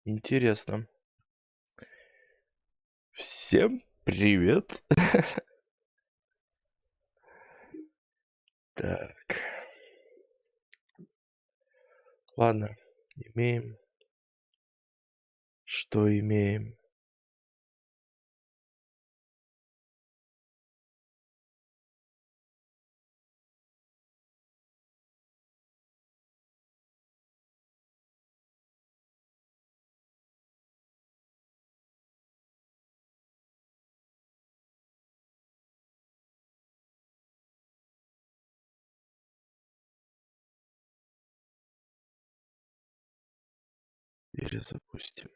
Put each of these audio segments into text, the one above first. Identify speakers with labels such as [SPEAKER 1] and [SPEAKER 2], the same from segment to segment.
[SPEAKER 1] Интересно. Всем привет. Так. Ладно, имеем, что имеем. Перезапустим.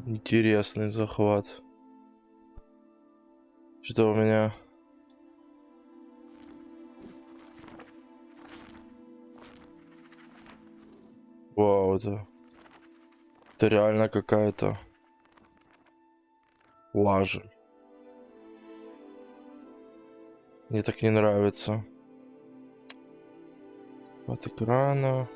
[SPEAKER 1] Интересный захват. Что у меня? Вау, это реально какая-то лажа. Мне так не нравится. От экрана.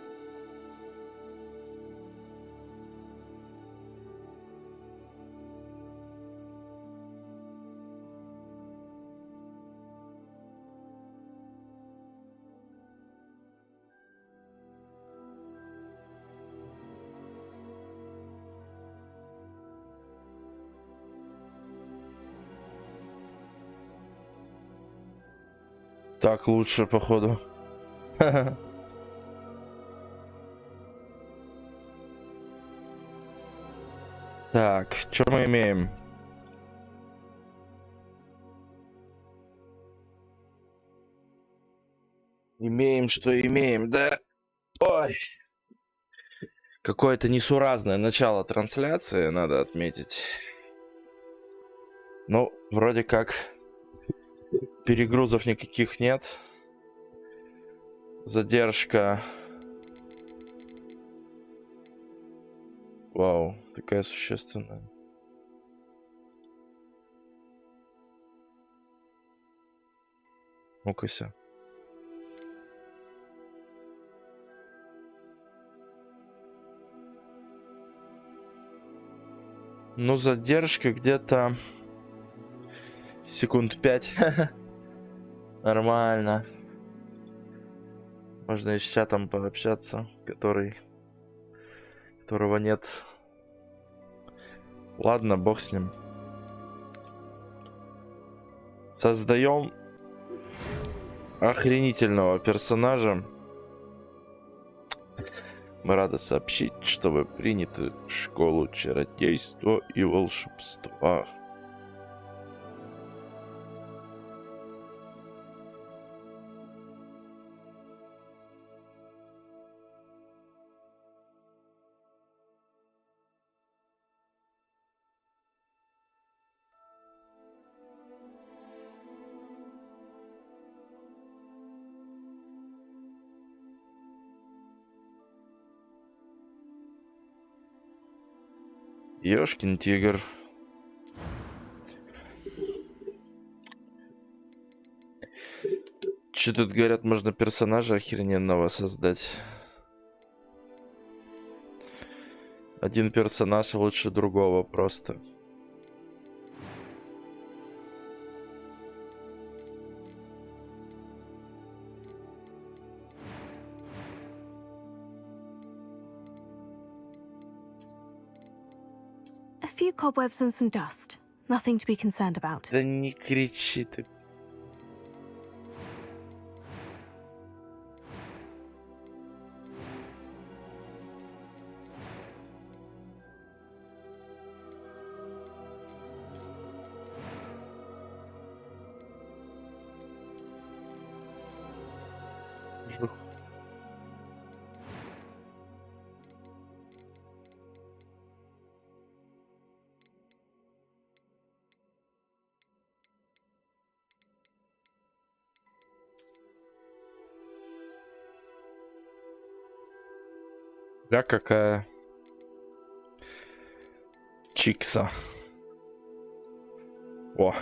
[SPEAKER 1] Так лучше, походу. Так, что мы имеем? Имеем, что имеем, да? Ой. Какое-то несуразное начало трансляции, надо отметить. Ну, вроде как перегрузов никаких нет. Задержка. Вау, такая существенная. Ну-ка-ся. Ну, задержка где-то секунд 5. Нормально. Можно и с чатом пообщаться, которого нет. Ладно, бог с ним. Создаем охренительного персонажа. Мы рады сообщить, что вы приняты в школу чародейства и волшебства. Ёшкин тигр. Че тут говорят, можно персонажа охрененного создать. Один персонаж лучше другого просто.
[SPEAKER 2] A few cobwebs and some dust. Nothing to be concerned about.
[SPEAKER 1] Да не кричи ты. Жух. Бля, какая чикса. О.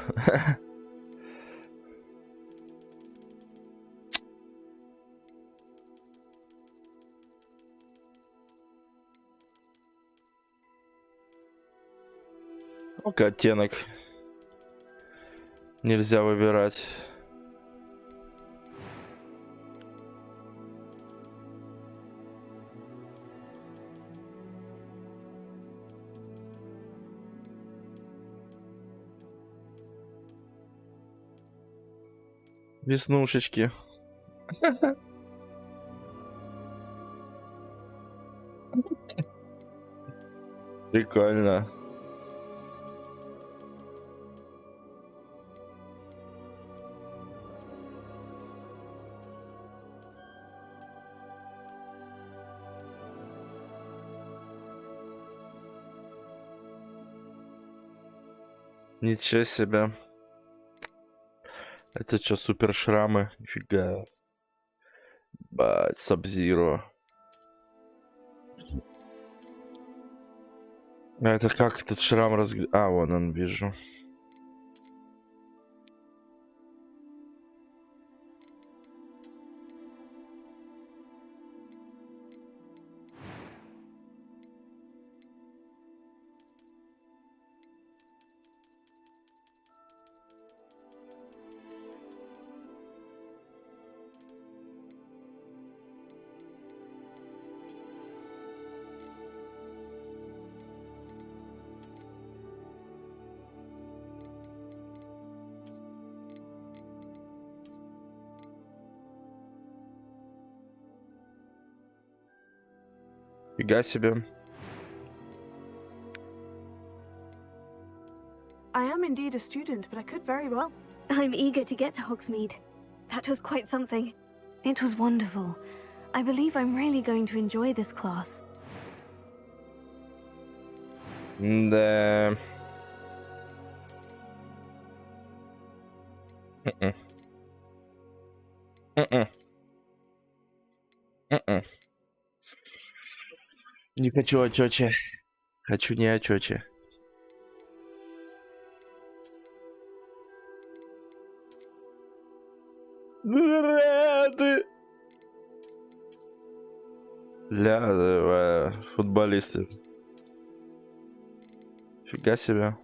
[SPEAKER 1] Ну-ка, оттенок нельзя выбирать. Веснушечки. Прикольно. Ничего себе. Это что, супер шрамы? Нифига. Бать, Сабзиро. А это как этот шрам А, вон он, вижу. Фига себе.
[SPEAKER 2] I am indeed a student, but I could very well. I'm eager to get to Hogsmeade. That was quite something. It was wonderful. I believe I'm really going to enjoy this class.
[SPEAKER 1] Да. Не хочу очече. Хочу не очече. Рады. Ля, футболисты. Фига себе.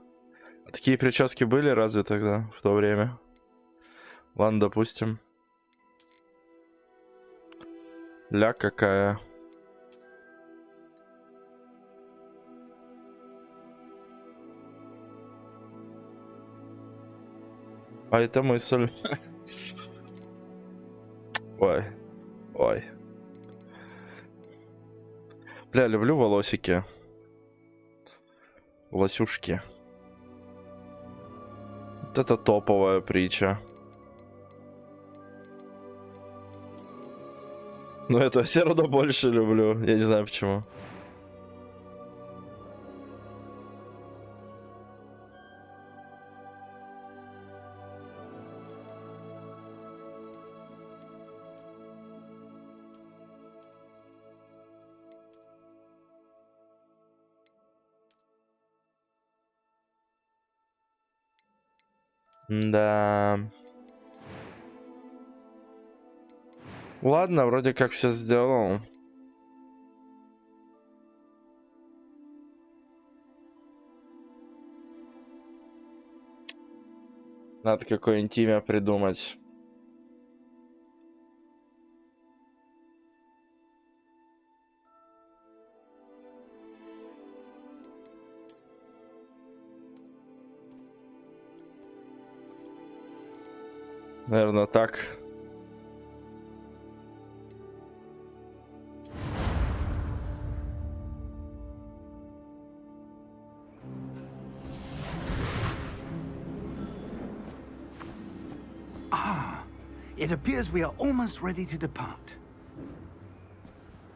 [SPEAKER 1] А такие прически были разве тогда, в то время? Ладно, допустим. Ля какая. А это мысль. Ой. Ой. Бля, люблю волосики. Волосюшки. Вот это топовая притча. Но это я все равно больше люблю. Я не знаю почему. Да. Ладно, вроде как все сделал. Надо какое-нибудь имя придумать. Наверное, так.
[SPEAKER 3] It appears we are almost ready to depart.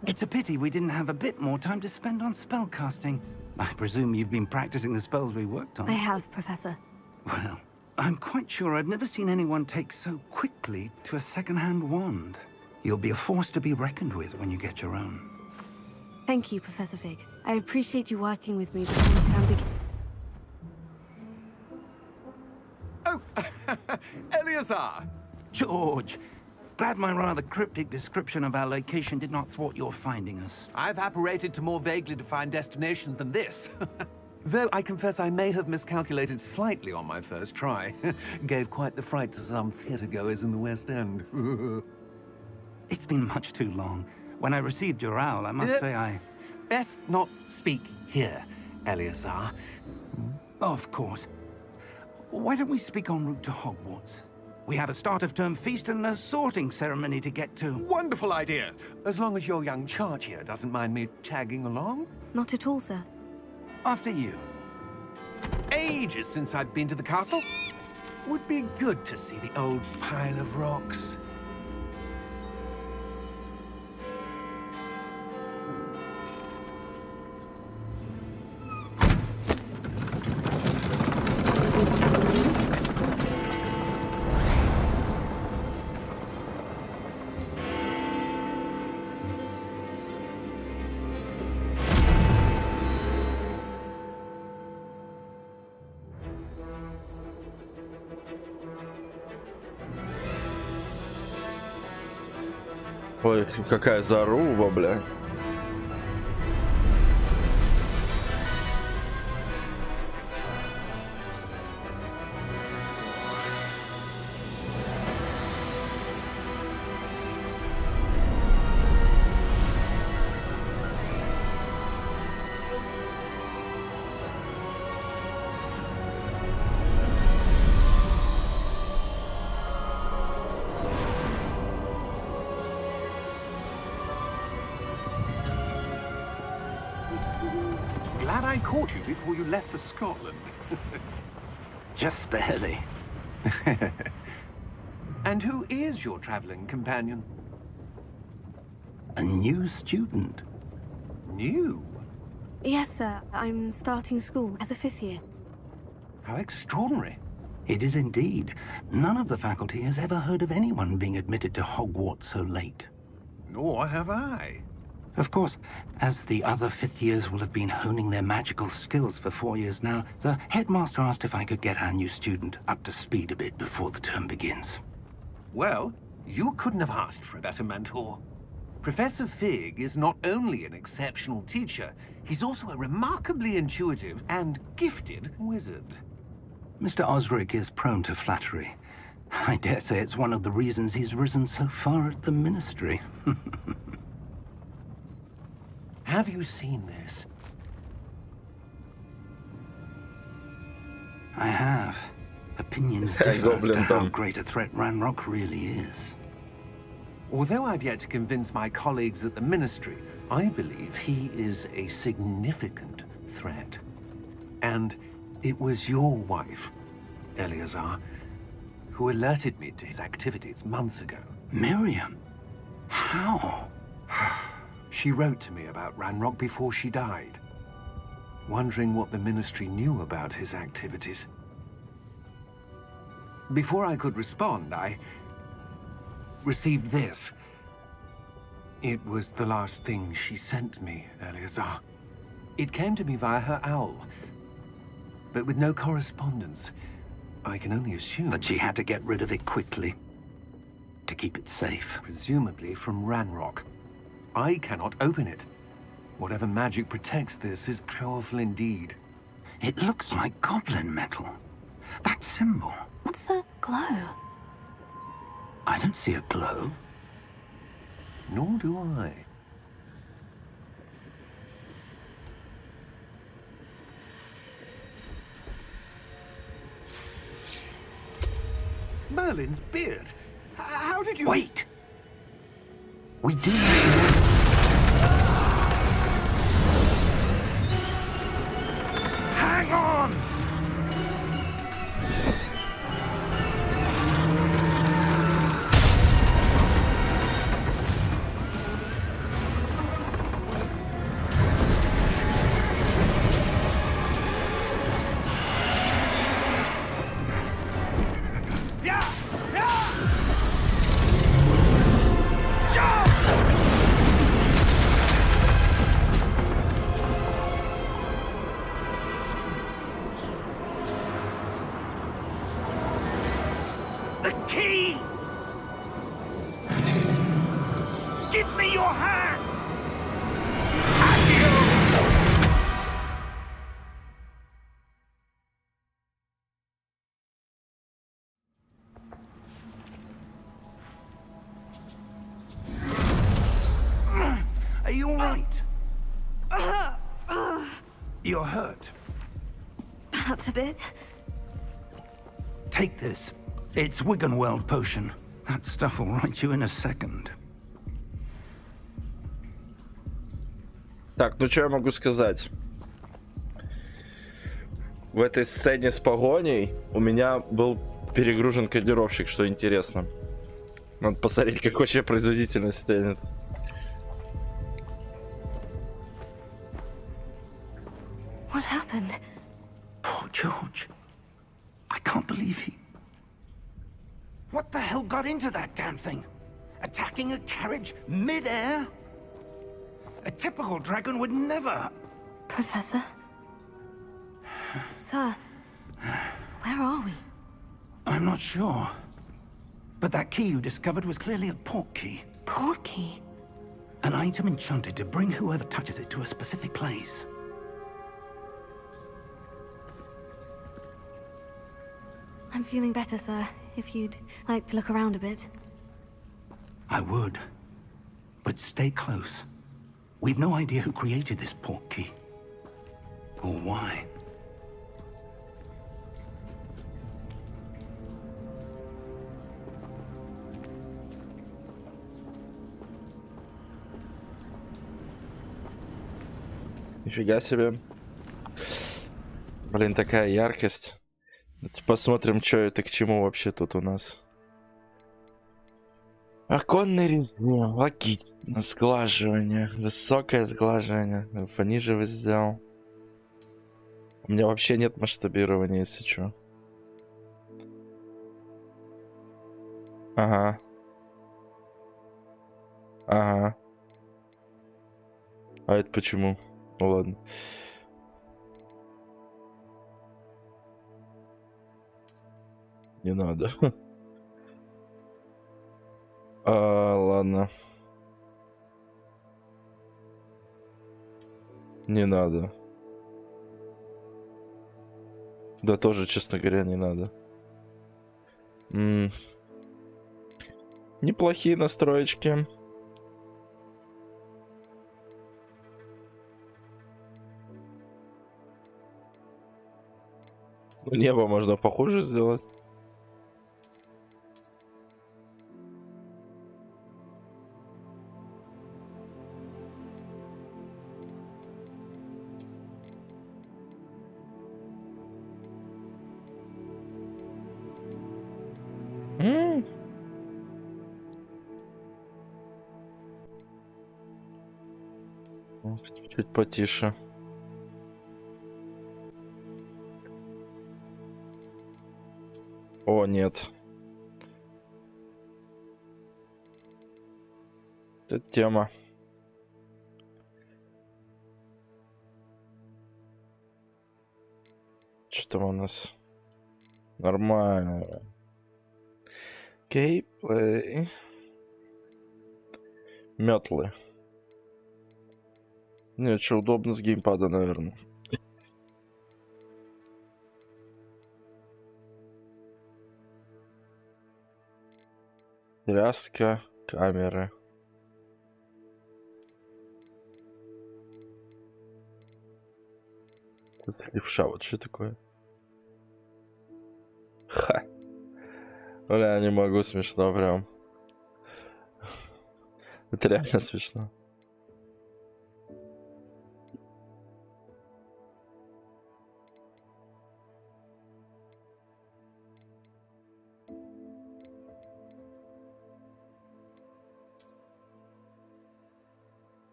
[SPEAKER 3] It's a pity we didn't have a bit more time to spend on spellcasting. I presume you've been practicing the spells we worked on.
[SPEAKER 2] I have, Professor.
[SPEAKER 3] Well, I'm quite sure I've never seen anyone take so quickly to a second-hand wand. You'll be a force to be reckoned with when you get your own.
[SPEAKER 2] Thank you, Professor Fig. I appreciate you working with me before the term begins.
[SPEAKER 4] Oh, Eleazar!
[SPEAKER 3] George, glad my rather cryptic description of our location did not thwart your finding us.
[SPEAKER 4] I've apparated to more vaguely defined destinations than this. Though I confess I may have miscalculated slightly on my first try. Gave quite the fright to some theatre-goers in the West End.
[SPEAKER 3] It's been much too long. When I received your owl, I must say I...
[SPEAKER 4] Best not speak here, Eleazar.
[SPEAKER 3] Of course. Why don't we speak en route to Hogwarts? We have a start-of-term feast and a sorting ceremony to get to.
[SPEAKER 4] Wonderful idea! As long as your young charge here doesn't mind me tagging along.
[SPEAKER 2] Not at all, sir.
[SPEAKER 3] After you.
[SPEAKER 4] Ages since I've been to the castle. Would be good to see the old pile of rocks.
[SPEAKER 1] Ой, какая заруба, бля.
[SPEAKER 4] Glad I caught you before you left for Scotland.
[SPEAKER 3] Just barely.
[SPEAKER 4] And who is your traveling companion?
[SPEAKER 3] A new student.
[SPEAKER 4] New?
[SPEAKER 2] Yes, sir. I'm starting school as a 5th year.
[SPEAKER 4] How extraordinary.
[SPEAKER 3] It is indeed. None of the faculty has ever heard of anyone being admitted to Hogwarts so late.
[SPEAKER 4] Nor have I.
[SPEAKER 3] Of course, as the other 5th years will have been honing their magical skills for 4 years now, the headmaster asked if I could get our new student up to speed a bit before the term begins.
[SPEAKER 4] Well, you couldn't have asked for a better mentor. Professor Fig is not only an exceptional teacher, he's also a remarkably intuitive and gifted wizard.
[SPEAKER 3] Mr. Osric is prone to flattery. I dare say it's one of the reasons he's risen so far at the Ministry.
[SPEAKER 4] Have you seen this?
[SPEAKER 3] I have. Opinions
[SPEAKER 1] Hey,
[SPEAKER 3] differ as to
[SPEAKER 1] Goblin
[SPEAKER 3] how
[SPEAKER 1] Tom.
[SPEAKER 3] great a threat Ranrock really is.
[SPEAKER 4] Although I've yet to convince my colleagues at the Ministry, I believe he is a significant threat. And it was your wife, Eleazar, who alerted me to his activities months ago.
[SPEAKER 3] Miriam? How?
[SPEAKER 4] She wrote to me about Ranrock before she died, wondering what the Ministry knew about his activities. Before I could respond, I received this. It was the last thing she sent me, Eleazar. It came to me via her owl, but with no correspondence. I can only assume
[SPEAKER 3] That she had to get rid of it quickly to keep it safe.
[SPEAKER 4] presumably from Ranrock. I cannot open it. Whatever magic protects this is powerful indeed.
[SPEAKER 3] It looks like goblin metal. That symbol.
[SPEAKER 2] What's the glow?
[SPEAKER 3] I don't see a glow.
[SPEAKER 4] Nor do I. Merlin's beard. How did you...
[SPEAKER 3] Wait! We do... Hang on! The key! Give me your hand! Are you all right? You're hurt.
[SPEAKER 2] Perhaps a bit.
[SPEAKER 3] Take this. It's Wiggenweld potion. That stuff will right you in a second.
[SPEAKER 1] Так, ну что я могу сказать? В этой сцене с погоней у меня был перегружен кодировщик, что интересно. Надо посмотреть, как вообще производительность станет.
[SPEAKER 2] What happened?
[SPEAKER 3] Poor George. I can't believe he... What the hell got into that damn thing? Attacking a carriage mid-air? A typical dragon would never...
[SPEAKER 2] Professor? Sir, where are we?
[SPEAKER 3] I'm not sure. But that key you discovered was clearly a port key.
[SPEAKER 2] Port key?
[SPEAKER 3] An item enchanted to bring whoever touches it to a specific place.
[SPEAKER 2] I'm feeling better, sir. If you'd like to look around a bit.
[SPEAKER 3] I would. But stay close. We've no idea who created this port key. Or why.
[SPEAKER 1] Нифига себе. Блин, такая яркость. Давайте посмотрим, что это к чему вообще тут у нас. Оконный режим, логично, сглаживание, высокое сглаживание, пониже сделал. У меня вообще нет масштабирования, если что. Ага. Ага. А это почему? Ну ладно. Не надо. Ладно. Не надо. Да тоже, честно говоря, не надо. Неплохие настроечки. Ну, небо можно похуже сделать. Чуть потише. О, нет. Это тема. Что там у нас? Нормально. Геймплей. Метлы. Нет, что удобно с геймпада, наверное. Тряска камеры. Это левша, вот что такое? Ха. Бля, не могу, смешно прям. Это реально смешно.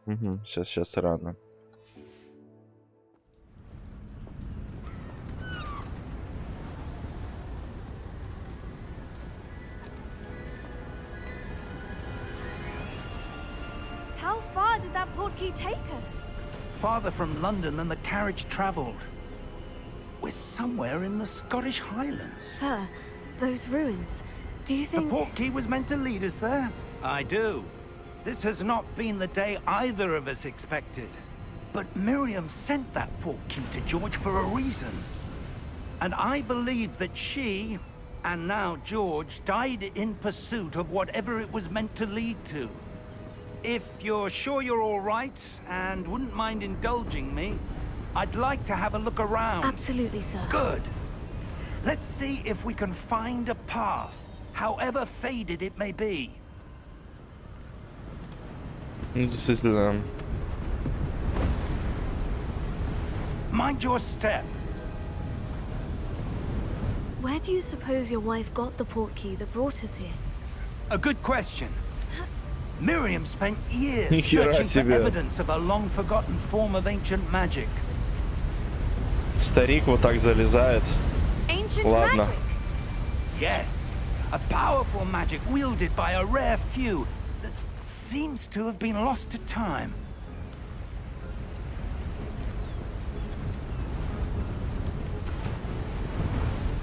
[SPEAKER 1] Угу, сейчас рано.
[SPEAKER 2] How far did that portkey take us?
[SPEAKER 3] Farther from London than the carriage travelled. We're somewhere in the Scottish Highlands.
[SPEAKER 2] Sir, those ruins. Do you
[SPEAKER 3] The
[SPEAKER 2] think...
[SPEAKER 3] portkey was meant to lead us there? I do. This has not been the day either of us expected. But Miriam sent that portkey to George for a reason. And I believe that she, and now George, died in pursuit of whatever it was meant to lead to. If you're sure you're all right, and wouldn't mind indulging me, I'd like to have a look around.
[SPEAKER 2] Absolutely, sir.
[SPEAKER 3] Good. Let's see if we can find a path, however faded it may be.
[SPEAKER 1] Ну, действительно.
[SPEAKER 3] Mind your step.
[SPEAKER 2] Where do you suppose your wife got the portkey that brought us here?
[SPEAKER 3] A good question. Miriam spent years
[SPEAKER 1] Нихера
[SPEAKER 3] searching for
[SPEAKER 1] себе.
[SPEAKER 3] evidence of a long-forgotten form of ancient magic.
[SPEAKER 1] Старик вот так залезает.
[SPEAKER 2] Ancient
[SPEAKER 1] Ладно.
[SPEAKER 2] magic!
[SPEAKER 3] Yes, a powerful magic wielded by a rare few that seems to have been lost to time.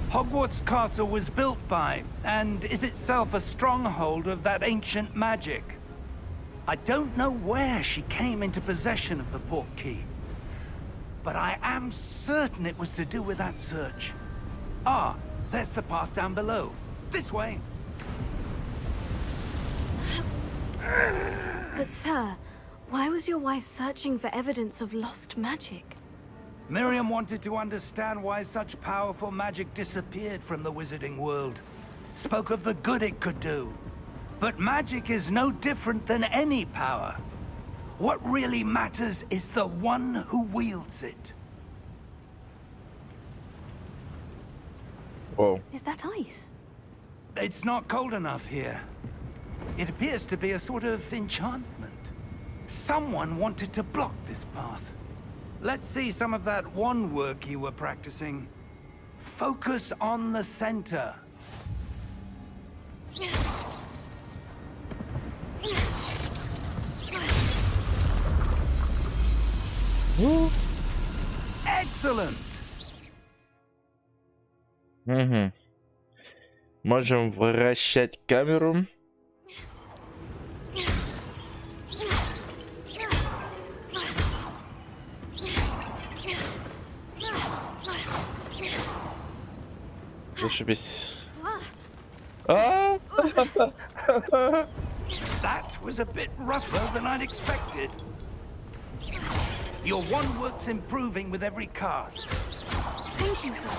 [SPEAKER 3] Hogwarts Castle was built by, and is itself a stronghold of that ancient magic. I don't know where she came into possession of the portkey, but I am certain it was to do with that search. Ah, there's the path down below. This way.
[SPEAKER 2] But sir, why was your wife searching for evidence of lost magic?
[SPEAKER 3] Miriam wanted to understand why such powerful magic disappeared from the wizarding world. Spoke of the good it could do. But magic is no different than any power. What really matters is the one who wields it.
[SPEAKER 1] Whoa.
[SPEAKER 2] Is that ice?
[SPEAKER 3] It's not cold enough here. It appears to be a sort of enchantment. Someone wanted to block this path. Let's see some of that wand work you were practicing. Focus on the center. Excellent!
[SPEAKER 1] Угу. Можем вращать камеру. Зашибись. А!
[SPEAKER 3] That was a bit rougher than I'd expected. Your wand work's improving with every cast.
[SPEAKER 2] Thank you, sir.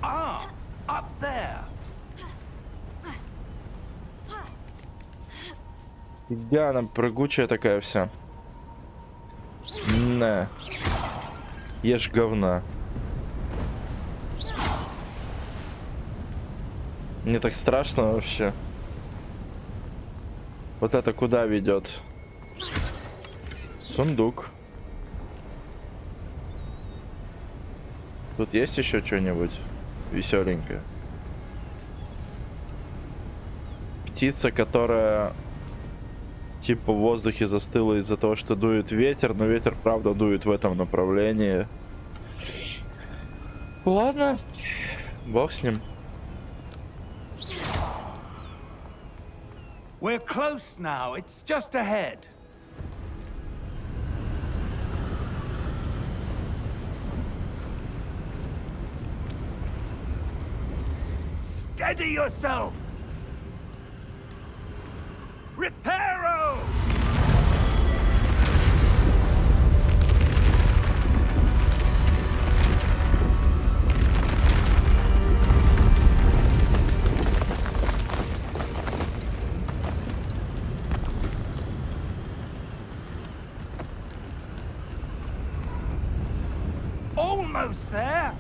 [SPEAKER 3] Ah, up there.
[SPEAKER 1] Где она прыгучая такая вся? На. Ешь говна. Мне так страшно вообще. Вот это куда ведет? Сундук. Тут есть еще что-нибудь веселенькое? птица, которая типа в воздухе застыла из-за того, что дует ветер, но ветер правда дует в этом направлении. Ладно, бог с ним.
[SPEAKER 3] We're close now. It's just ahead. Steady yourself! Reparo! Almost there!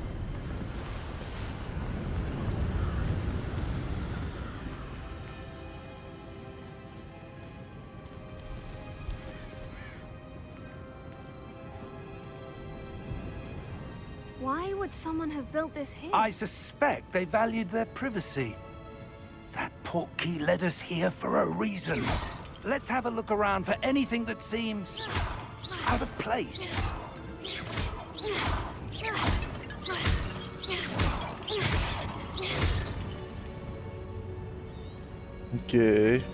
[SPEAKER 2] Why would someone have built this here?
[SPEAKER 3] I suspect they valued their privacy. That portkey led us here for a reason. Let's have a look around for anything that seems out of place.
[SPEAKER 1] Окей.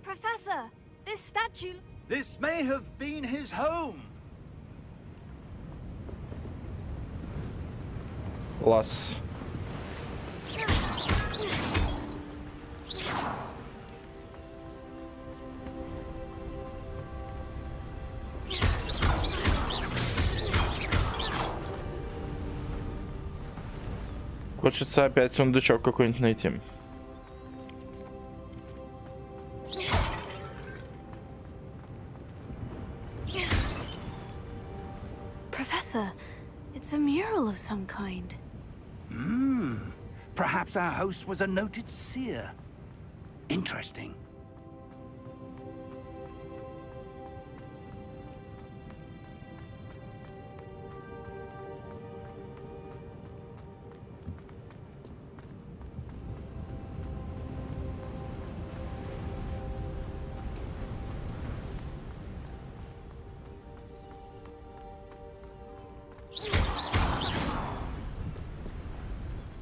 [SPEAKER 2] Professor, this statue...
[SPEAKER 3] This may have been his home.
[SPEAKER 1] Класс. Хочется опять сундучок какой-нибудь найти.
[SPEAKER 2] Professor, it's a mural of some kind.
[SPEAKER 3] Perhaps our host was a noted seer. Interesting.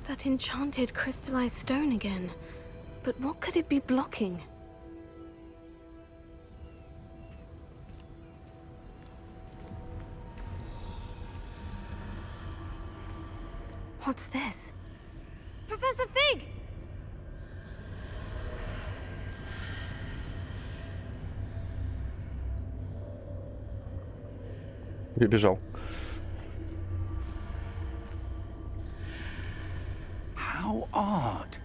[SPEAKER 2] That enchanted crystallized stone again. But what could it be blocking? What's this? Professor Fig!
[SPEAKER 1] Прибежал.
[SPEAKER 3] How odd.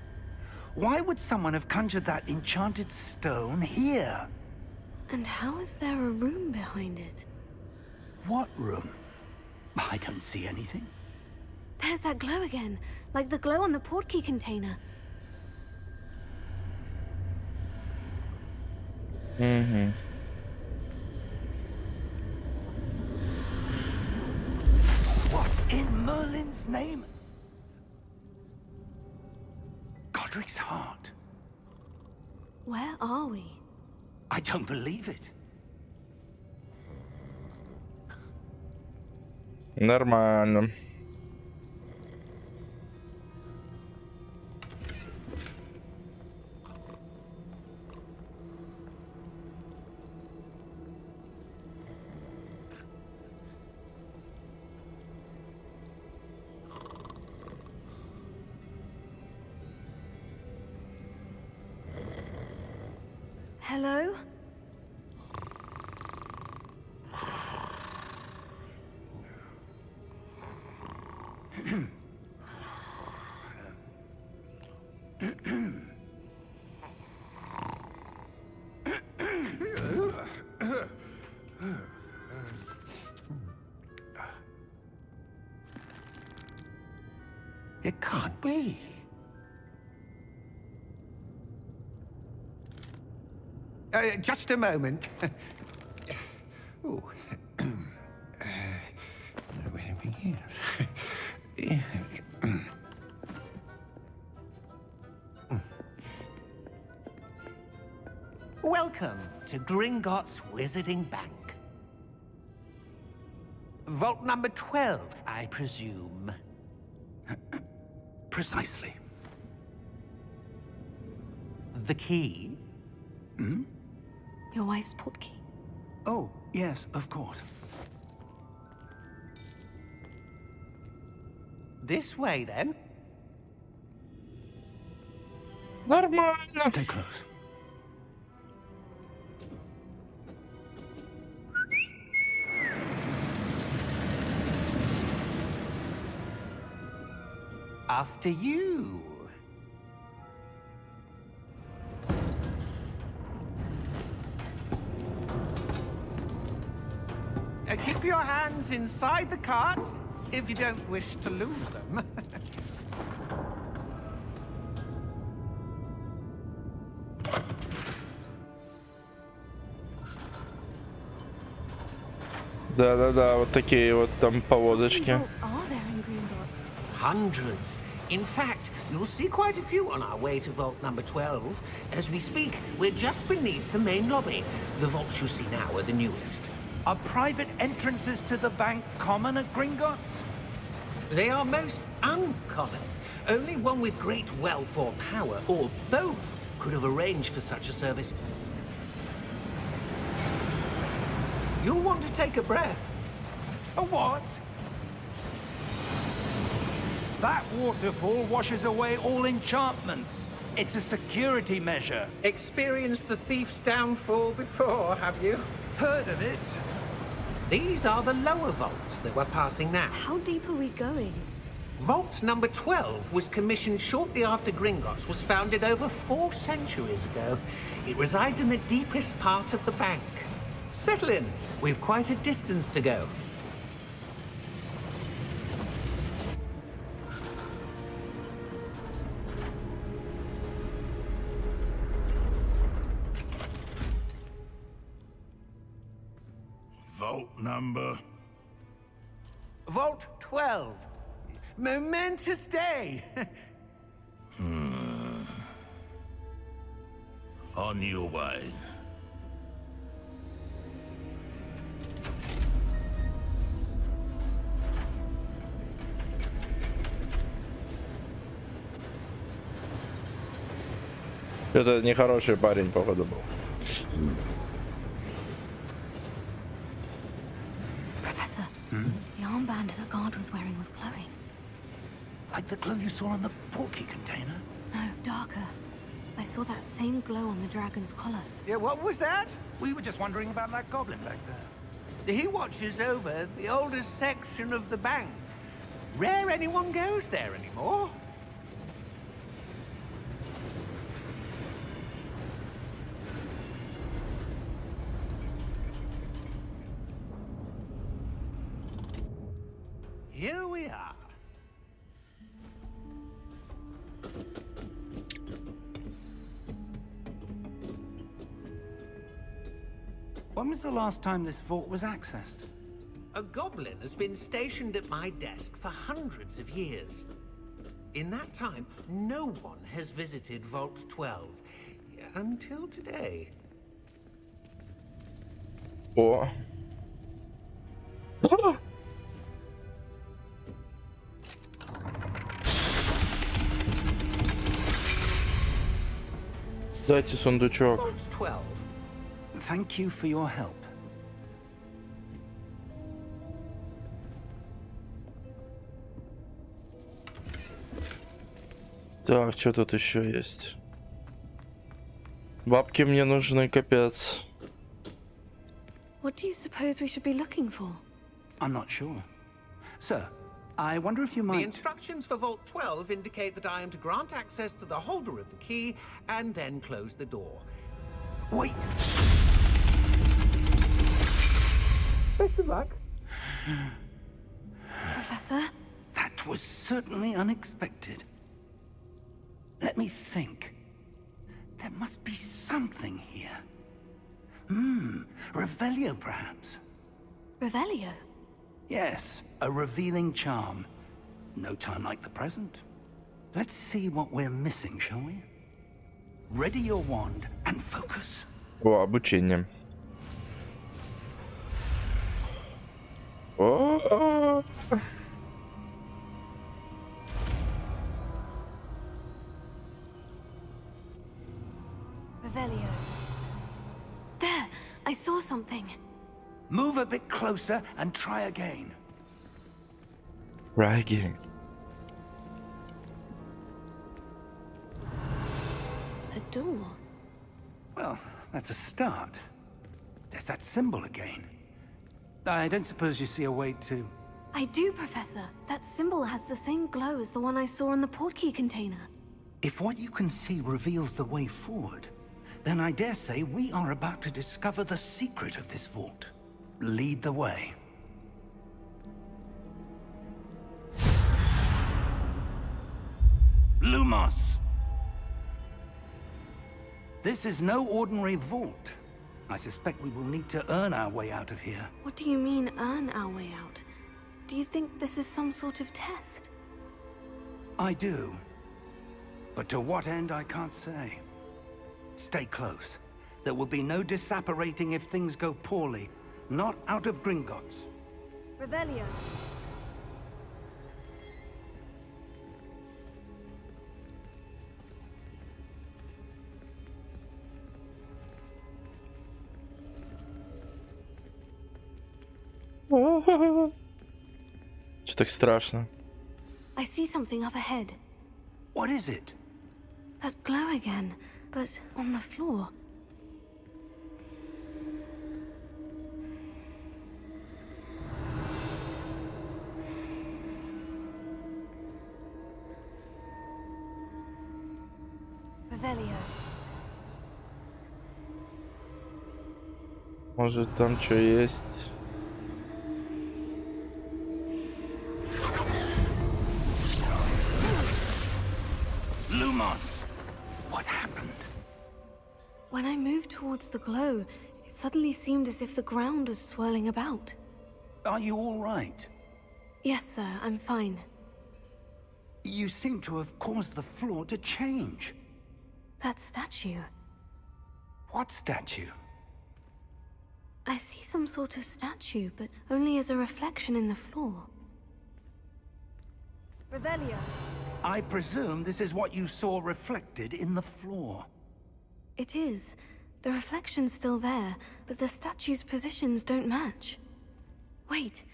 [SPEAKER 3] Why would someone have conjured that enchanted stone here?
[SPEAKER 2] And how is there a room behind it?
[SPEAKER 3] What room? I don't see anything.
[SPEAKER 2] There's that glow again, like the glow on the portkey container.
[SPEAKER 1] Mm-hmm.
[SPEAKER 3] What in Merlin's name? Godric's heart.
[SPEAKER 2] Where are we?
[SPEAKER 3] I don't believe it.
[SPEAKER 1] Нормально.
[SPEAKER 2] Hello?
[SPEAKER 4] It can't be. Just a moment. Oh. Where are we here? Welcome to Gringotts Wizarding Bank. Vault number 12, I presume.
[SPEAKER 3] Precisely.
[SPEAKER 4] The key?
[SPEAKER 2] Your wife's portkey.
[SPEAKER 3] Oh, yes, of course.
[SPEAKER 4] This way, then.
[SPEAKER 1] Нормально.
[SPEAKER 3] Stay close.
[SPEAKER 4] After you. Keep your hands inside the cart if you don't wish to lose them.
[SPEAKER 1] Да-да-да, вот такие вот там
[SPEAKER 2] How many
[SPEAKER 1] повозочки.
[SPEAKER 2] vaults are there in Gringotts?
[SPEAKER 4] Hundreds. In fact, you'll see quite a few on our way to vault number 12. As we speak, we're just beneath the main lobby. The vaults you see now are the newest.
[SPEAKER 3] Are private entrances to the bank common at Gringotts?
[SPEAKER 4] They are most uncommon. Only one with great wealth or power, or both, could have arranged for such a service. You'll want to take a breath.
[SPEAKER 3] A what? That waterfall washes away all enchantments. It's a security measure.
[SPEAKER 4] Experienced the thief's downfall before, have you?
[SPEAKER 3] Heard of it?
[SPEAKER 4] These are the lower vaults that we're passing now.
[SPEAKER 2] How deep are we going?
[SPEAKER 4] Vault number 12 was commissioned shortly after Gringotts was founded over 4 centuries ago. It resides in the deepest part of the bank. Settle in. We've quite a distance to go.
[SPEAKER 5] Vault number.
[SPEAKER 4] Vault 12. Momentous day.
[SPEAKER 5] On your way.
[SPEAKER 1] Это нехороший парень, походу, был.
[SPEAKER 2] Professor, the armband that guard was wearing was glowing.
[SPEAKER 3] Like the glow you saw on the portkey container?
[SPEAKER 2] No, darker. I saw that same glow on the dragon's collar.
[SPEAKER 4] Yeah, what was that?
[SPEAKER 3] We were just wondering about that goblin back there.
[SPEAKER 4] He watches over the oldest section of the bank. Rare anyone goes there anymore. Here we are.
[SPEAKER 3] When was the last time this vault was accessed?
[SPEAKER 4] A goblin has been stationed at my desk for hundreds of years. In that time, no one has visited Vault 12. Until today.
[SPEAKER 1] О. А! Дайте сундучок.
[SPEAKER 4] Vault 12.
[SPEAKER 3] Thank you for your help.
[SPEAKER 1] Так, что тут еще есть? Бабки мне нужны, капец.
[SPEAKER 2] What do you suppose we should be looking for?
[SPEAKER 3] I'm not sure. Sir, I wonder if you
[SPEAKER 4] The
[SPEAKER 3] might...
[SPEAKER 4] instructions for Vault 12 indicate that I am to grant access to the holder of the key and then close the door.
[SPEAKER 3] Wait!
[SPEAKER 4] Best of luck.
[SPEAKER 2] Professor?
[SPEAKER 3] That That was certainly unexpected. Let me think. There must be something here. Revelio, perhaps.
[SPEAKER 2] Revelio?
[SPEAKER 3] Yes, a revealing charm. No time like the present. Let's see what we're missing, shall we? Ready your wand and focus.
[SPEAKER 1] О, обучение. О.
[SPEAKER 2] Revelio. There, I saw something.
[SPEAKER 3] Move a bit closer and try again.
[SPEAKER 1] Try again.
[SPEAKER 2] A door.
[SPEAKER 3] Well, that's a start. There's that symbol again. I don't suppose you see a way to...
[SPEAKER 2] I do, Professor. That symbol has the same glow as the one I saw in the portkey container.
[SPEAKER 3] If what you can see reveals the way forward, then I dare say we are about to discover the secret of this vault. Lead the way. Lumos! This is no ordinary vault. I suspect we will need to earn our way out of here.
[SPEAKER 2] What do you mean, earn our way out? Do you think this is some sort of test?
[SPEAKER 3] I do. But to what end, I can't say. Stay close. There will be no disapparating if things go poorly. Not out of Gringotts.
[SPEAKER 2] Revelio.
[SPEAKER 1] Что так страшно?
[SPEAKER 2] I see something up ahead.
[SPEAKER 3] What is it?
[SPEAKER 2] That glow again, but on the floor. Revelio.
[SPEAKER 1] Может, там что есть?
[SPEAKER 3] Lumos! What happened?
[SPEAKER 2] When I moved towards the glow, it suddenly seemed as if the ground was swirling about.
[SPEAKER 3] Are you all right?
[SPEAKER 2] Yes, sir, I'm fine.
[SPEAKER 3] You seem to have caused the floor to change.
[SPEAKER 2] That statue.
[SPEAKER 3] What statue?
[SPEAKER 2] I see some sort of statue, but only as a reflection in the floor. Revelio.
[SPEAKER 3] I presume this is what you saw reflected in the floor.
[SPEAKER 2] It is. The reflection's still there, but the statue's positions don't match. Wait.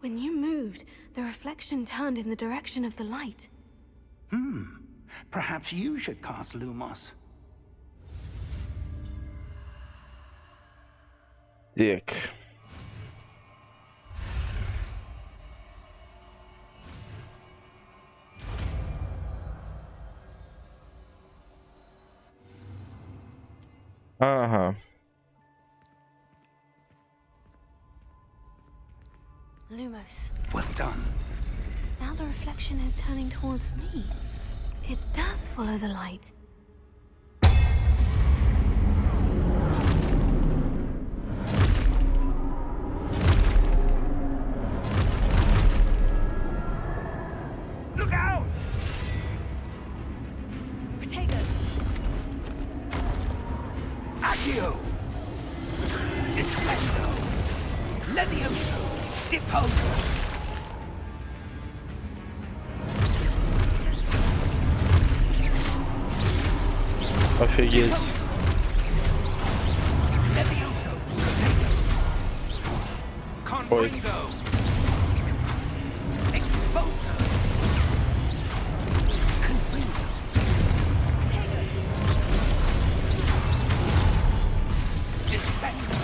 [SPEAKER 2] When you moved, the reflection turned in the direction of the light.
[SPEAKER 3] Perhaps you should cast Lumos.
[SPEAKER 1] Так. Ага.
[SPEAKER 2] Lumos.
[SPEAKER 3] Well done.
[SPEAKER 2] Now the reflection is turning towards me. It does follow the light.
[SPEAKER 3] Look out!
[SPEAKER 2] Potato.
[SPEAKER 3] Accio! Defendo! Levioso! Deposo!
[SPEAKER 1] Офигеть.
[SPEAKER 3] Levioso! Potato!
[SPEAKER 1] Ой.
[SPEAKER 3] Confringo! Exposo! Confringo! Defendo!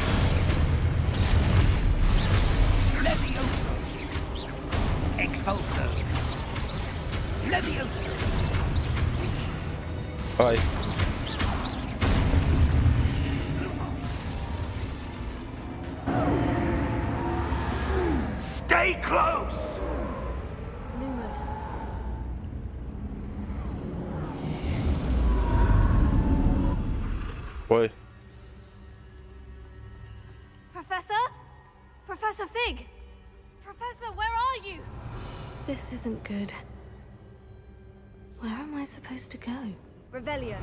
[SPEAKER 3] Levioso! Expulso! Levioso!
[SPEAKER 1] Ай.
[SPEAKER 3] Stay close!
[SPEAKER 2] Lumos.
[SPEAKER 1] Ой.
[SPEAKER 2] Professor? Professor Fig? Professor, where are you? This isn't good. Where am I supposed to go? Revelio.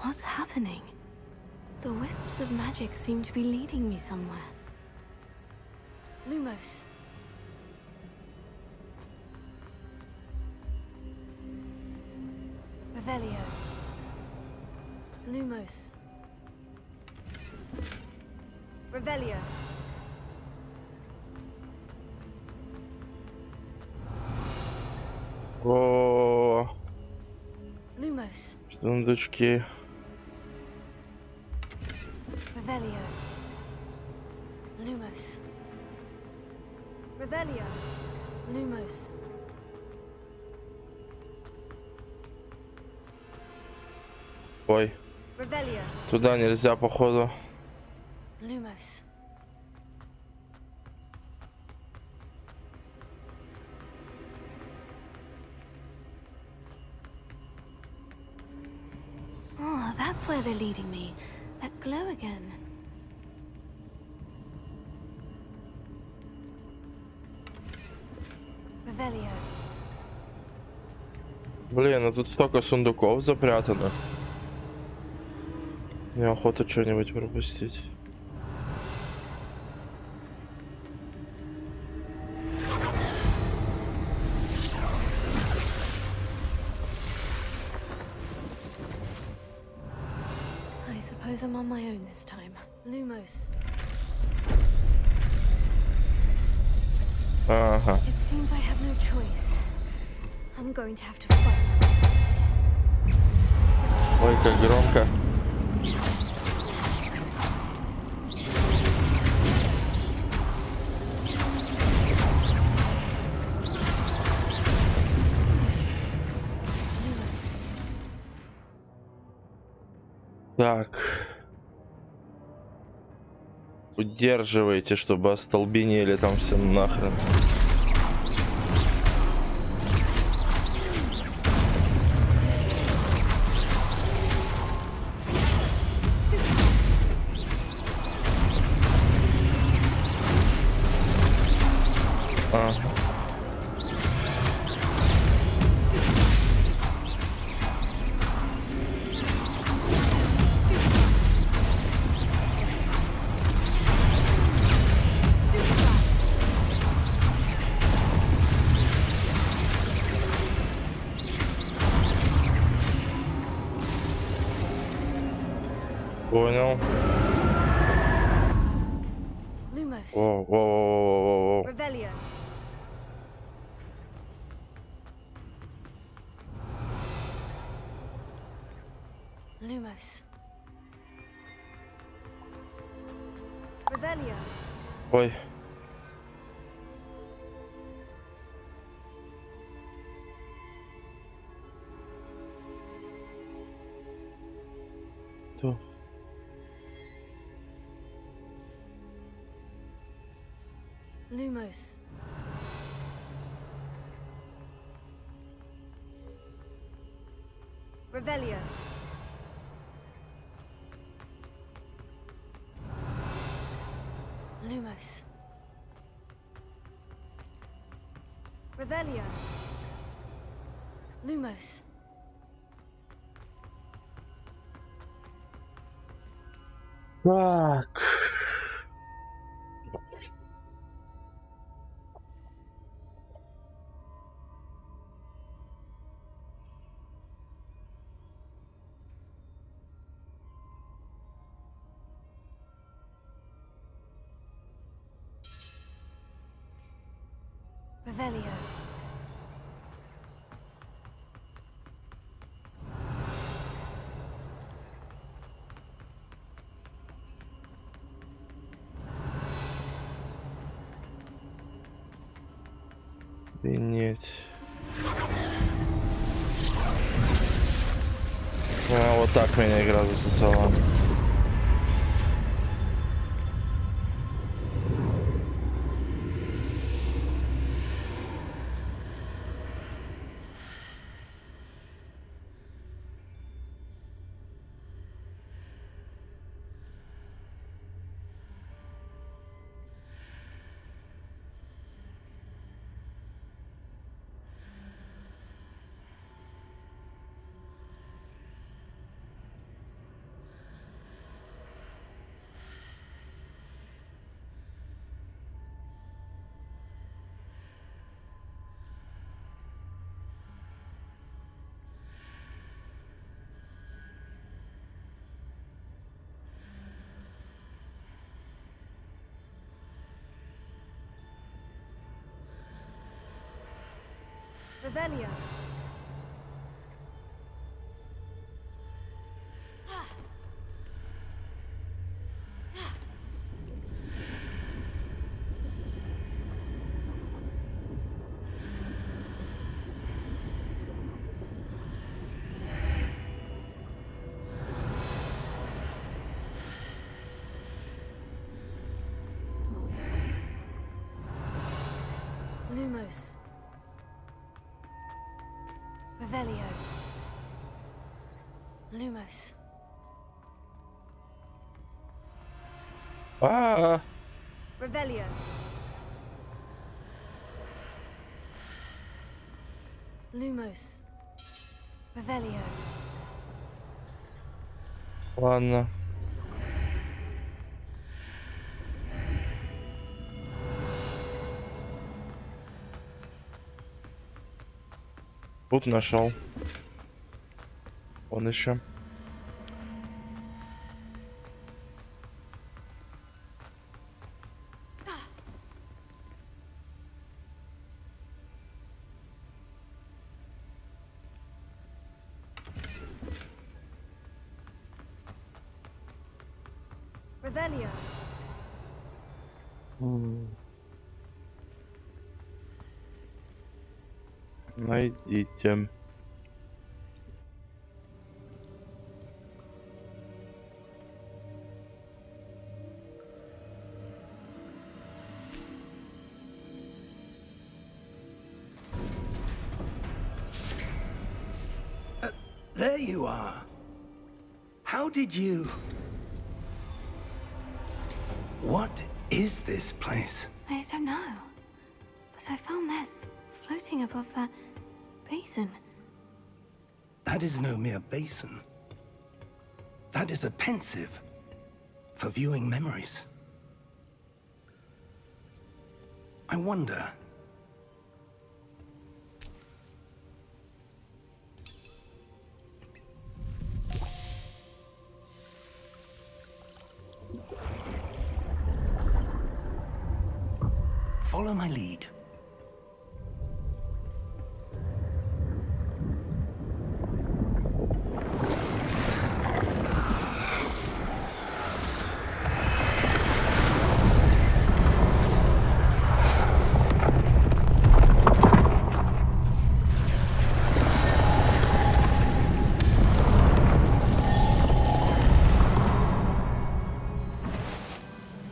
[SPEAKER 2] What's happening? The wisps of magic seem to be leading me somewhere. Lumos. Revelio. Lumos. Revelio.
[SPEAKER 1] О,
[SPEAKER 2] Lumos.
[SPEAKER 1] сундучки.
[SPEAKER 2] Revelio. Lumos. Revelio. Lumos.
[SPEAKER 1] Ой,
[SPEAKER 2] Revelio.
[SPEAKER 1] туда нельзя, походу.
[SPEAKER 2] Lumos. Oh, that's where they're leading me. That glow again. Revelio.
[SPEAKER 1] Блин, а тут столько сундуков запрятано. Мне охота что-нибудь пропустить.
[SPEAKER 2] I suppose I'm on my own this time. Lumos.
[SPEAKER 1] Ага.
[SPEAKER 2] It seems I have no choice. I'm going to have to fight my way.
[SPEAKER 1] Ой, как громко.
[SPEAKER 2] Lumos.
[SPEAKER 1] Так. Удерживайте, чтобы остолбенели там все нахрен. Ага. Понял.
[SPEAKER 2] Lumos.
[SPEAKER 1] О.
[SPEAKER 2] Revelio. Lumos. Revelio.
[SPEAKER 1] Ой. Что?
[SPEAKER 2] Lumos. Revelio. Lumos. Revelio. Lumos.
[SPEAKER 1] Так.
[SPEAKER 2] Revelio.
[SPEAKER 1] Охренеть. А, вот так меня игра засосала.
[SPEAKER 2] Revelio. Lumos. Revelio. Lumos.
[SPEAKER 1] А,
[SPEAKER 2] Revelio. Lumos. Revelio.
[SPEAKER 1] ладно. Тут нашел. Он еще.
[SPEAKER 2] Revelio.
[SPEAKER 1] Найдите.
[SPEAKER 3] There you are. How did you... What is this place?
[SPEAKER 2] I don't know. But I found this floating above that basin.
[SPEAKER 3] That is no mere basin. That is a pensive for viewing memories. I wonder... Follow my lead.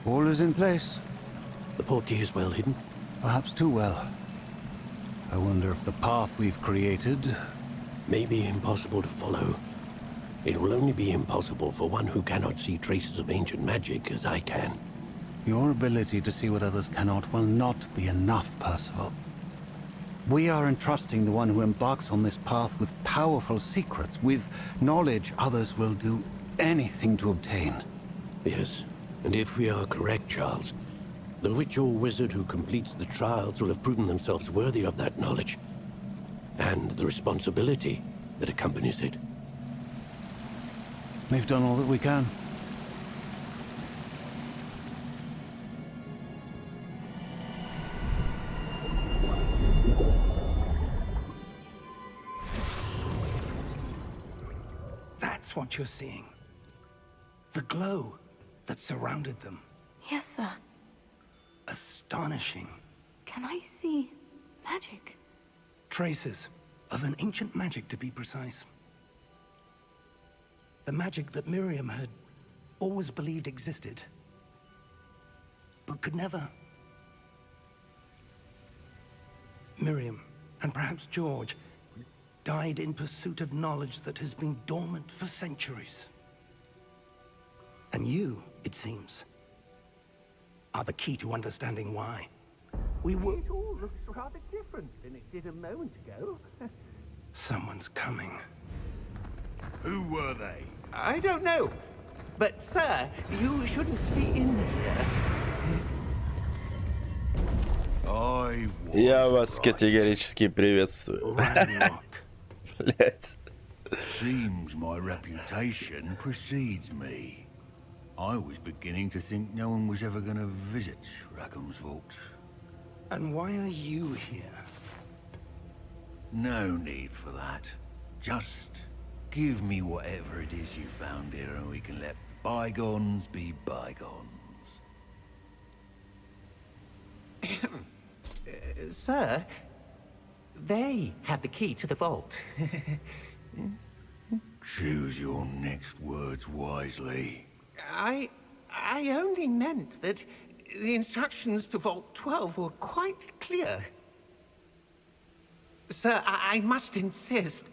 [SPEAKER 6] All is in place.
[SPEAKER 7] The portkey is well hidden.
[SPEAKER 6] Perhaps too well. I wonder if the path we've created...
[SPEAKER 7] May be impossible to follow. It will only be impossible for one who cannot see traces of ancient magic as I can.
[SPEAKER 6] Your ability to see what others cannot will not be enough, Percival. We are entrusting the one who embarks on this path with powerful secrets, with knowledge others will do anything to obtain.
[SPEAKER 7] Yes, and if we are correct, Charles, the witch or wizard who completes the trials will have proven themselves worthy of that knowledge, and the responsibility that accompanies it.
[SPEAKER 6] We've done all that we can.
[SPEAKER 3] That's what you're seeing. The glow that surrounded them.
[SPEAKER 2] Yes, sir.
[SPEAKER 3] Astonishing.
[SPEAKER 2] Can I see magic?
[SPEAKER 3] Traces of an ancient magic, to be precise. The magic that Miriam had always believed existed, but could never. Miriam, and perhaps George, died in pursuit of knowledge that has been dormant for centuries. And you, it seems, are the key to understanding why. We were...
[SPEAKER 4] It all looks rather different than it did a moment ago.
[SPEAKER 3] Someone's coming.
[SPEAKER 5] Who were they?
[SPEAKER 8] I don't know. But, sir, you shouldn't be in here.
[SPEAKER 5] I
[SPEAKER 1] Я
[SPEAKER 5] was
[SPEAKER 1] вас
[SPEAKER 5] right.
[SPEAKER 1] категорически приветствую.
[SPEAKER 3] Landlock.
[SPEAKER 1] Блять.
[SPEAKER 5] Seems my reputation precedes me. I was beginning to think no one was ever going to visit Rackham's vault.
[SPEAKER 3] And why are you here?
[SPEAKER 5] No need for that. Just give me whatever it is you found here and we can let bygones be bygones.
[SPEAKER 8] Sir, they have the key to the vault.
[SPEAKER 5] Choose your next words wisely.
[SPEAKER 8] I only meant that the instructions to Vault 12 were quite clear. Sir, I must insist.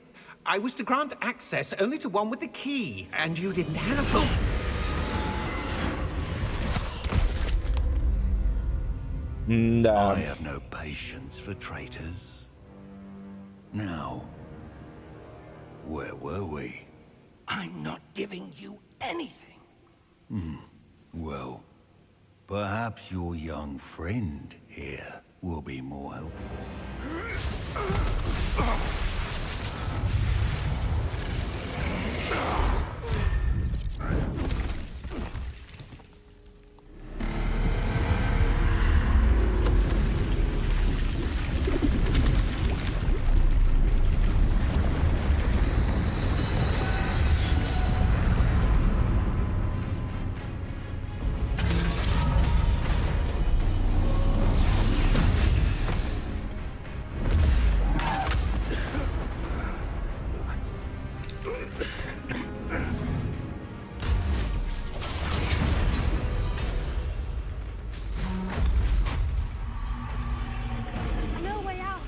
[SPEAKER 8] I was to grant access only to one with the key, and you didn't have it.
[SPEAKER 1] Да.
[SPEAKER 5] I have no patience for traitors. Now, where were we?
[SPEAKER 3] I'm not giving you anything.
[SPEAKER 5] Well, perhaps your young friend here will be more helpful.
[SPEAKER 2] No way out.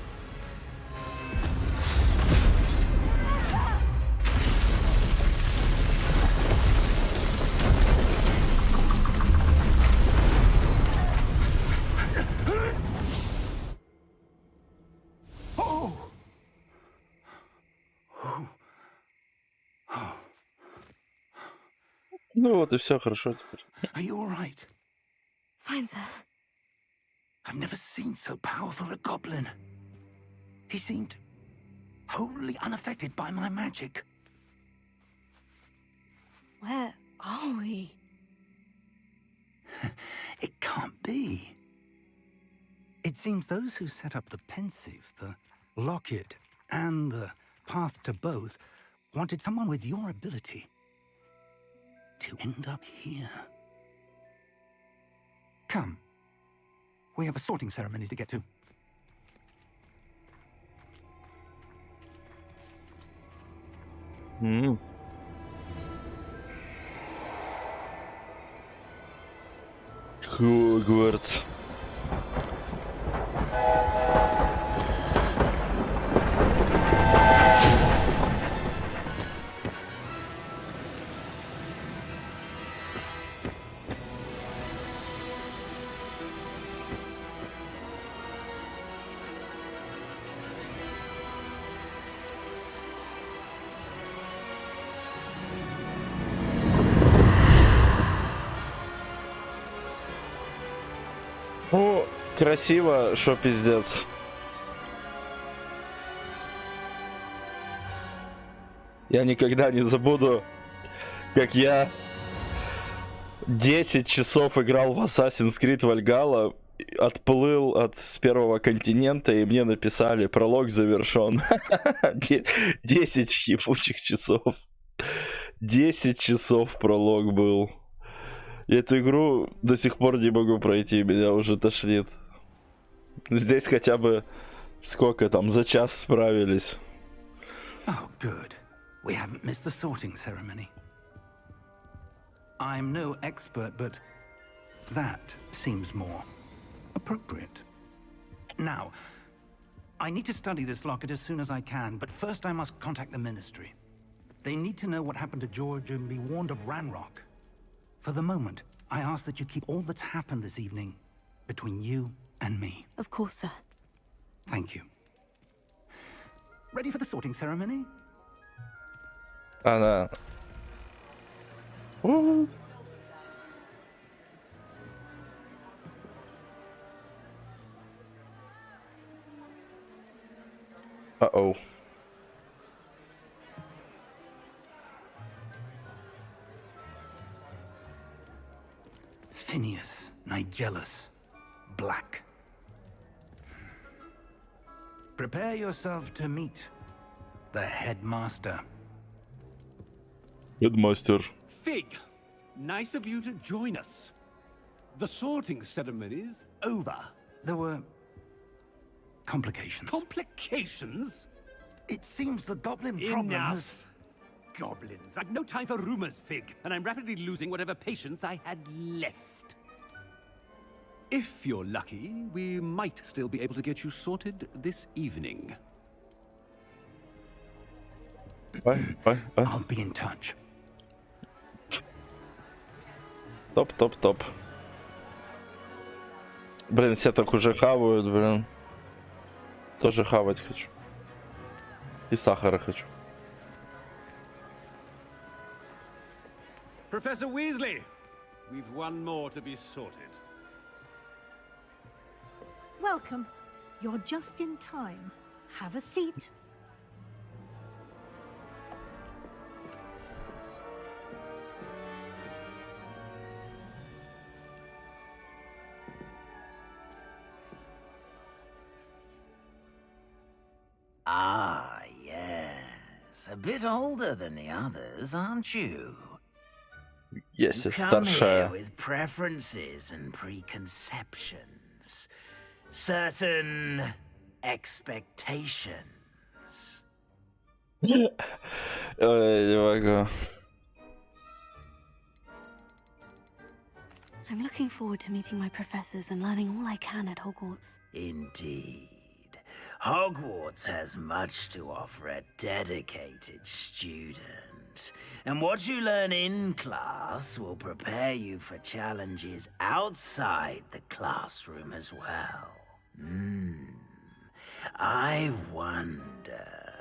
[SPEAKER 1] Ну вот и все, хорошо теперь.
[SPEAKER 3] Are you all right?
[SPEAKER 2] Fine, sir.
[SPEAKER 3] I've never seen so powerful a goblin. He seemed wholly unaffected by my magic.
[SPEAKER 2] Where are we?
[SPEAKER 3] It can't be. It seems those who set up the pensive, the locket, and the path to both wanted someone with your ability to end up here. Come. We have a sorting ceremony to get to.
[SPEAKER 1] Хогвартс. Ну, красиво, шо пиздец. Я никогда не забуду, как я 10 часов играл в Assassin's Creed Valhalla, отплыл с первого континента, и мне написали: пролог завершен. 10 ебучих часов. 10 часов пролог был. И эту игру до сих пор не могу пройти, меня уже тошнит. Здесь хотя бы сколько там, за час справились.
[SPEAKER 3] Oh, good. We haven't missed the sorting ceremony. I'm no expert, but that seems more appropriate. Now, I need to study this locket as soon as I can, but first I must contact the Ministry. They need to know what happened to George and be warned of Ranrock. For the moment, I ask that you keep all that's happened this evening between you and me.
[SPEAKER 2] Of course, sir.
[SPEAKER 3] Thank you. Ready for the sorting ceremony?
[SPEAKER 1] Она... Uh-oh.
[SPEAKER 3] Phineas, Nigellus, Black. Prepare yourself to meet the headmaster.
[SPEAKER 1] Headmaster.
[SPEAKER 9] Fig, nice of you to join us. The sorting ceremony's over.
[SPEAKER 3] There were complications.
[SPEAKER 9] Complications?
[SPEAKER 3] It seems the goblin problem has...
[SPEAKER 9] Enough. Goblins. I've no time for rumors, Fig, and I'm rapidly losing whatever patience I had left. If you're lucky, we might still be able to get you sorted this evening.
[SPEAKER 3] I'll be in touch.
[SPEAKER 1] Топ. Блин, все так уже хавают, блин. Тоже хавать хочу. И сахара хочу.
[SPEAKER 9] Professor Weasley, we've one more to be sorted.
[SPEAKER 10] Welcome. You're just in time. Have a seat.
[SPEAKER 5] Ah, yes. A bit older than the others, aren't you?
[SPEAKER 1] Yes,
[SPEAKER 5] You come
[SPEAKER 1] старшая.
[SPEAKER 5] here with preferences and preconceptions. Certain expectations.
[SPEAKER 1] Ой, не могу.
[SPEAKER 2] I'm looking forward to meeting my professors and learning all I can at Hogwarts.
[SPEAKER 5] Indeed. Hogwarts has much to offer a dedicated student. And what you learn in class will prepare you for challenges outside the classroom as well. I wonder...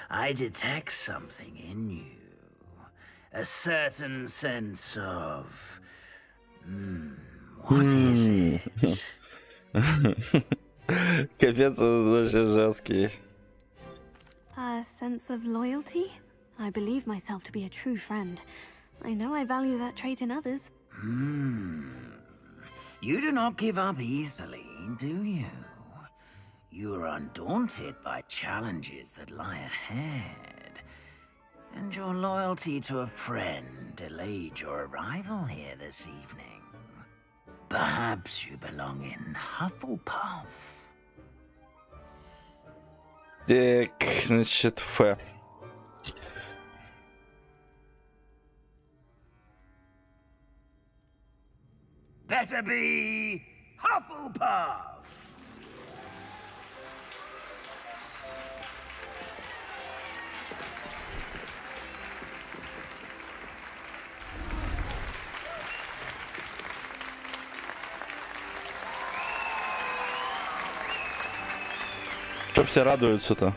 [SPEAKER 5] I detect something in you. A certain sense of... what is it?
[SPEAKER 1] Капец, он вообще жесткий.
[SPEAKER 2] A sense of loyalty? I believe myself to be a true friend. I know I value that trait in others.
[SPEAKER 5] You do not give up easily, do you? You are undaunted by challenges that lie ahead. And your loyalty to a friend delayed your arrival here this evening. Perhaps you belong in Hufflepuff.
[SPEAKER 1] Так, значит, Ф.
[SPEAKER 5] Better be Hufflepuff!
[SPEAKER 1] Что все радуются-то?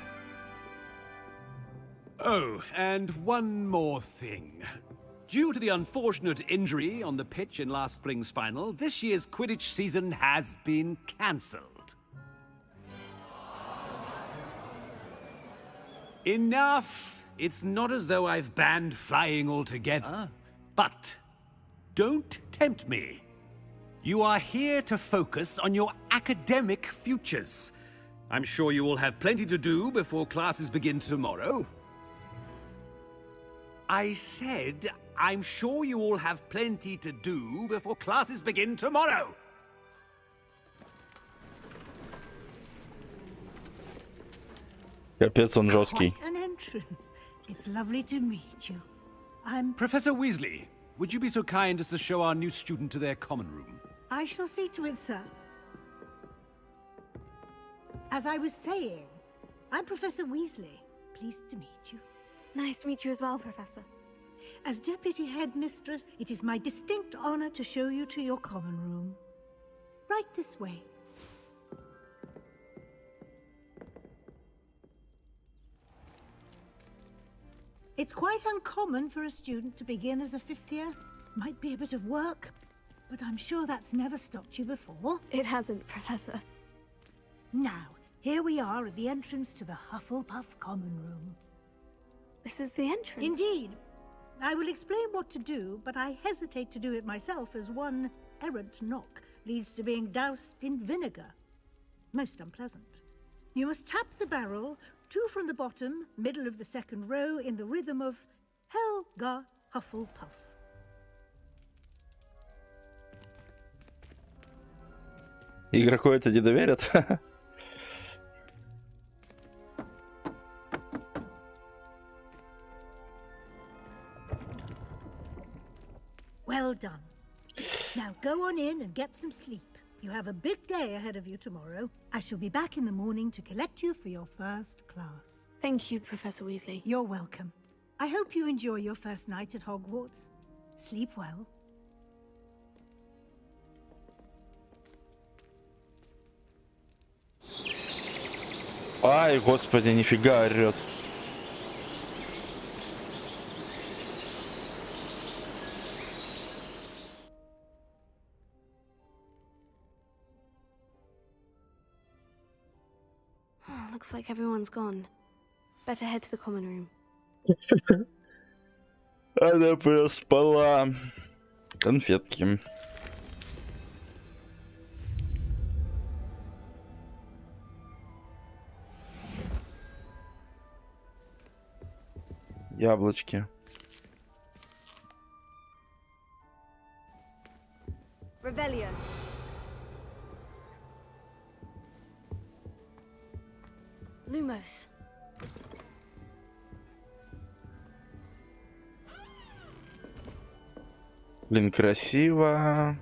[SPEAKER 9] Oh, and one more thing. Due to the unfortunate injury on the pitch in last spring's final, this year's Quidditch season has been cancelled. Enough! It's not as though I've banned flying altogether. But don't tempt me. You are here to focus on your academic futures. I'm sure you will have plenty to do before classes begin tomorrow. I said, I'm sure you all have plenty to do before classes begin tomorrow.
[SPEAKER 1] Капец, он жесткий.
[SPEAKER 10] Quite an entrance. It's lovely to meet you. I'm...
[SPEAKER 9] Professor Weasley, would you be so kind as to show our new student to their common room?
[SPEAKER 10] I shall see to it, sir. As I was saying, I'm Professor Weasley. Pleased to meet you.
[SPEAKER 2] Nice to meet you as well, Professor.
[SPEAKER 10] As Deputy Headmistress, it is my distinct honor to show you to your common room. Right this way. It's quite uncommon for a student to begin as a fifth year. Might be a bit of work, but I'm sure that's never stopped you before.
[SPEAKER 2] It hasn't, Professor.
[SPEAKER 10] Now, here we are at the entrance to the Hufflepuff Common Room.
[SPEAKER 2] This is the entrance.
[SPEAKER 10] Indeed. I will explain what to do, but I hesitate to do it myself as one errant knock leads to being doused in vinegar. most unpleasant. You must tap the barrel, 2 from the bottom, middle of the second row, in the rhythm of Helga Hufflepuff.
[SPEAKER 1] Игроку это не доверят?
[SPEAKER 10] Well done. Now go on in and get some sleep. You have a big day ahead of you tomorrow. I shall be back in the morning to collect you for your first class.
[SPEAKER 2] Thank you, Professor Weasley.
[SPEAKER 10] You're welcome. I hope you enjoy your first night at Hogwarts. Sleep well.
[SPEAKER 1] Ай, господи, нифига орёт.
[SPEAKER 2] Oh, looks like everyone's gone. Better head to the common room.
[SPEAKER 1] Она проспала. Конфетки. Яблочки.
[SPEAKER 2] Revelio. Lumos.
[SPEAKER 1] Блин, красиво.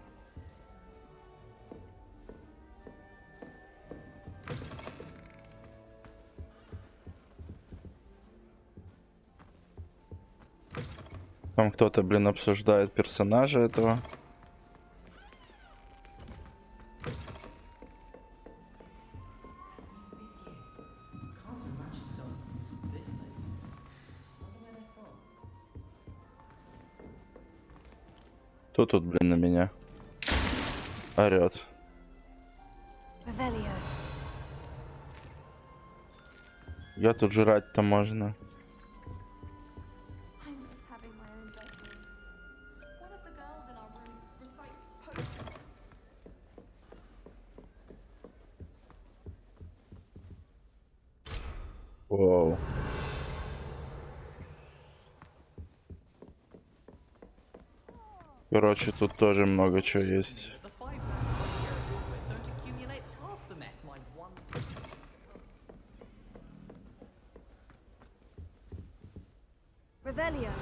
[SPEAKER 1] Там кто-то, блин, обсуждает персонажа этого. Кто тут, блин, на меня орёт?
[SPEAKER 2] Revelio.
[SPEAKER 1] Я тут жрать-то можно. Воу. Короче, тут тоже много чего есть.
[SPEAKER 2] Revelio.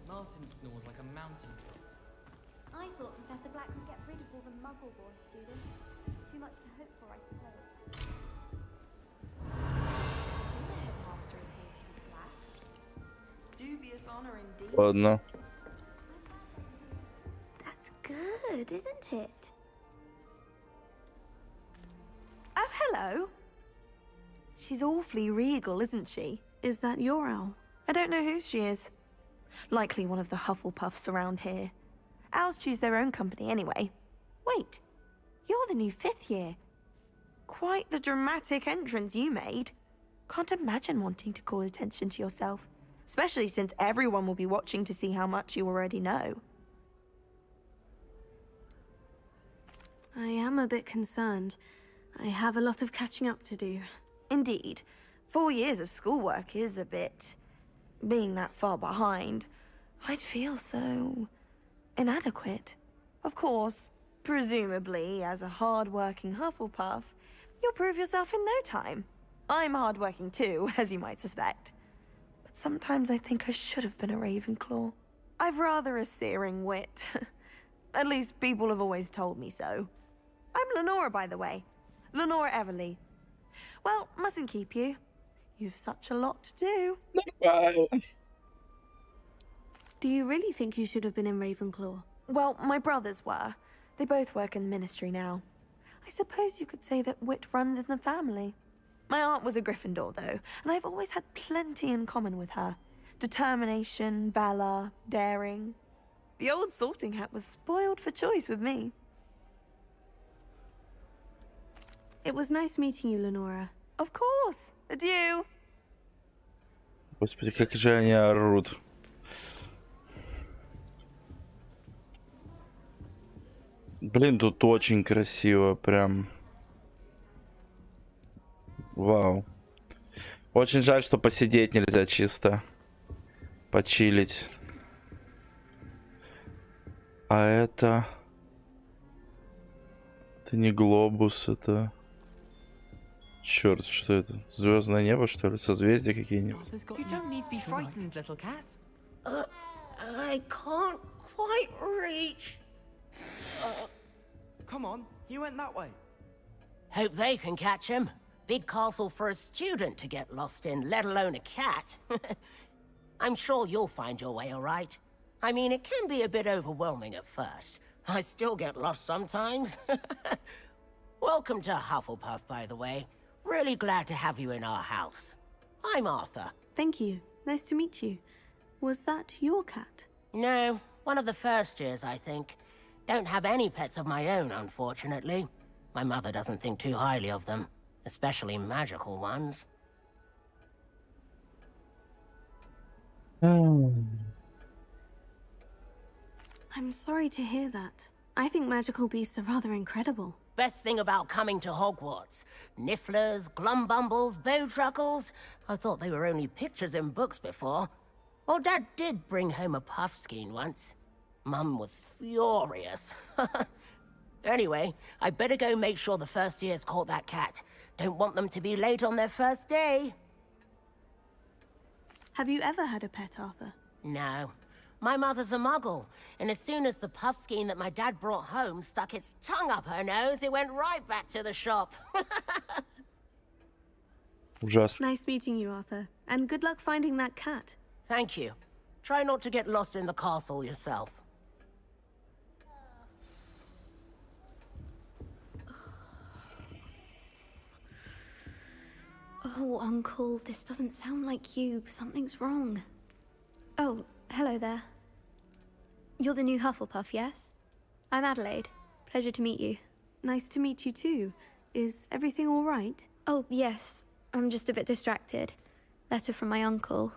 [SPEAKER 11] Martin snores like a mountain.
[SPEAKER 12] I thought Professor Black would get rid of all the Muggle-born students. Too much to hope for, I suppose. The headmaster in here to be black.
[SPEAKER 11] Dubious honor indeed.
[SPEAKER 1] Ладно.
[SPEAKER 12] That's good, isn't it?
[SPEAKER 13] Oh, hello. She's awfully regal, isn't she?
[SPEAKER 2] Is that your owl?
[SPEAKER 13] I don't know who she is. Likely one of the Hufflepuffs around here. Owls choose their own company anyway. Wait, you're the new 5th year. Quite the dramatic entrance you made. Can't imagine wanting to call attention to yourself, especially since everyone will be watching to see how much you already know.
[SPEAKER 2] I am a bit concerned. I have a lot of catching up to do.
[SPEAKER 13] Indeed, 4 years of schoolwork is a bit... Being that far behind, I'd feel so... inadequate. Of course, presumably, as a hard-working Hufflepuff, you'll prove yourself in no time. I'm hard-working too, as you might suspect. But sometimes I think I should have been a Ravenclaw. I've rather a searing wit. At least people have always told me so. I'm Lenora, by the way. Lenora Everly. Well, mustn't keep you. You've such a lot to do.
[SPEAKER 2] Do you really think you should have been in Ravenclaw?
[SPEAKER 13] Well, my brothers were. They both work in the Ministry now. I suppose you could say that wit runs in the family. My aunt was a Gryffindor, though, and I've always had plenty in common with her. Determination, valor, daring. The old sorting hat was spoiled for choice with me.
[SPEAKER 2] It was nice meeting you, Lenora.
[SPEAKER 13] Of course. Adieu.
[SPEAKER 1] Господи, как же они орут. Блин, тут очень красиво, прям. Вау. Очень жаль, что посидеть нельзя чисто. Почилить. А это... Это не глобус, это... Черт, что это? Звездное небо, что ли? Созвездия какие-нибудь?
[SPEAKER 11] You don't need to be frightened, little cat.
[SPEAKER 8] I can't quite reach.
[SPEAKER 11] Come on, you went that way.
[SPEAKER 14] Hope they can catch him. Big castle for a student to get lost in, let alone a cat. I'm sure you'll find your way all right. I mean, it can be a bit overwhelming at first. I still get lost sometimes. Welcome to Hufflepuff, by the way. Really glad to have you in our house. I'm Arthur.
[SPEAKER 2] Thank you. Nice to meet you. Was that your cat?
[SPEAKER 14] No, one of the first years, I think. Don't have any pets of my own, unfortunately. My mother doesn't think too highly of them, especially magical ones.
[SPEAKER 2] I'm sorry to hear that. I think magical beasts are rather incredible.
[SPEAKER 14] Best thing about coming to Hogwarts. Nifflers, glumbumbles, bowtruckles. I thought they were only pictures in books before. Well, Dad did bring home a puffskein once. Mum was furious. Anyway, I better go make sure the first years caught that cat. Don't want them to be late on their first day.
[SPEAKER 2] Have you ever had a pet, Arthur?
[SPEAKER 14] No. My mother's a muggle, and as soon as the puffskein that my dad brought home stuck its tongue up her nose, it went right back to the shop.
[SPEAKER 1] Ужасно.
[SPEAKER 2] Nice meeting you, Arthur. And good luck finding that cat.
[SPEAKER 14] Thank you. Try not to get lost in the castle yourself.
[SPEAKER 12] Oh, Uncle, this doesn't sound like you. Something's wrong. Oh, hello there. You're the new Hufflepuff, yes? I'm Adelaide. Pleasure to meet you.
[SPEAKER 2] Nice to meet you too. Is everything all right?
[SPEAKER 12] Oh, yes. I'm just a bit distracted. Letter from my uncle.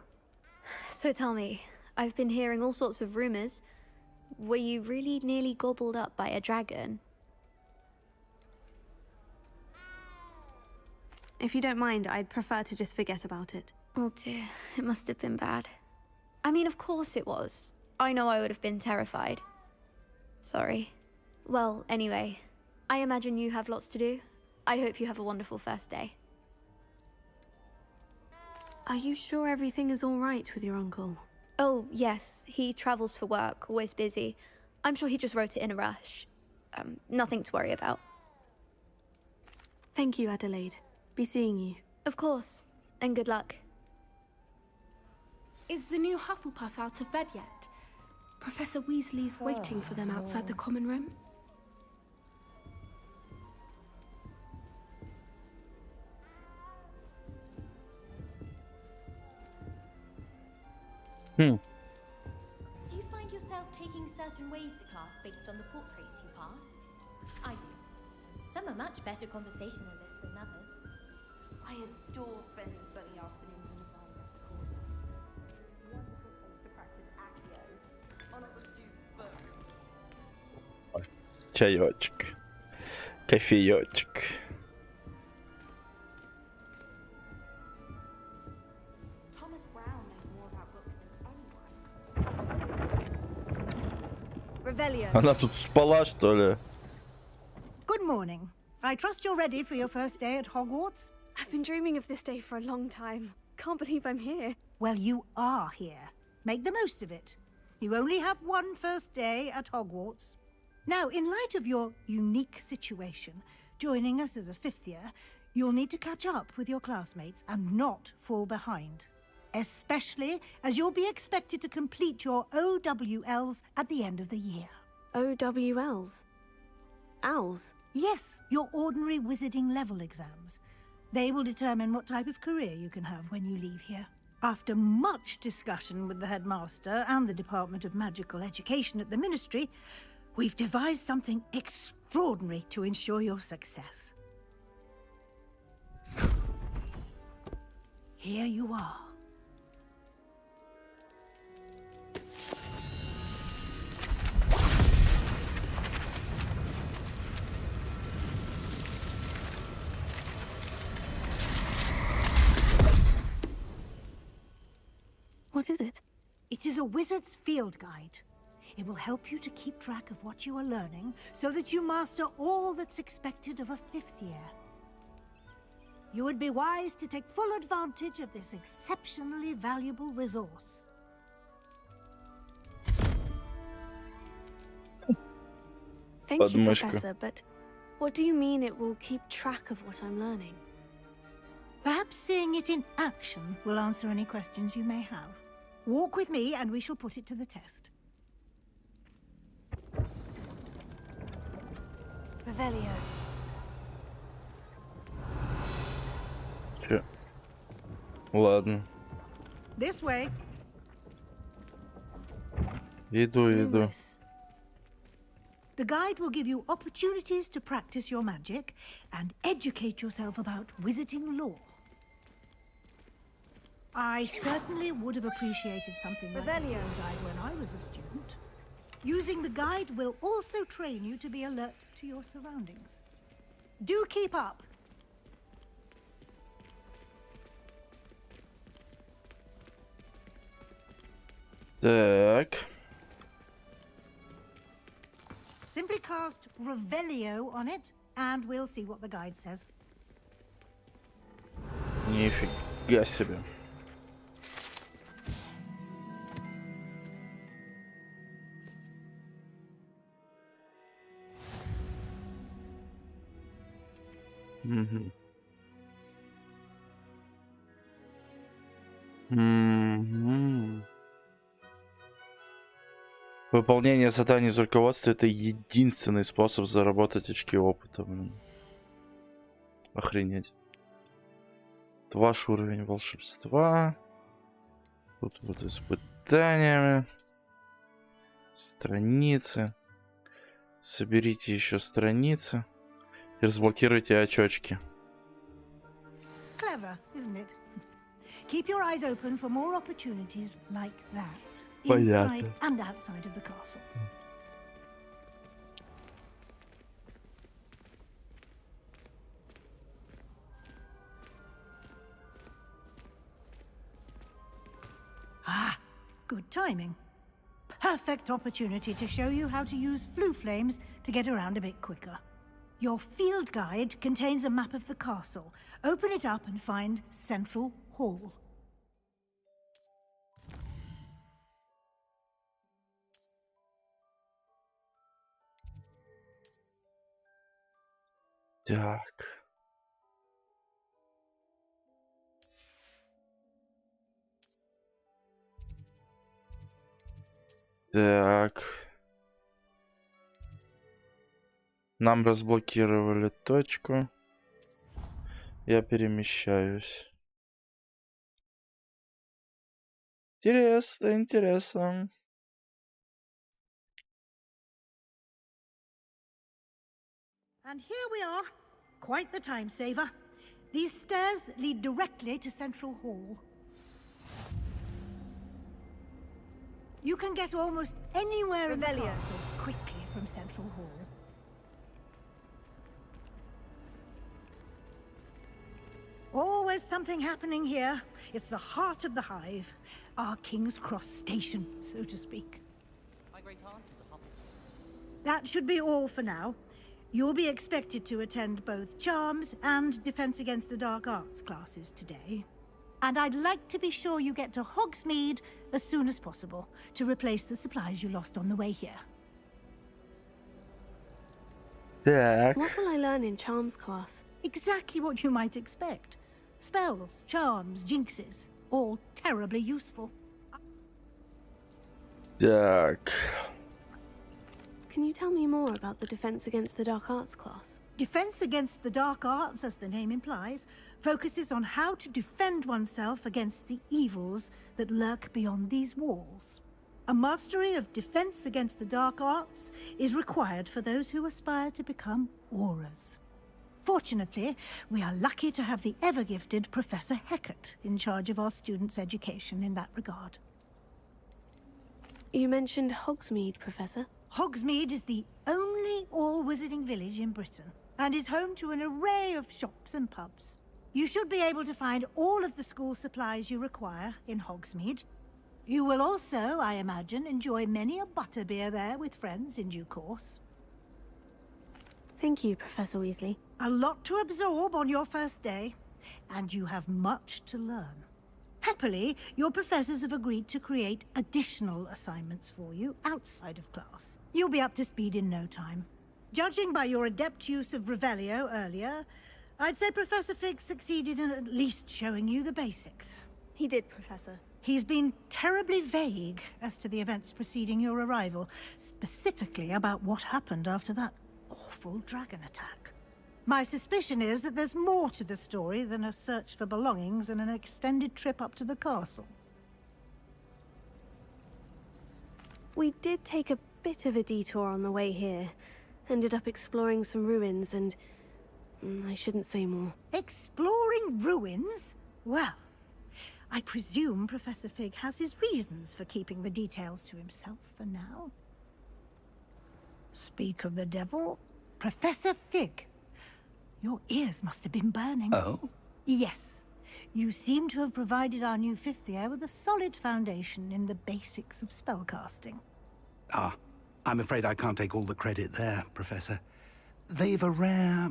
[SPEAKER 12] So tell me, I've been hearing all sorts of rumors. Were you really nearly gobbled up by a dragon?
[SPEAKER 2] If you don't mind, I'd prefer to just forget about it.
[SPEAKER 12] Oh dear, it must have been bad. I mean, of course it was. I know I would have been terrified. Sorry. Well, anyway, I imagine you have lots to do. I hope you have a wonderful first day.
[SPEAKER 2] Are you sure everything is all right with your uncle?
[SPEAKER 12] Oh, yes. He travels for work, always busy. I'm sure he just wrote it in a rush. Nothing to worry about.
[SPEAKER 2] Thank you, Adelaide. Be seeing you.
[SPEAKER 12] Of course. And good luck.
[SPEAKER 15] Is the new Hufflepuff out of bed yet? Professor Weasley's waiting for them outside the common room.
[SPEAKER 12] Do you find yourself taking certain ways to class based on the portraits you pass? I do. Some are much better conversationalists than others.
[SPEAKER 11] I adore spending sunny afternoons in the valley at the corner. Wonderful place to practice accio. On at the students' books.
[SPEAKER 1] Чаечек. Кофеечек.
[SPEAKER 11] Thomas Brown knows more about books than anyone.
[SPEAKER 10] Revelio.
[SPEAKER 1] Она тут спала, что ли?
[SPEAKER 10] Good morning. I trust you're ready for your first day at Hogwarts?
[SPEAKER 2] I've been dreaming of this day for a long time. Can't believe I'm here.
[SPEAKER 10] Well, you are here. Make the most of it. You only have one first day at Hogwarts. Now, in light of your unique situation, joining us as a fifth year, you'll need to catch up with your classmates and not fall behind. Especially as you'll be expected to complete your OWLs at the end of the year.
[SPEAKER 2] OWLs? Owls?
[SPEAKER 10] Yes, your ordinary wizarding level exams. They will determine what type of career you can have when you leave here. After much discussion with the headmaster and the Department of Magical Education at the Ministry, we've devised something extraordinary to ensure your success. Here you are.
[SPEAKER 2] What is it?
[SPEAKER 10] It is a wizard's field guide. It will help you to keep track of what you are learning so that you master all that's expected of a 5th year. You would be wise to take full advantage of this exceptionally valuable resource.
[SPEAKER 2] Thank you, Professor, but what do you mean it will keep track of what I'm learning?
[SPEAKER 10] Perhaps seeing it in action will answer any questions you may have. Walk with me and we shall put it to the test.
[SPEAKER 2] Revelio.
[SPEAKER 1] Че? Ладно.
[SPEAKER 10] This way.
[SPEAKER 1] Иду.
[SPEAKER 10] The guide will give you opportunities to practice your magic and educate yourself about wizarding lore. I certainly would have appreciated something like the field guide when I was a student. Using the guide will also train you to be alert to your surroundings. Do keep up.
[SPEAKER 1] Так.
[SPEAKER 10] Simply cast Revelio on it, and we'll see what the guide says.
[SPEAKER 1] Нифига себе. Угу. Выполнение заданий из руководства — это единственный способ заработать очки опыта. Блин. Охренеть. Это ваш уровень волшебства. Тут вот испытаниями. Страницы. Соберите еще страницы. И разблокируйте очочки.
[SPEAKER 10] Clever, isn't it? Keep your eyes open for more opportunities like that.
[SPEAKER 1] Понятно.
[SPEAKER 10] Inside and outside of the castle. Ah, good timing. Perfect opportunity to show you how to use flue flames to get around a bit quicker. Your field guide contains a map of the castle. Open it up and find Central Hall.
[SPEAKER 1] Так. Так. Нам разблокировали точку. Я перемещаюсь. Интересно, интересно.
[SPEAKER 10] And here we are. Quite the time saver. These stairs lead directly to Central Hall. You can get almost anywhere in the castle quickly from Central Hall. Always something happening here. It's the heart of the hive. Our King's Cross station, so to speak. That should be all for now. You'll be expected to attend both Charms and Defense Against the Dark Arts classes today. And I'd like to be sure you get to Hogsmeade as soon as possible to replace the supplies you lost on the way here.
[SPEAKER 1] Так.
[SPEAKER 2] What will I learn in Charms class?
[SPEAKER 10] Exactly what you might expect. Spells, charms, jinxes, all terribly useful.
[SPEAKER 1] Так.
[SPEAKER 2] Can you tell me more about the Defense Against the Dark Arts class?
[SPEAKER 10] Defense Against the Dark Arts, as the name implies, focuses on how to defend oneself against the evils that lurk beyond these walls. A mastery of Defense Against the Dark Arts is required for those who aspire to become auras. Fortunately, we are lucky to have the ever-gifted Professor Hecat in charge of our students' education in that regard.
[SPEAKER 2] You mentioned Hogsmeade, Professor.
[SPEAKER 10] Hogsmeade is the only all-wizarding village in Britain, and is home to an array of shops and pubs. You should be able to find all of the school supplies you require in Hogsmeade. You will also, I imagine, enjoy many a butterbeer there with friends in due course.
[SPEAKER 2] Thank you, Professor Weasley.
[SPEAKER 10] A lot to absorb on your first day, and you have much to learn. Happily, your professors have agreed to create additional assignments for you outside of class. You'll be up to speed in no time. Judging by your adept use of Revelio earlier, I'd say Professor Fig succeeded in at least showing you the basics.
[SPEAKER 2] He did, Professor.
[SPEAKER 10] He's been terribly vague as to the events preceding your arrival, specifically about what happened after that awful dragon attack. My suspicion is that there's more to the story than a search for belongings and an extended trip up to the castle.
[SPEAKER 2] We did take a bit of a detour on the way here. Ended up exploring some ruins and... I shouldn't say more.
[SPEAKER 10] Exploring ruins? Well, I presume Professor Fig has his reasons for keeping the details to himself for now. Speak of the devil, Professor Fig. Your ears must have been burning.
[SPEAKER 3] Oh?
[SPEAKER 10] Yes. You seem to have provided our new fifth year with a solid foundation in the basics of spellcasting.
[SPEAKER 3] Ah, I'm afraid I can't take all the credit there, Professor. They've a rare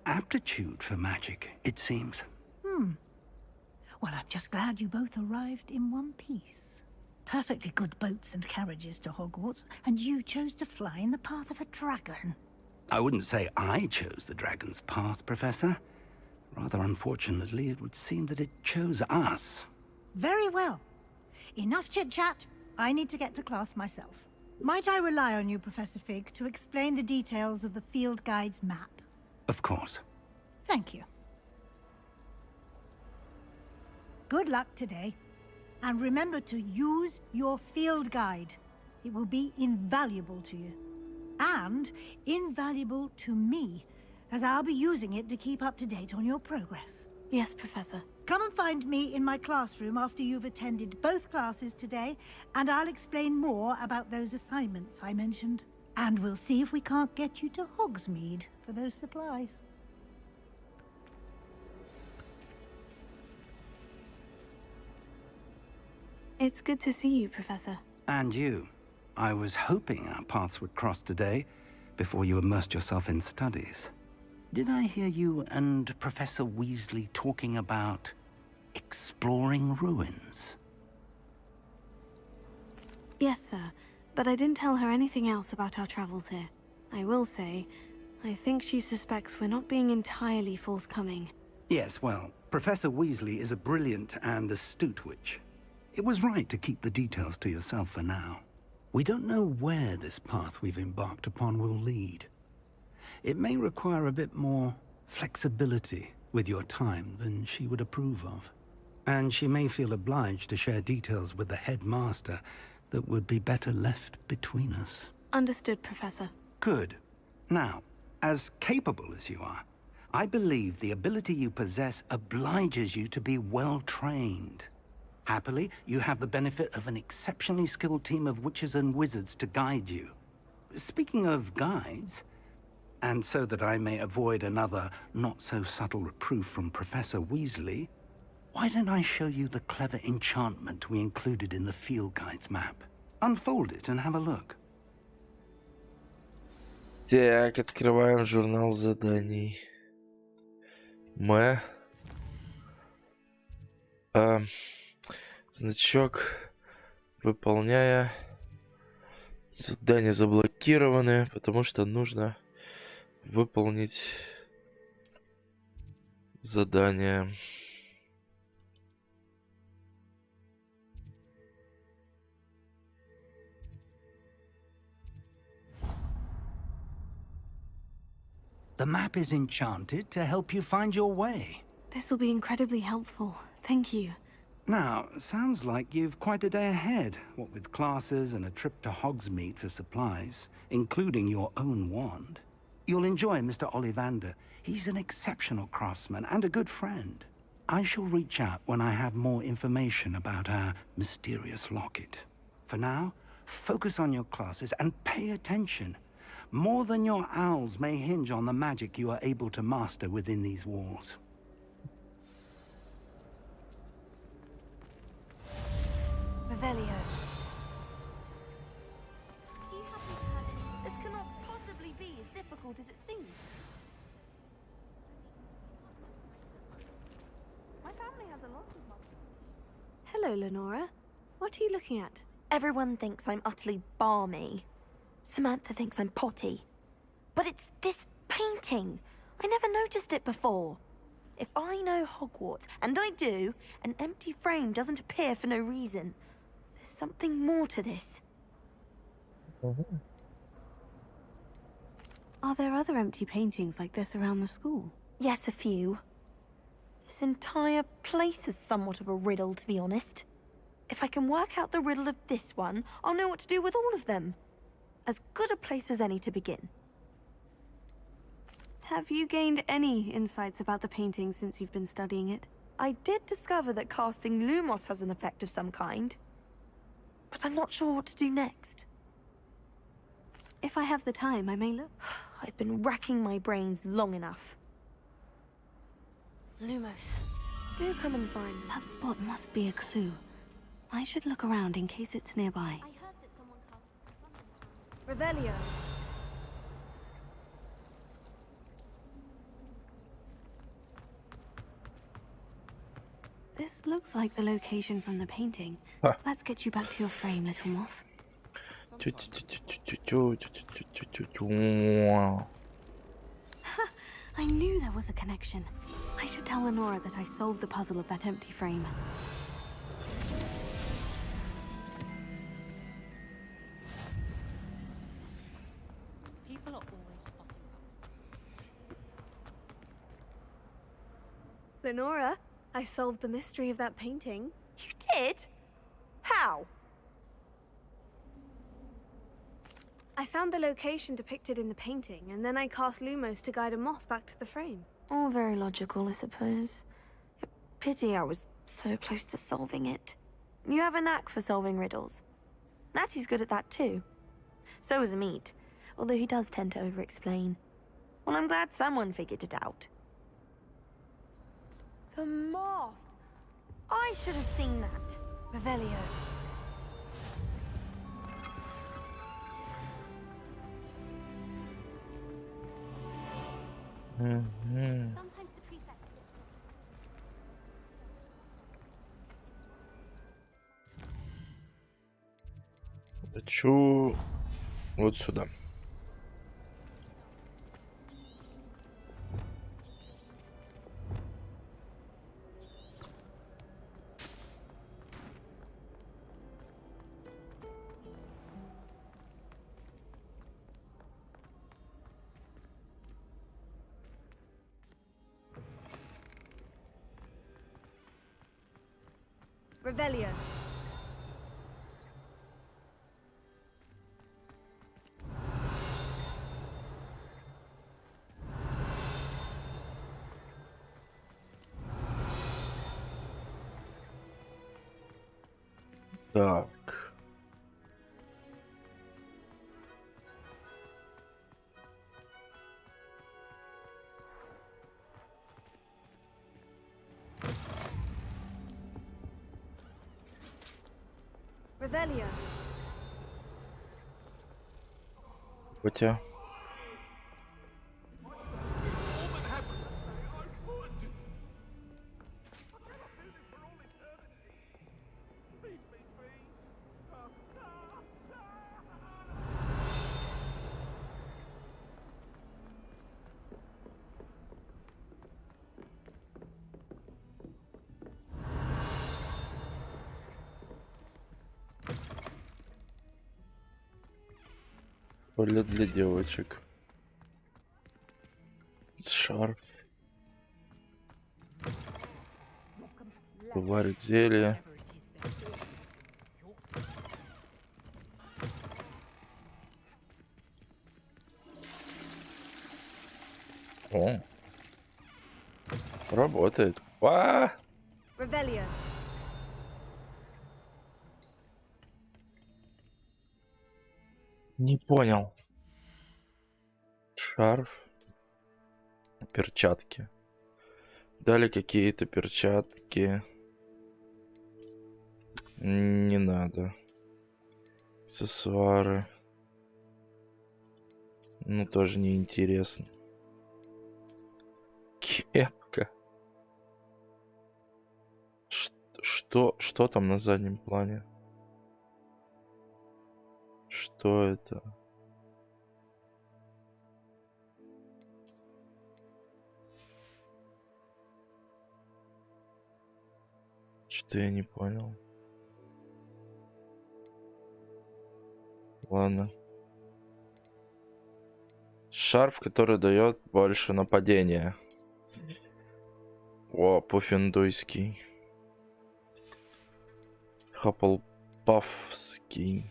[SPEAKER 3] aptitude for magic, it seems.
[SPEAKER 10] Well, I'm just glad you both arrived in one piece. Perfectly good boats and carriages to Hogwarts, and you chose to fly in the path of a dragon.
[SPEAKER 3] I wouldn't say I chose the dragon's path, Professor. Rather unfortunately, it would seem that it chose us.
[SPEAKER 10] Very well. Enough chit-chat. I need to get to class myself. Might I rely on you, Professor Fig, to explain the details of the field guide's map?
[SPEAKER 3] Of course.
[SPEAKER 10] Thank you. Good luck today. And remember to use your field guide. It will be invaluable to you. And invaluable to me, as I'll be using it to keep up to date on your progress.
[SPEAKER 2] Yes, Professor.
[SPEAKER 10] Come and find me in my classroom after you've attended both classes today, and I'll explain more about those assignments I mentioned. And we'll see if we can't get you to Hogsmeade for those supplies.
[SPEAKER 2] It's good to see you, Professor.
[SPEAKER 3] And you. I was hoping our paths would cross today, before you immersed yourself in studies. Did I hear you and Professor Weasley talking about exploring ruins?
[SPEAKER 2] Yes, sir. But I didn't tell her anything else about our travels here. I will say, I think she suspects we're not being entirely forthcoming.
[SPEAKER 3] Yes, well, Professor Weasley is a brilliant and astute witch. It was right to keep the details to yourself for now. We don't know where this path we've embarked upon will lead. It may require a bit more flexibility with your time than she would approve of. And she may feel obliged to share details with the headmaster that would be better left between us.
[SPEAKER 2] Understood, Professor.
[SPEAKER 3] Good. Now, as capable as you are, I believe the ability you possess obliges you to be well-trained. Happily, you have the benefit of an exceptionally skilled team of witches and wizards to guide you. Speaking of guides, and so that I may avoid another not-so-subtle reproof from Professor Weasley, why don't I show you the clever enchantment we included in the field guide's map? Unfold it and have a look.
[SPEAKER 1] Так, открываем журнал заданий. Значок. Выполняя. Задания заблокированы, потому что нужно выполнить задание.
[SPEAKER 3] The map is enchanted to help you find your way.
[SPEAKER 2] This will be incredibly helpful. Thank you.
[SPEAKER 3] Now, sounds like you've quite a day ahead, what with classes and a trip to Hogsmeade for supplies, including your own wand. You'll enjoy Mr. Ollivander. He's an exceptional craftsman and a good friend. I shall reach out when I have more information about our mysterious locket. For now, focus on your classes and pay attention. More than your owls may hinge on the magic you are able to master within these walls.
[SPEAKER 13] Revelio. Do you happen to have any? This cannot possibly be as difficult as it seems. My family has a lot of money.
[SPEAKER 2] Hello, Lenora. What are you looking at?
[SPEAKER 13] Everyone thinks I'm utterly balmy. Samantha thinks I'm potty. But it's this painting. I never noticed it before. If I know Hogwarts, and I do, an empty frame doesn't appear for no reason. There's something more to this.
[SPEAKER 2] Are there other empty paintings like this around the school?
[SPEAKER 13] Yes, a few. This entire place is somewhat of a riddle, to be honest. If I can work out the riddle of this one, I'll know what to do with all of them. As good a place as any to begin.
[SPEAKER 2] Have you gained any insights about the painting since you've been studying it?
[SPEAKER 13] I did discover that casting Lumos has an effect of some kind. But I'm not sure what to do next.
[SPEAKER 2] If I have the time, I may look.
[SPEAKER 13] I've been racking my brains long enough. Lumos.
[SPEAKER 2] Do come and find me. That spot must be a clue. I should look around in case it's nearby.
[SPEAKER 12] I heard that someone cast...
[SPEAKER 2] Revelio. This looks like the location from the painting.
[SPEAKER 1] Huh.
[SPEAKER 2] Let's get you back to your frame, little moth. I knew there was a connection. I should tell Lenora that I solved the puzzle of that empty frame.
[SPEAKER 11] People are always fussing about.
[SPEAKER 2] Lenora, I solved the mystery of that painting.
[SPEAKER 13] You did? How?
[SPEAKER 2] I found the location depicted in the painting, and then I cast Lumos to guide a moth back to the frame.
[SPEAKER 13] All very logical, I suppose. Pity I was so close to solving it. You have a knack for solving riddles. Natty's good at that too. So is Amit, although he does tend to over-explain. Well, I'm glad someone figured it out. The moth! I should have seen that.
[SPEAKER 2] Revelio.
[SPEAKER 12] Sometimes the prefect...
[SPEAKER 1] Хочу вот сюда.
[SPEAKER 2] Revelio.
[SPEAKER 1] Так.
[SPEAKER 2] Revelio.
[SPEAKER 1] Хотя. Туалет для девочек. Шарф. Варит зелье. О. Работает.
[SPEAKER 2] Revelio.
[SPEAKER 1] Не понял. Шарф. Перчатки. Дали какие-то перчатки. Не надо. Аксессуары. Ну, тоже не интересно. Кепка. Что там на заднем плане? Что это? Что я не понял. Ладно. Шарф, который дает больше нападения. О, пуффендуйский. Хафлпафский.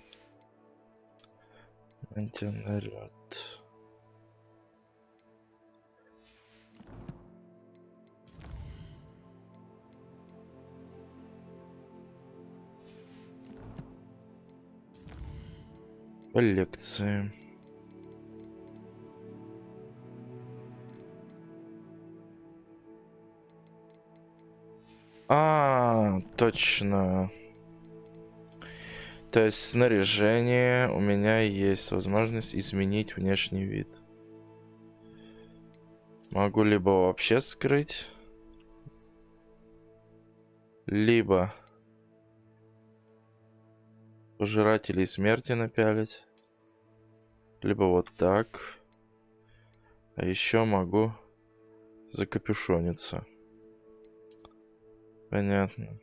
[SPEAKER 1] Антинаряд. Коллекции. Точно. То есть снаряжение у меня есть возможность изменить внешний вид. Могу либо вообще скрыть, либо пожирателей смерти напялить, либо вот так. А еще могу закапюшониться. Понятно.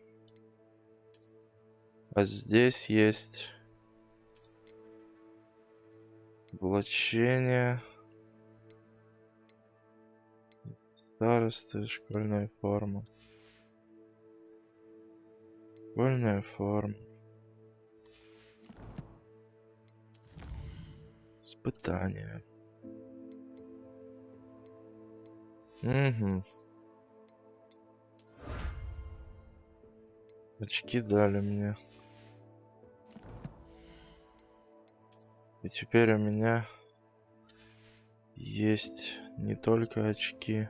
[SPEAKER 1] А здесь есть облачение, староста, школьная форма. Школьная форма. Испытание. Угу. Очки дали мне. И теперь у меня есть не только очки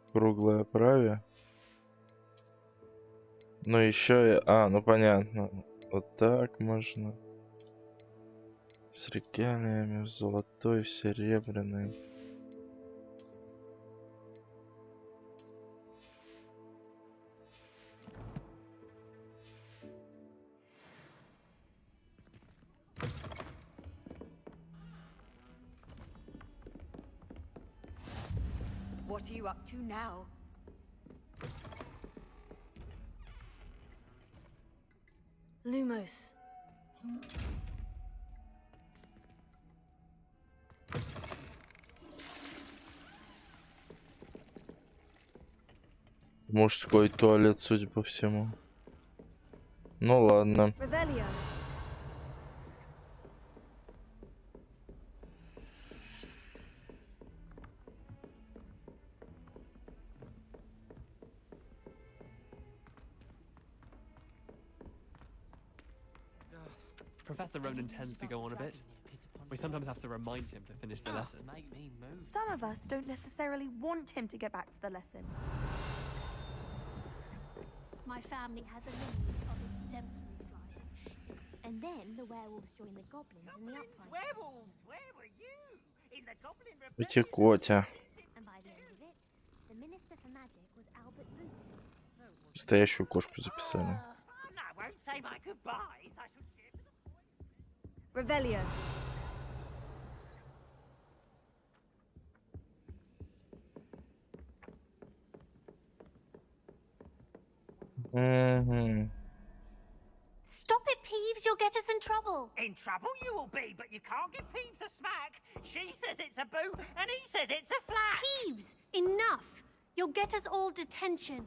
[SPEAKER 1] в круглой оправе, но еще и... ну понятно. Вот так можно. С регалиями, в золотой, в серебряной.
[SPEAKER 16] What are you up to now?
[SPEAKER 2] Lumos.
[SPEAKER 1] Мужской туалет, судя по всему. Ну ладно.
[SPEAKER 2] Revelio.
[SPEAKER 17] Professor Ronan tends to go on a bit. We sometimes have to remind him to finish the lesson.
[SPEAKER 13] Some of us don't necessarily want him to get back to the lesson.
[SPEAKER 18] My family has a lineage of exemplary flyers. And then the werewolves join the goblins in the uprising.
[SPEAKER 16] Werewolves, where were you? In the goblin
[SPEAKER 1] Эти котя.
[SPEAKER 18] And by the end of it, the Minister for Magic was Albert Booth.
[SPEAKER 1] Настоящую кошку записали.
[SPEAKER 16] I won't say my goodbyes. I shall ship.
[SPEAKER 2] Revelio.
[SPEAKER 18] Stop it, Peeves! You'll get us in trouble!
[SPEAKER 16] In trouble you will be, but you can't give Peeves a smack. She says it's a boo, and he says it's a flat.
[SPEAKER 18] Peeves! Enough! You'll get us all detention.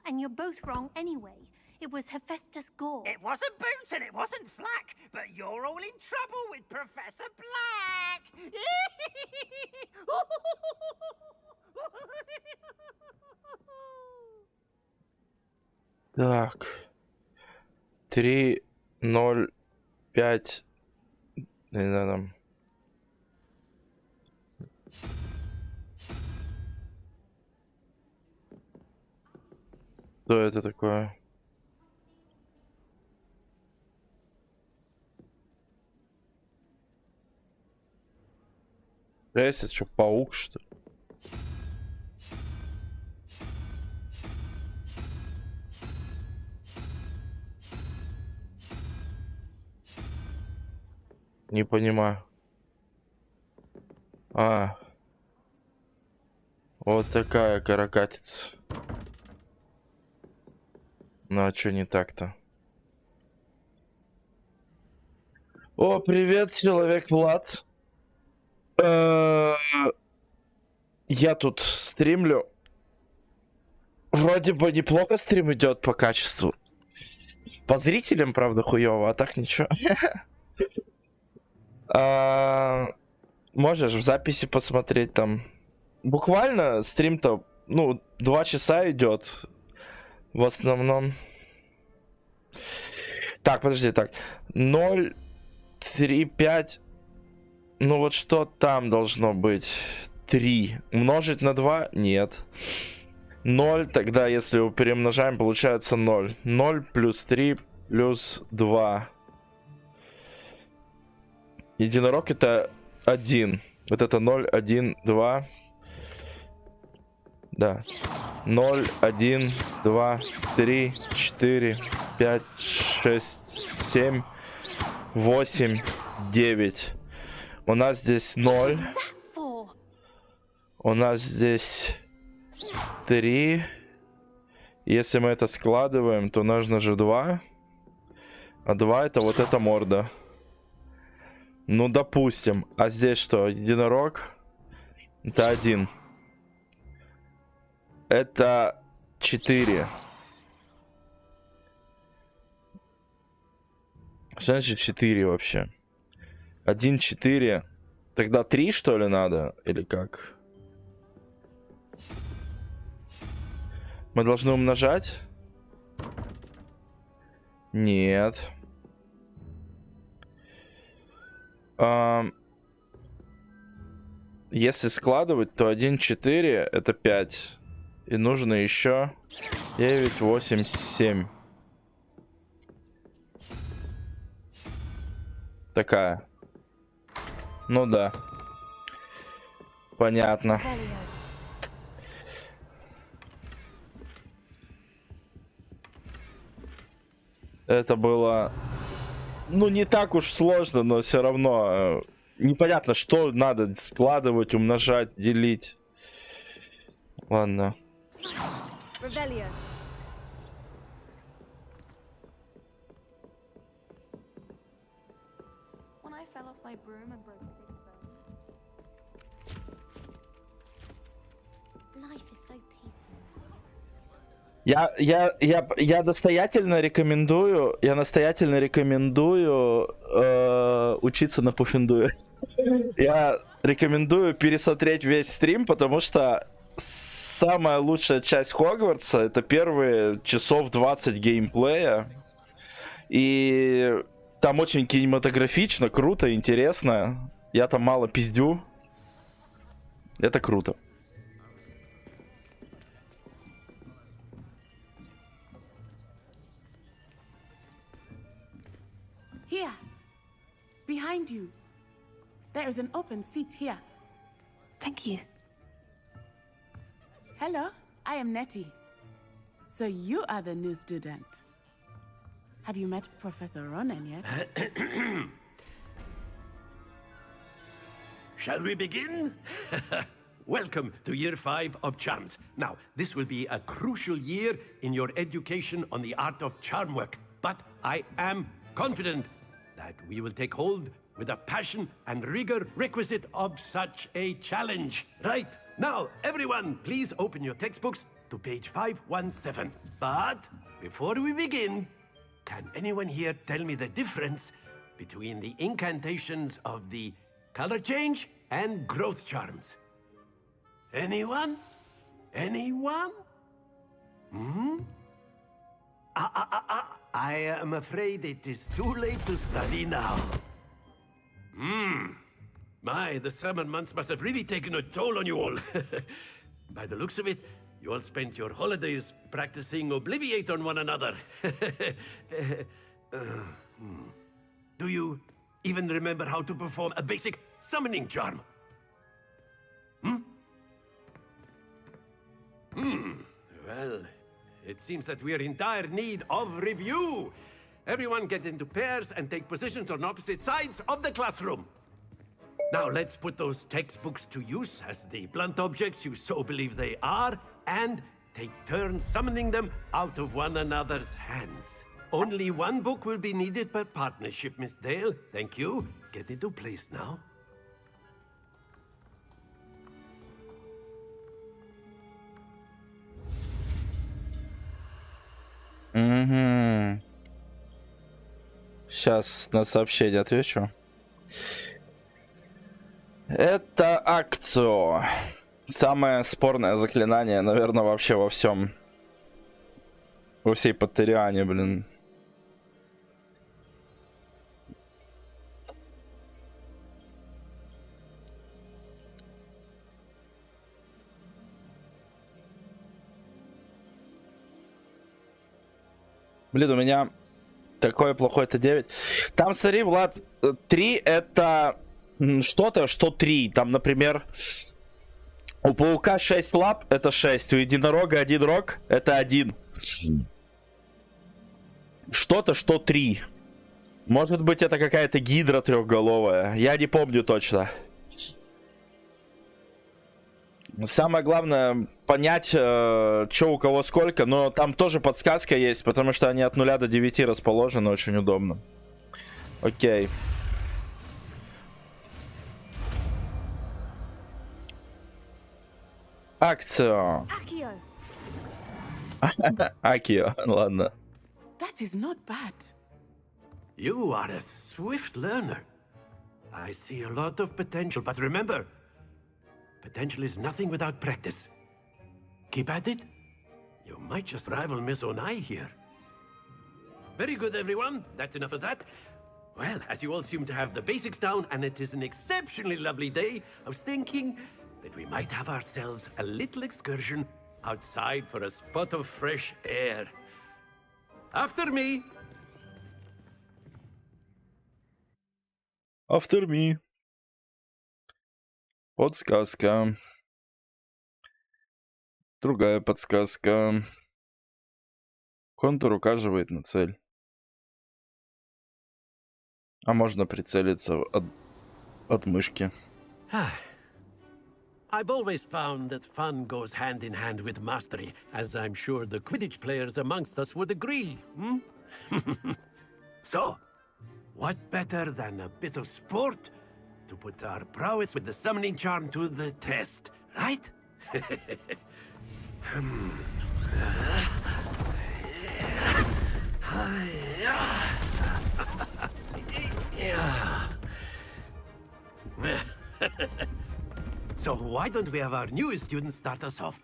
[SPEAKER 18] And you're both wrong anyway. It was Hephaestus Gore.
[SPEAKER 16] It wasn't Boot and it wasn't Flack, but you're all in trouble with Professor Black.
[SPEAKER 1] Так. 3, 0, 5. Не знаю там. Что это такое? Это что, паук, что ли? Не понимаю. А. Вот такая каракатица. Ну а что не так-то? О, привет, человек Влад. Я тут стримлю. Вроде бы неплохо стрим идет по качеству. По зрителям, правда, хуёво, а так ничего. Можешь в записи посмотреть там. Буквально стрим-то, ну, 2 часа идет. В основном. Так, подожди, так. 0, 3, 5. Ну вот что там должно быть? 3. Умножить на 2? Нет. 0, тогда если его перемножаем, получается 0. 0 плюс 3 плюс 2. Единорог это 1. Вот это 0, 1, 2. Да. 0, 1, 2, 3, 4, 5, 6, 7, 8, 9. У нас здесь 0. У нас здесь 3. Если мы это складываем, то нужно же 2. А 2 это вот эта морда. Ну, допустим. А здесь что? Единорог? Это 1. Это 4. Что значит 4 вообще? 1, 4. Тогда 3, что ли, надо? Или как? Мы должны умножать? Нет. Если складывать, то 1, 4 это 5. И нужно еще 9, 8, 7. Такая. Ну да. Понятно. Это было, ну, не так уж сложно, но все равно непонятно, что надо складывать, умножать, делить. Ладно. Я настоятельно рекомендую, учиться на Пуффендуе. Я рекомендую пересмотреть весь стрим, потому что самая лучшая часть Хогвартса это первые часов 20 геймплея. И там очень кинематографично, круто, интересно. Я там мало пиздю. Это круто.
[SPEAKER 19] Here, behind you. There is an open seat here.
[SPEAKER 2] Thank you.
[SPEAKER 19] Hello, I am Nettie. So you are the new student. Have you met Professor Ronan yet?
[SPEAKER 7] Shall we begin? Welcome to Year 5 of Charms. Now, this will be a crucial year in your education on the art of charm work. But I am confident that we will take hold with the passion and rigor requisite of such a challenge. Right, now, everyone, please open your textbooks to page 517. But before we begin, can anyone here tell me the difference between the incantations of the color change and growth charms? Anyone? Anyone? Hmm? I am afraid it is too late to study now. My, the summer months must have really taken a toll on you all. By the looks of it, you all spent your holidays practicing Obliviate on one another. Do you even remember how to perform a basic summoning charm? Well, it seems that we are in dire need of review. Everyone get into pairs and take positions on opposite sides of the classroom. Now let's put those textbooks to use as the blunt objects you so believe they are, and take turns summoning them out of one another's hands. Only one book will be needed per partnership, Miss Dale. Thank you. Get into place now.
[SPEAKER 1] Угу. Сейчас на сообщение отвечу. Это акцио. Самое спорное заклинание, наверное, вообще во всем. Во всей Паттериане, блин. Блин, у меня такое плохое Т9. Там, смотри, Влад, 3 это что-то, что 3. Там, например, у паука 6 лап, это 6. У единорога 1 рог, это 1. Что-то, что 3. Может быть, это какая-то гидра трехголовая. Я не помню точно. Самое главное понять, что у кого сколько, но там тоже подсказка есть, потому что они от 0 до 9 расположены, очень удобно. Окей. Акцио. Акио, ладно.
[SPEAKER 19] That is not bad.
[SPEAKER 7] You are a swift learner. I see a lot of potential, but remember, potential is nothing without practice. Keep at it. You might just rival Miss Onai here. Very good, everyone. That's enough of that. Well, as you all seem to have the basics down, and it is an exceptionally lovely day, I was thinking that we might have ourselves a little excursion outside for a spot of fresh air. After me.
[SPEAKER 1] After me. Подсказка. Другая подсказка. Контур указывает на цель. А можно прицелиться от мышки.
[SPEAKER 7] I've always found that fun goes hand in hand with mastery, as I'm sure the Quidditch players amongst us would agree. So, what better than a bit of sport to put our prowess with the summoning charm to the test, right? So why don't we have our newest student start us off?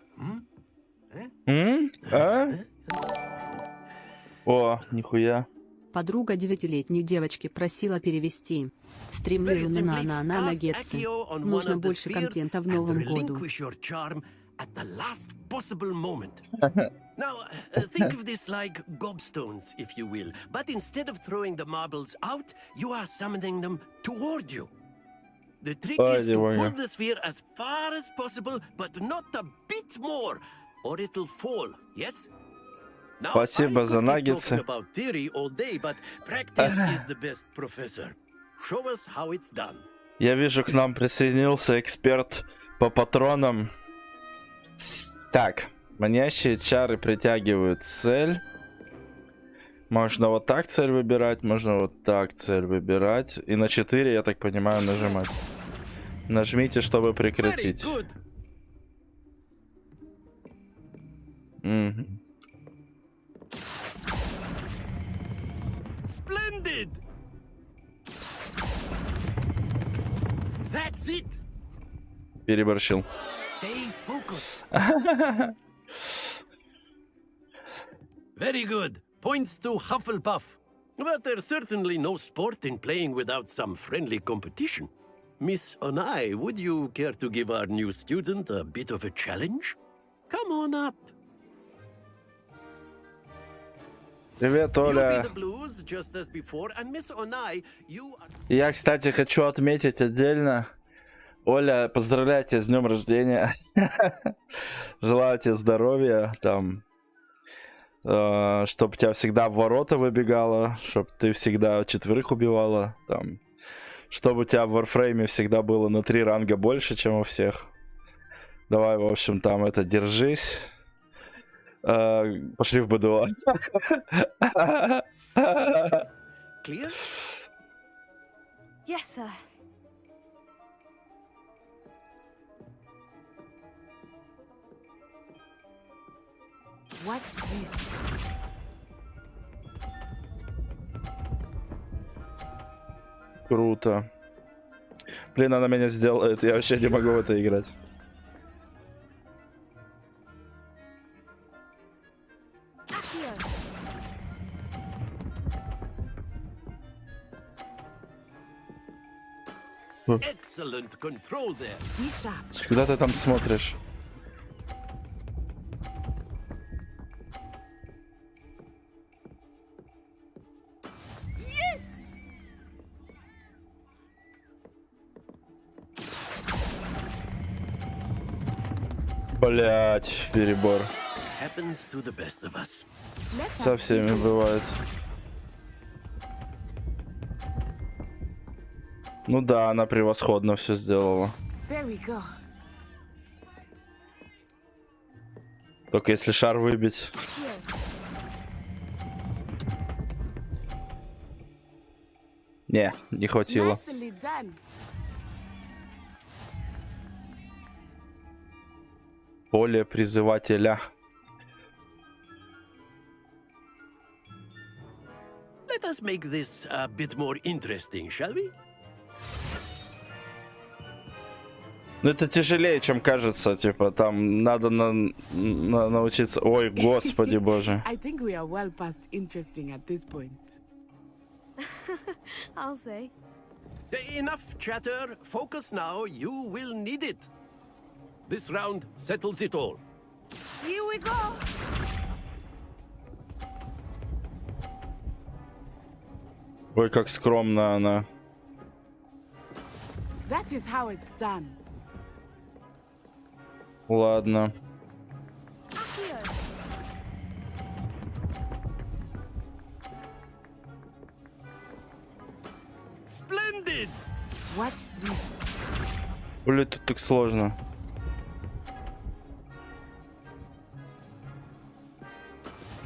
[SPEAKER 1] О, нихуя.
[SPEAKER 20] Подруга 9-летней девочки просила перевести. Стримлю на нагетсы. Нужно больше контента в новом году.
[SPEAKER 7] At the last possible moment. Now, think of this like gobstones, if you will. But instead of throwing the marbles out, you are summoning them toward you. The trick is to pull the sphere as far as possible, but not a bit more, or it'll fall, yes? Now,
[SPEAKER 1] Спасибо за наггетсы.
[SPEAKER 7] About theory all day, but practice is the best professor. Show us how it's done.
[SPEAKER 1] Я вижу, к нам присоединился эксперт по патронам. Так, манящие чары притягивают цель. Можно вот так цель выбирать, можно вот так цель выбирать. И на 4, я так понимаю, нажимать. Нажмите, чтобы прекратить.
[SPEAKER 7] Splendid! That's it.
[SPEAKER 1] Переборщил.
[SPEAKER 7] Stay focused. Very good. Points to Hufflepuff. But there's certainly no sport in playing without some friendly competition. Miss Onai, would you care to give our new student a bit of a challenge? Come on up.
[SPEAKER 1] Привет, Оля.
[SPEAKER 7] Я,
[SPEAKER 1] кстати, хочу отметить отдельно Оля, поздравляю тебя с днем рождения. Желаю тебе здоровья, там, чтобы тебя всегда в ворота выбегало, чтобы ты всегда 4 убивала, там, чтобы у тебя в Warframe всегда было на 3 ранга больше, чем у всех. Давай, в общем, там это, держись. Пошли в БДО.
[SPEAKER 8] Clear?
[SPEAKER 2] Yes, sir.
[SPEAKER 19] Watch this.
[SPEAKER 1] Круто. Блин, она меня сделает. Я вообще не могу в это играть.
[SPEAKER 7] Excellent control there.
[SPEAKER 1] Куда ты там смотришь? Блять, перебор.
[SPEAKER 7] Happens to the best of us.
[SPEAKER 1] Со всеми бывает. Ну да, она превосходно все сделала.
[SPEAKER 19] There we go.
[SPEAKER 1] Только если шар выбить. Не хватило.
[SPEAKER 19] Nicely done.
[SPEAKER 1] Поле призывателя.
[SPEAKER 7] Let us make this a bit more interesting, shall we?
[SPEAKER 1] Ну это тяжелее, чем кажется, типа там надо научиться. Ой, господи боже.
[SPEAKER 19] I think we are well past interesting at this point.
[SPEAKER 2] I'll say.
[SPEAKER 7] Enough chatter. Focus now. You will need it. This round settles it all.
[SPEAKER 19] Here we go.
[SPEAKER 1] Ой, как скромно она.
[SPEAKER 19] That is how it's done.
[SPEAKER 1] Ладно.
[SPEAKER 7] Splendid.
[SPEAKER 19] Watch this.
[SPEAKER 1] Блин, тут так сложно.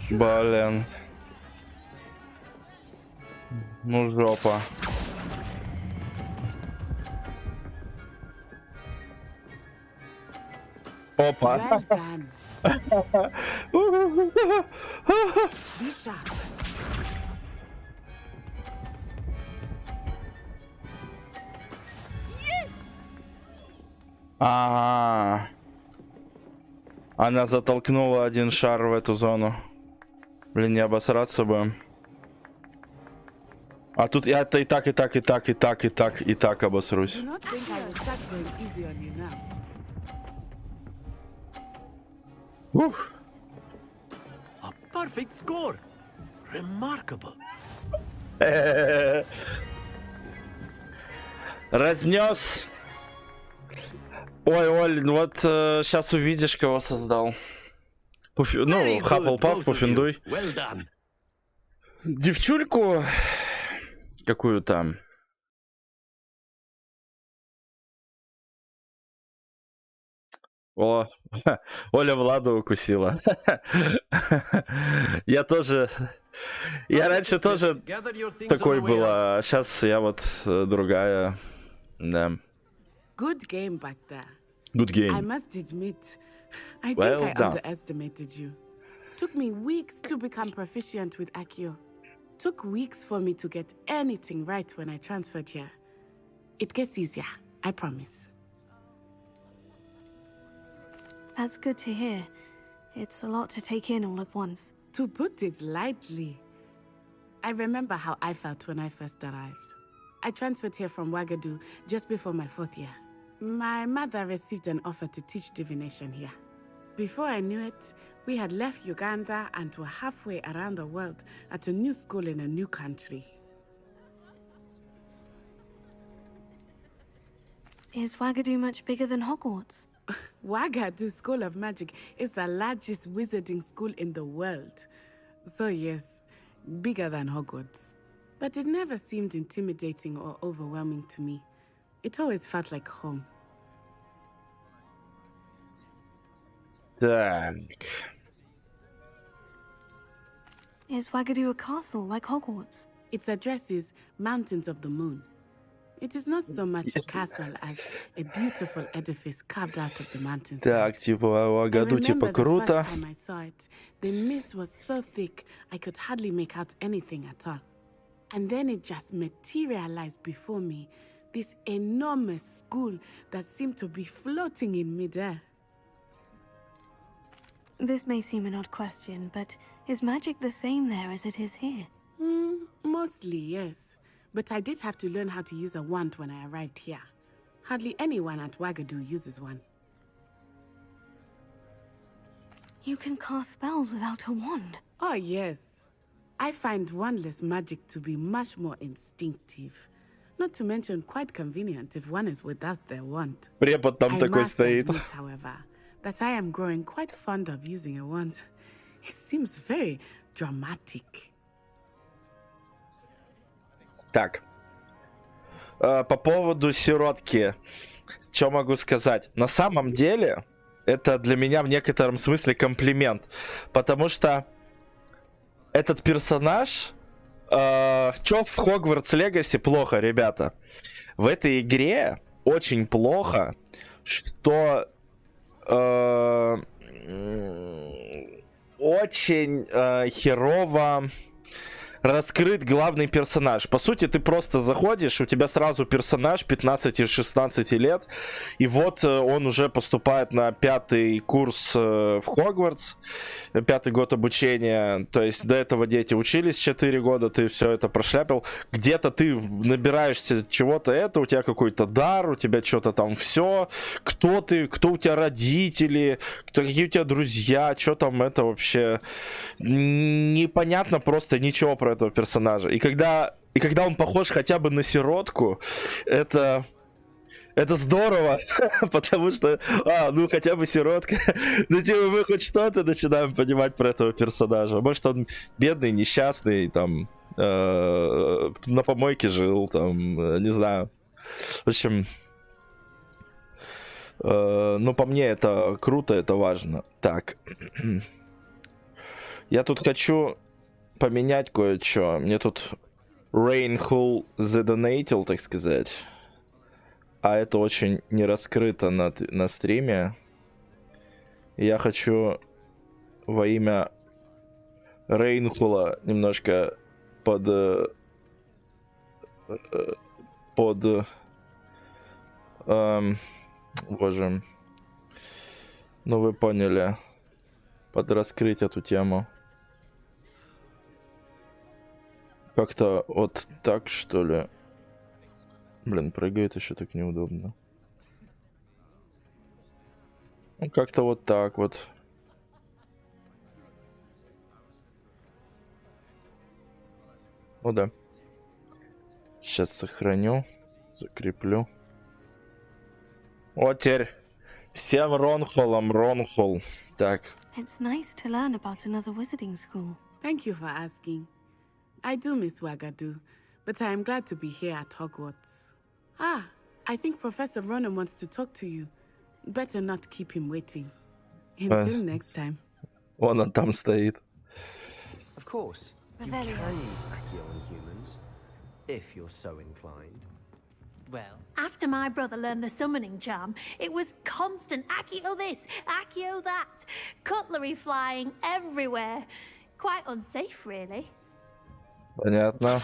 [SPEAKER 1] Блин. Ну жопа. Опа.
[SPEAKER 19] Well done. Be sharp. Yes!
[SPEAKER 1] Ага. Она затолкнула один шар в эту зону. Блин, не обосраться бы. А тут я и так обосрусь.
[SPEAKER 19] Do not think I will start going easy on you now.
[SPEAKER 1] Ух.
[SPEAKER 7] A perfect score. Remarkable.
[SPEAKER 1] Разнес. Ой, Оль, ну вот сейчас увидишь, кого создал. Ну, Хаффлпаф, пуффендуй.
[SPEAKER 7] Well done.
[SPEAKER 1] Девчульку какую-то. О, Оля Владу укусила. Я тоже... Я раньше тоже такой была, а сейчас я вот другая. Да.
[SPEAKER 19] Good game back there.
[SPEAKER 1] Good game.
[SPEAKER 19] I must admit, I think
[SPEAKER 1] Well
[SPEAKER 19] I
[SPEAKER 1] done.
[SPEAKER 19] underestimated you. Took me weeks to become proficient with Accio. Took weeks for me to get anything right when I transferred here. It gets easier, I promise.
[SPEAKER 2] That's good to hear. It's a lot to take in all at once.
[SPEAKER 19] To put it lightly, I remember how I felt when I first arrived. I transferred here from Wagadu just before my 4th year. My mother received an offer to teach divination here. Before I knew it, we had left Uganda and were halfway around the world at a new school in a new country.
[SPEAKER 2] Is Wagadu much bigger than Hogwarts?
[SPEAKER 19] Wagadu School of Magic is the largest wizarding school in the world. So yes, bigger than Hogwarts. But it never seemed intimidating or overwhelming to me. It always felt like home.
[SPEAKER 1] Так.
[SPEAKER 2] Is Wagadu a castle like Hogwarts?
[SPEAKER 19] Its address is Mountains of the Moon. It is not so much a castle as a beautiful edifice carved out of the mountains.
[SPEAKER 1] Так, типа, Вагаду, типа, круто.
[SPEAKER 19] The first time I saw it, the mist was so thick I could hardly make out anything at all. And then it just materialized before me, this enormous school that seemed to be floating in midair.
[SPEAKER 2] This may seem an odd question, but is magic the same there as it is here?
[SPEAKER 19] Mostly, yes. But I did have to learn how to use a wand when I arrived here. Hardly anyone at Wagadu uses one.
[SPEAKER 2] You can cast spells without a wand?
[SPEAKER 19] Oh, yes. I find wandless magic to be much more instinctive. Not to mention quite convenient if one is without their wand.
[SPEAKER 1] Препод там такой стоит.
[SPEAKER 19] Admit, however, that I am growing quite fond of using a wand. It seems very dramatic.
[SPEAKER 1] Так. По поводу сиротки. Что могу сказать? На самом деле, это для меня в некотором смысле комплимент. Потому что этот персонаж... Что в Хогвартс Легаси плохо, ребята? В этой игре очень плохо, что... очень херово раскрыт главный персонаж. По сути, ты просто заходишь, у тебя сразу персонаж 15-16 лет, и вот он уже поступает на 5-й курс в Хогвартс, 5-й год обучения, то есть до этого дети учились 4 года, ты все это прошляпил, где-то ты набираешься чего-то у тебя какой-то дар, у тебя что-то там все, кто ты, кто у тебя родители, какие у тебя друзья, что там это вообще, непонятно просто ничего про этого персонажа. И когда он похож хотя бы на сиротку, это здорово, потому что, ну хотя бы сиротка, ну типа мы хоть что-то начинаем понимать про этого персонажа. Может он бедный, несчастный, там, на помойке жил, там, не знаю. В общем, ну по мне это круто, это важно. Так, я тут хочу поменять кое-что. Мне тут Rainhull задонейтил, так сказать. А это очень не раскрыто на стриме. Я хочу во имя Рейнхула немножко боже, ну вы поняли, подраскрыть эту тему. Как-то вот так, что ли? Блин, прыгает еще так неудобно. Ну, как-то вот так вот. О, да. Сейчас сохраню, закреплю. Вот теперь всем Ронхолом Ронхол. Так.
[SPEAKER 2] It's nice to learn about another wizarding school.
[SPEAKER 19] Thank you for asking. I do miss Wagadu, but I am glad to be here at Hogwarts. I think Professor Ronan wants to talk to you. Better not keep him waiting. Until next time.
[SPEAKER 1] Он там стоит.
[SPEAKER 21] Of course, you can use Accio on humans, if you're so inclined.
[SPEAKER 18] Well, after my brother learned the summoning charm, it was constant Accio this, Accio that, cutlery flying everywhere. Quite unsafe, really.
[SPEAKER 1] Понятно.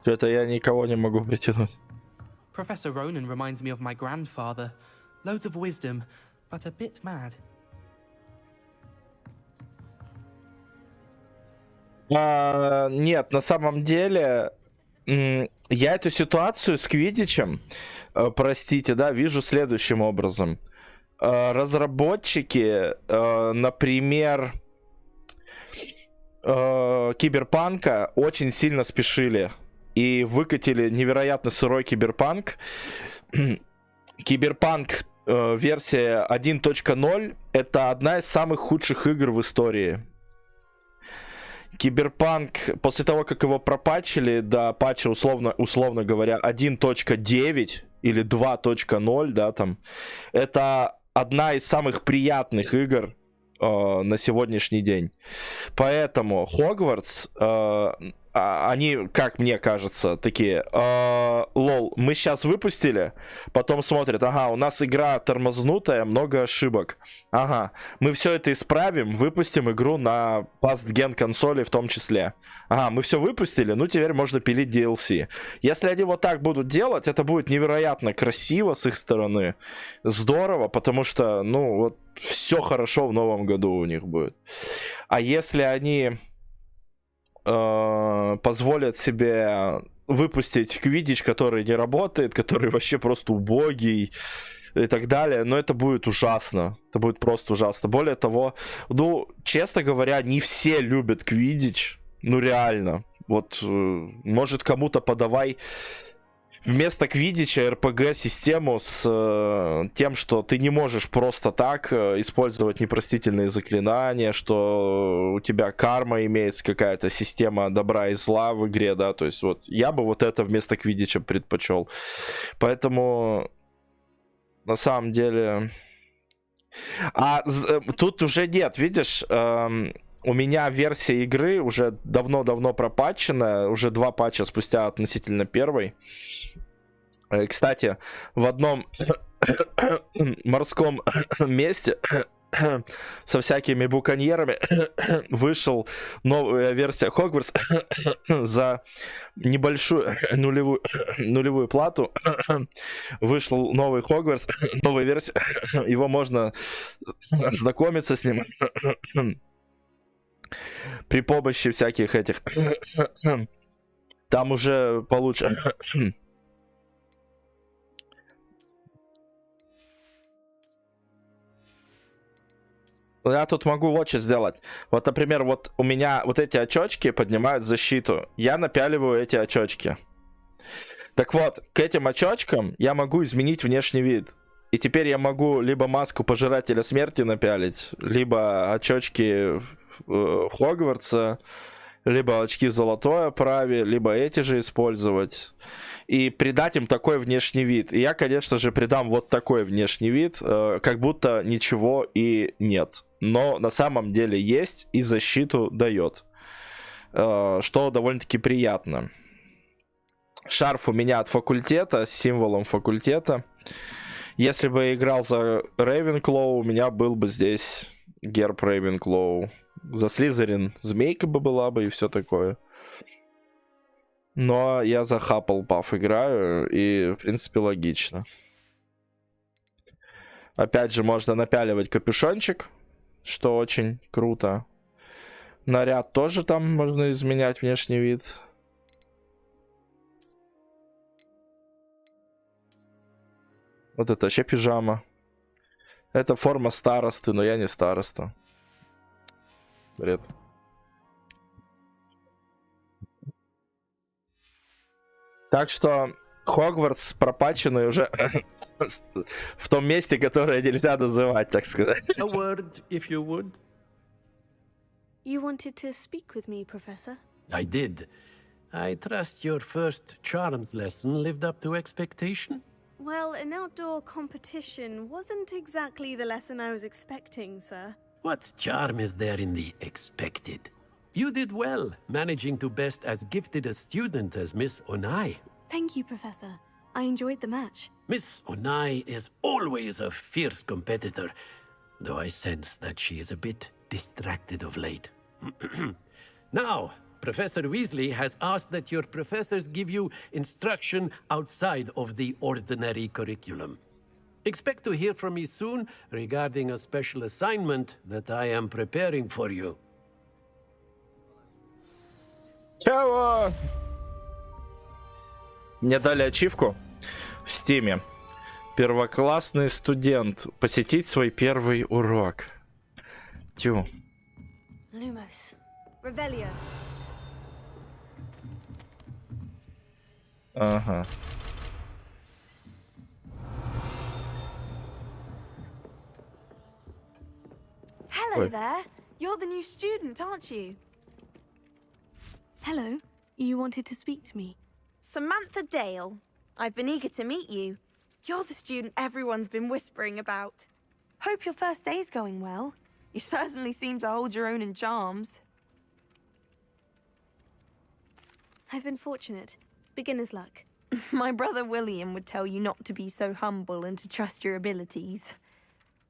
[SPEAKER 1] Что-то я никого не могу притянуть.
[SPEAKER 22] Professor Ronan reminds me of my grandfather. Loads of wisdom, but a bit mad.
[SPEAKER 1] Нет, на самом деле, я эту ситуацию с Квиддичем, простите, да, вижу следующим образом. Разработчики, например, Киберпанка очень сильно спешили. и выкатили невероятно сырой киберпанк. Киберпанк версия 1.0 это одна из самых худших игр в истории. Киберпанк, после того, как его пропатчили до патча, условно говоря, 1.9 или 2.0, да, там, это одна из самых приятных игр на сегодняшний день. Поэтому Хогвартс, они, как мне кажется, такие, лол, мы сейчас выпустили, потом смотрят, ага, у нас игра тормознутая, много ошибок. Ага, мы все это исправим, выпустим игру на past-gen консоли в том числе. Ага, мы все выпустили, ну теперь можно пилить DLC. Если они вот так будут делать, это будет невероятно красиво с их стороны. Здорово, потому что, ну, вот все хорошо в новом году у них будет. А если они позволят себе выпустить квиддич, который не работает, который вообще просто убогий и так далее, но это будет ужасно. Это будет просто ужасно. Более того, ну, честно говоря, не все любят квиддич. Ну, реально. Вот, может, кому-то подавай вместо квиддича RPG-систему с тем, что ты не можешь просто так использовать непростительные заклинания, что у тебя карма имеется, какая-то система добра и зла в игре, да, то есть вот я бы вот это вместо квиддича предпочел. Поэтому на самом деле... тут уже нет, видишь... У меня версия игры уже давно-давно пропатчена, уже 2 патча спустя относительно первой. Кстати, в одном морском месте со всякими буконьерами вышел новая версия Хогвартс за небольшую нулевую плату. Вышел новый Хогвартс, новая версия. Его можно знакомиться с ним при помощи всяких этих. Там уже получше. Я тут могу вот что сделать. Вот, например, вот у меня вот эти очечки поднимают защиту. Я напяливаю эти очечки. Так вот, к этим очечкам я могу изменить внешний вид. И теперь я могу либо маску Пожирателя Смерти напялить, либо очечки Хогвартса, либо очки в золотой оправе, либо эти же использовать. И придать им такой внешний вид. И я, конечно же, придам вот такой внешний вид, как будто ничего и нет. Но на самом деле есть и защиту дает. Что довольно-таки приятно. Шарф у меня от факультета с символом факультета. Если бы я играл за Рейвенклоу, у меня был бы здесь герб Рейвенклоу. За Слизерин змейка бы была бы и все такое. Но я за Хаффлпаф играю, и, в принципе, логично. Опять же, можно напяливать капюшончик, что очень круто. Наряд тоже там можно изменять внешний вид. Вот это вообще пижама. Это форма старосты, но я не староста. Бред. Так что Хогвартс пропатченный уже в том месте, которое нельзя называть, так сказать.
[SPEAKER 7] A word, if you would.
[SPEAKER 2] You wanted to speak with me, Professor?
[SPEAKER 7] I did. I trust your first charms lesson lived up to expectation?
[SPEAKER 2] Well, an outdoor competition wasn't exactly the lesson I was expecting, sir.
[SPEAKER 7] What charm is there in the expected? You did well, managing to best as gifted a student as Miss Onai.
[SPEAKER 2] Thank you, Professor. I enjoyed the match.
[SPEAKER 7] Miss Onai is always a fierce competitor, though I sense that she is a bit distracted of late. Now, Professor Weasley has asked that your professors give you instruction outside of the ordinary curriculum. Expect to hear from me soon regarding a special assignment that I am preparing for you.
[SPEAKER 1] Чего? Мне дали ачивку в Стиме. Первоклассный студент. Посетить свой первый урок. Тю.
[SPEAKER 2] Lumos. Revelio.
[SPEAKER 1] Ага.
[SPEAKER 13] Hello there. You're the new student, aren't you?
[SPEAKER 2] Hello. You wanted to speak to me?
[SPEAKER 13] Samantha Dale. I've been eager to meet you. You're the student everyone's been whispering about. Hope your first day's going well. You certainly seem to hold your own in charms.
[SPEAKER 2] I've been fortunate. Beginner's luck.
[SPEAKER 13] My brother William would tell you not to be so humble and to trust your abilities.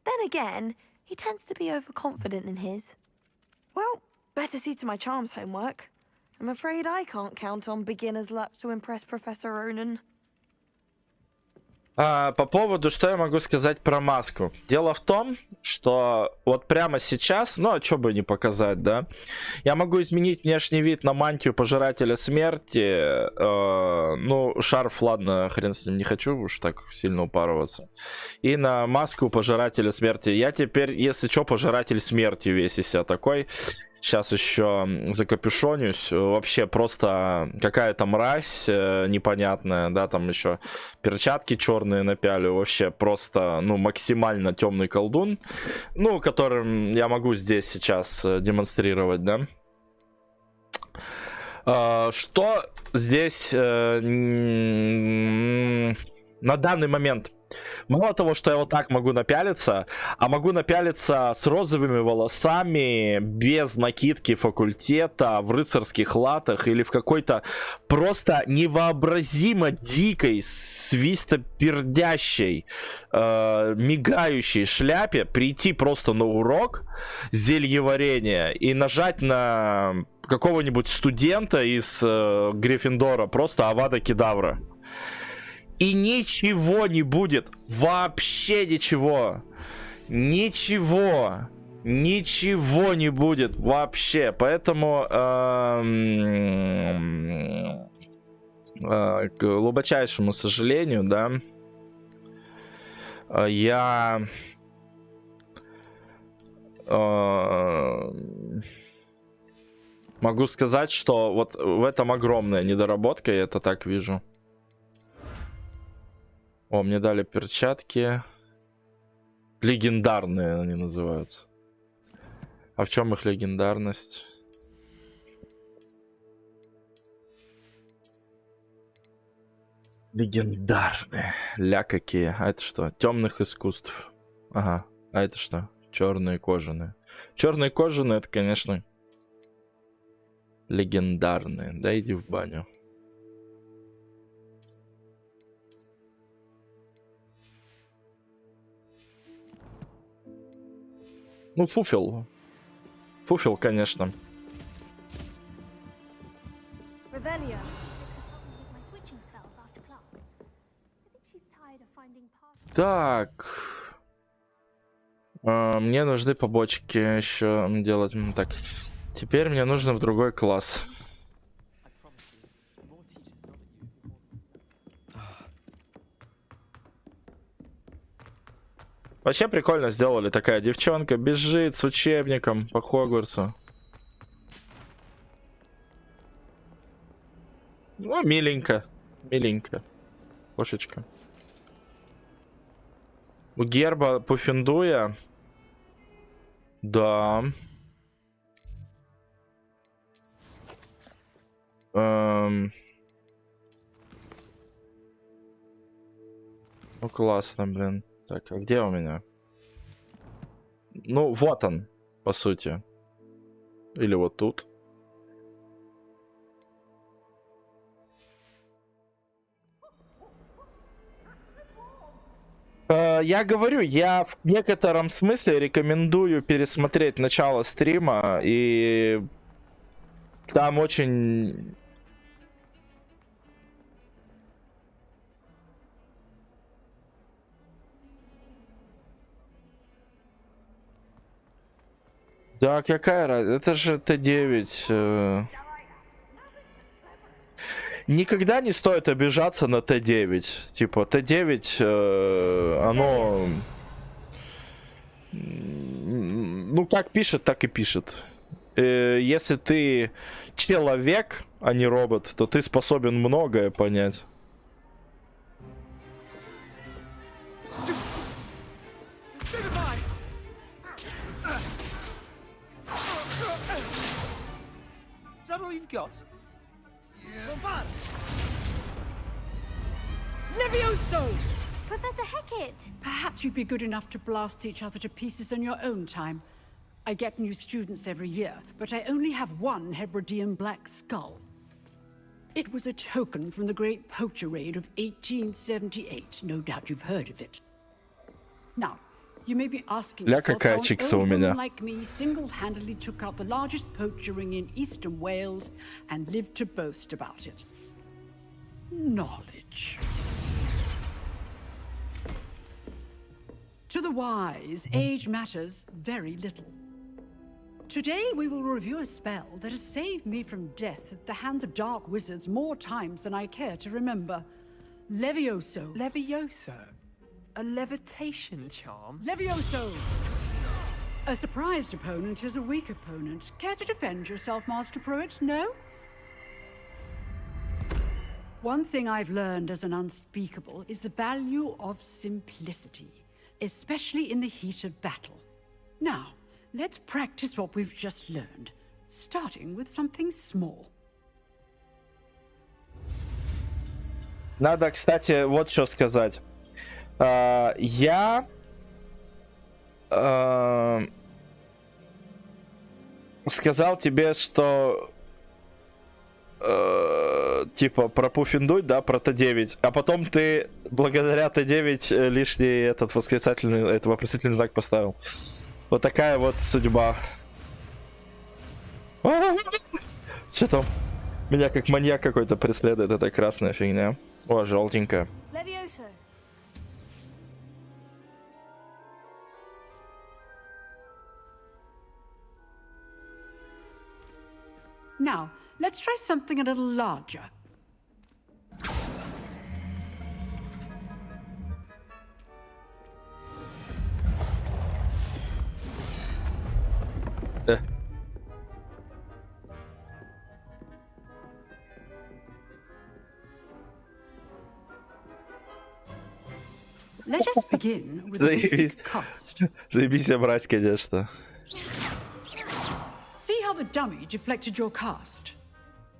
[SPEAKER 13] Then again, he tends to be overconfident in his. Well, better see to my charms homework. I'm afraid I can't count on beginner's luck to impress Professor Ronan.
[SPEAKER 1] По поводу, что я могу сказать про маску. Дело в том, что вот прямо сейчас, ну а что бы не показать, да, я могу изменить внешний вид на мантию Пожирателя Смерти. Ну, шарф, ладно, хрен с ним, не хочу уж так сильно упарываться. И на маску Пожирателя Смерти. Я теперь, если что, Пожиратель Смерти весь из себя такой. Сейчас еще закапюшонюсь. Вообще просто какая-то мразь непонятная, да, там еще перчатки черные напялю. Вообще просто, ну, максимально темный колдун. Ну, которым я могу здесь сейчас демонстрировать, да. Что здесь на данный момент? Мало того, что я вот так могу напялиться, а могу напялиться с розовыми волосами, без накидки факультета, в рыцарских латах или в какой-то просто невообразимо дикой, свистопердящей, мигающей шляпе, прийти просто на урок зельеварения и нажать на какого-нибудь студента из Гриффиндора, просто Авада Кедавра. И ничего не будет. Вообще ничего. Ничего. Ничего не будет. Вообще. Поэтому к глубочайшему сожалению, да, я могу сказать, что вот в этом огромная недоработка, я это так вижу. О, мне дали перчатки. Легендарные они называются. А в чем их легендарность? Легендарные. Ля какие. А это что? Темных искусств. Ага. А это что? Черные кожаные. Черные кожаные, это, конечно, легендарные. Да, иди в баню. Ну, фуфел. Фуфел, конечно. Так. Мне нужны побочки еще делать. Так, теперь мне нужно в другой класс. Вообще прикольно сделали. Такая девчонка бежит с учебником по Хогвартсу. Ну, миленько. Миленько. Кошечка. У герба Пуффендуя. Да. Ну, классно, блин. Так, а где у меня? Ну, вот он, по сути. Или вот тут. Я говорю, я в некотором смысле рекомендую пересмотреть начало стрима. И там очень... Да, какая разница? Это же Т9. Никогда не стоит обижаться на Т9. Типа, Т9, оно... Ну, как пишет, так и пишет. Если ты человек, а не робот, то ты способен многое понять.
[SPEAKER 16] that all you've got?
[SPEAKER 4] Levioso!
[SPEAKER 18] Professor Hecat!
[SPEAKER 4] Perhaps you'd be good enough to blast each other to pieces in your own time. I get new students every year, but I only have one Hebridean black skull. It was a token from the Great Poacher Raid of 1878. No doubt you've heard of it. Now, you may be asking yourself how an old woman like me single-handedly took out the largest poacher ring in eastern Wales and lived to boast about it. Knowledge. To the wise, age matters very little. Today we will review a spell that has saved me from death at the hands of dark wizards more times than I care to remember. Levioso.
[SPEAKER 17] Levioso? A levitation charm?
[SPEAKER 4] Levioso! A surprised opponent is a weak opponent. Care to defend yourself, Master Pruitt? No? One thing I've learned as an unspeakable is the value of simplicity, especially in the heat of battle. Now, let's practice what we've just learned, starting with something small.
[SPEAKER 1] Надо, кстати, вот что сказать. Я сказал тебе, что типа про Пуффиндуй, да, про Т9, а потом ты благодаря Т9 лишний этот восклицательный, это вопросительный знак поставил. Вот такая вот судьба. Что там? Меня как маньяк какой-то преследует эта красная фигня. О, желтенькая.
[SPEAKER 4] Now, let's try something a little larger. Let us begin with a basic cast.
[SPEAKER 1] Заебись брать, конечно.
[SPEAKER 4] See how the dummy deflected your cast?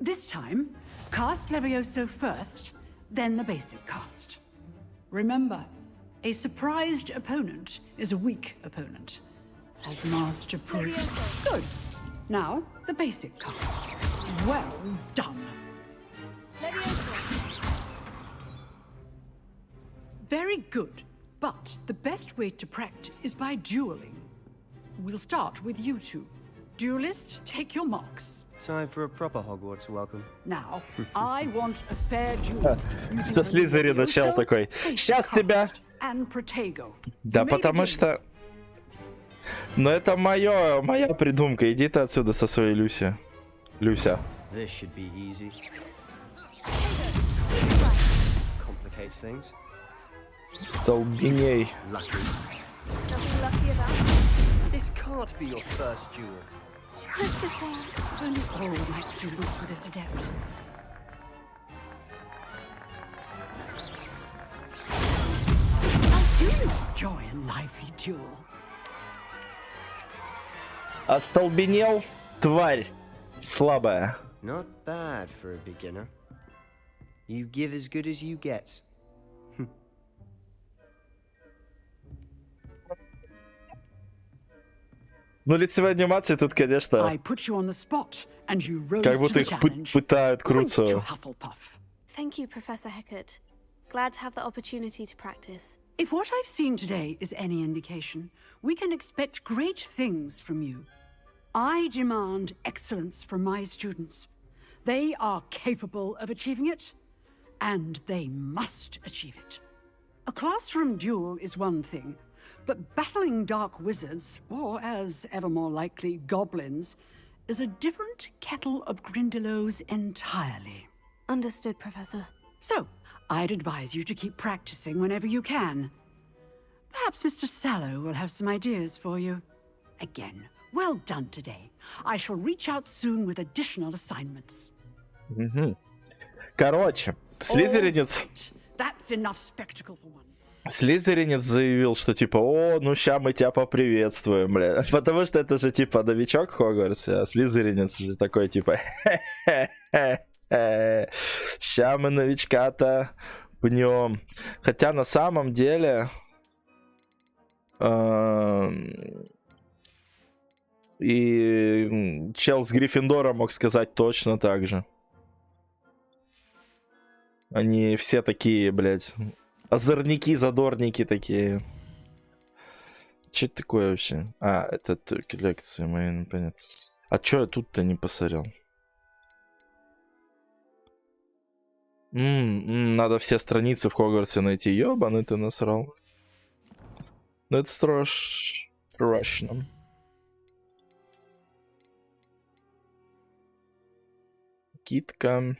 [SPEAKER 4] This time, cast Levioso first, then the basic cast. Remember, a surprised opponent is a weak opponent. As Master Pruitt. Good. Now, the basic cast. Well done. Levioso. Very good, but the best way to practice is by dueling. We'll start with you two. Duelists, take your marks.
[SPEAKER 21] Time for a proper Hogwarts welcome.
[SPEAKER 4] Now, I want a fair duel.
[SPEAKER 1] Со Слизерина чел такой. Сейчас тебя. Да, потому что... Но это моя придумка. Иди ты отсюда со своей Люся. Люся.
[SPEAKER 21] This should be easy. Complicates things.
[SPEAKER 1] Столбеней.
[SPEAKER 21] This can't be your first duel.
[SPEAKER 4] Christopher, only all my students were this adept. I do enjoy a lively duel.
[SPEAKER 1] Остолбенел, тварь. Слабая.
[SPEAKER 21] Not bad for a beginner. You give as good as you get.
[SPEAKER 1] Ну, лицевые анимации тут, конечно, как будто их пытают крутиться.
[SPEAKER 2] Thank you, Professor Hecat. Glad to have the opportunity to practice.
[SPEAKER 4] If what I've seen today is any indication, we can expect great things from you. I demand excellence from my students. They are capable of achieving it, and they must achieve it. A classroom duel is one thing, but battling dark wizards, or as ever more likely, goblins, is a different kettle of Grindylows entirely.
[SPEAKER 2] Understood, Professor.
[SPEAKER 4] So, I'd advise you to keep practicing whenever you can. Perhaps Mr. Sallow will have some ideas for you. Again, well done today. I shall reach out soon with additional assignments.
[SPEAKER 1] Короче, слизеринец.
[SPEAKER 4] That's enough spectacle for one.
[SPEAKER 1] Слизеринец заявил, что типа, о, ну ща мы тебя поприветствуем, бля. Потому что это же типа новичок в Хогвартсе, а Слизеринец же такой типа, ща мы новичка-то пнем. Хотя на самом деле и чел с Гриффиндора мог сказать точно так же. Они все такие, блядь, озорники, задорники такие. Че это такое вообще? А, это только лекции мои, понятно. А чё я тут-то не посмотрел? Надо все страницы в Хогвартсе найти. Ёбаный ты насрал. Ну это страшно. Китка.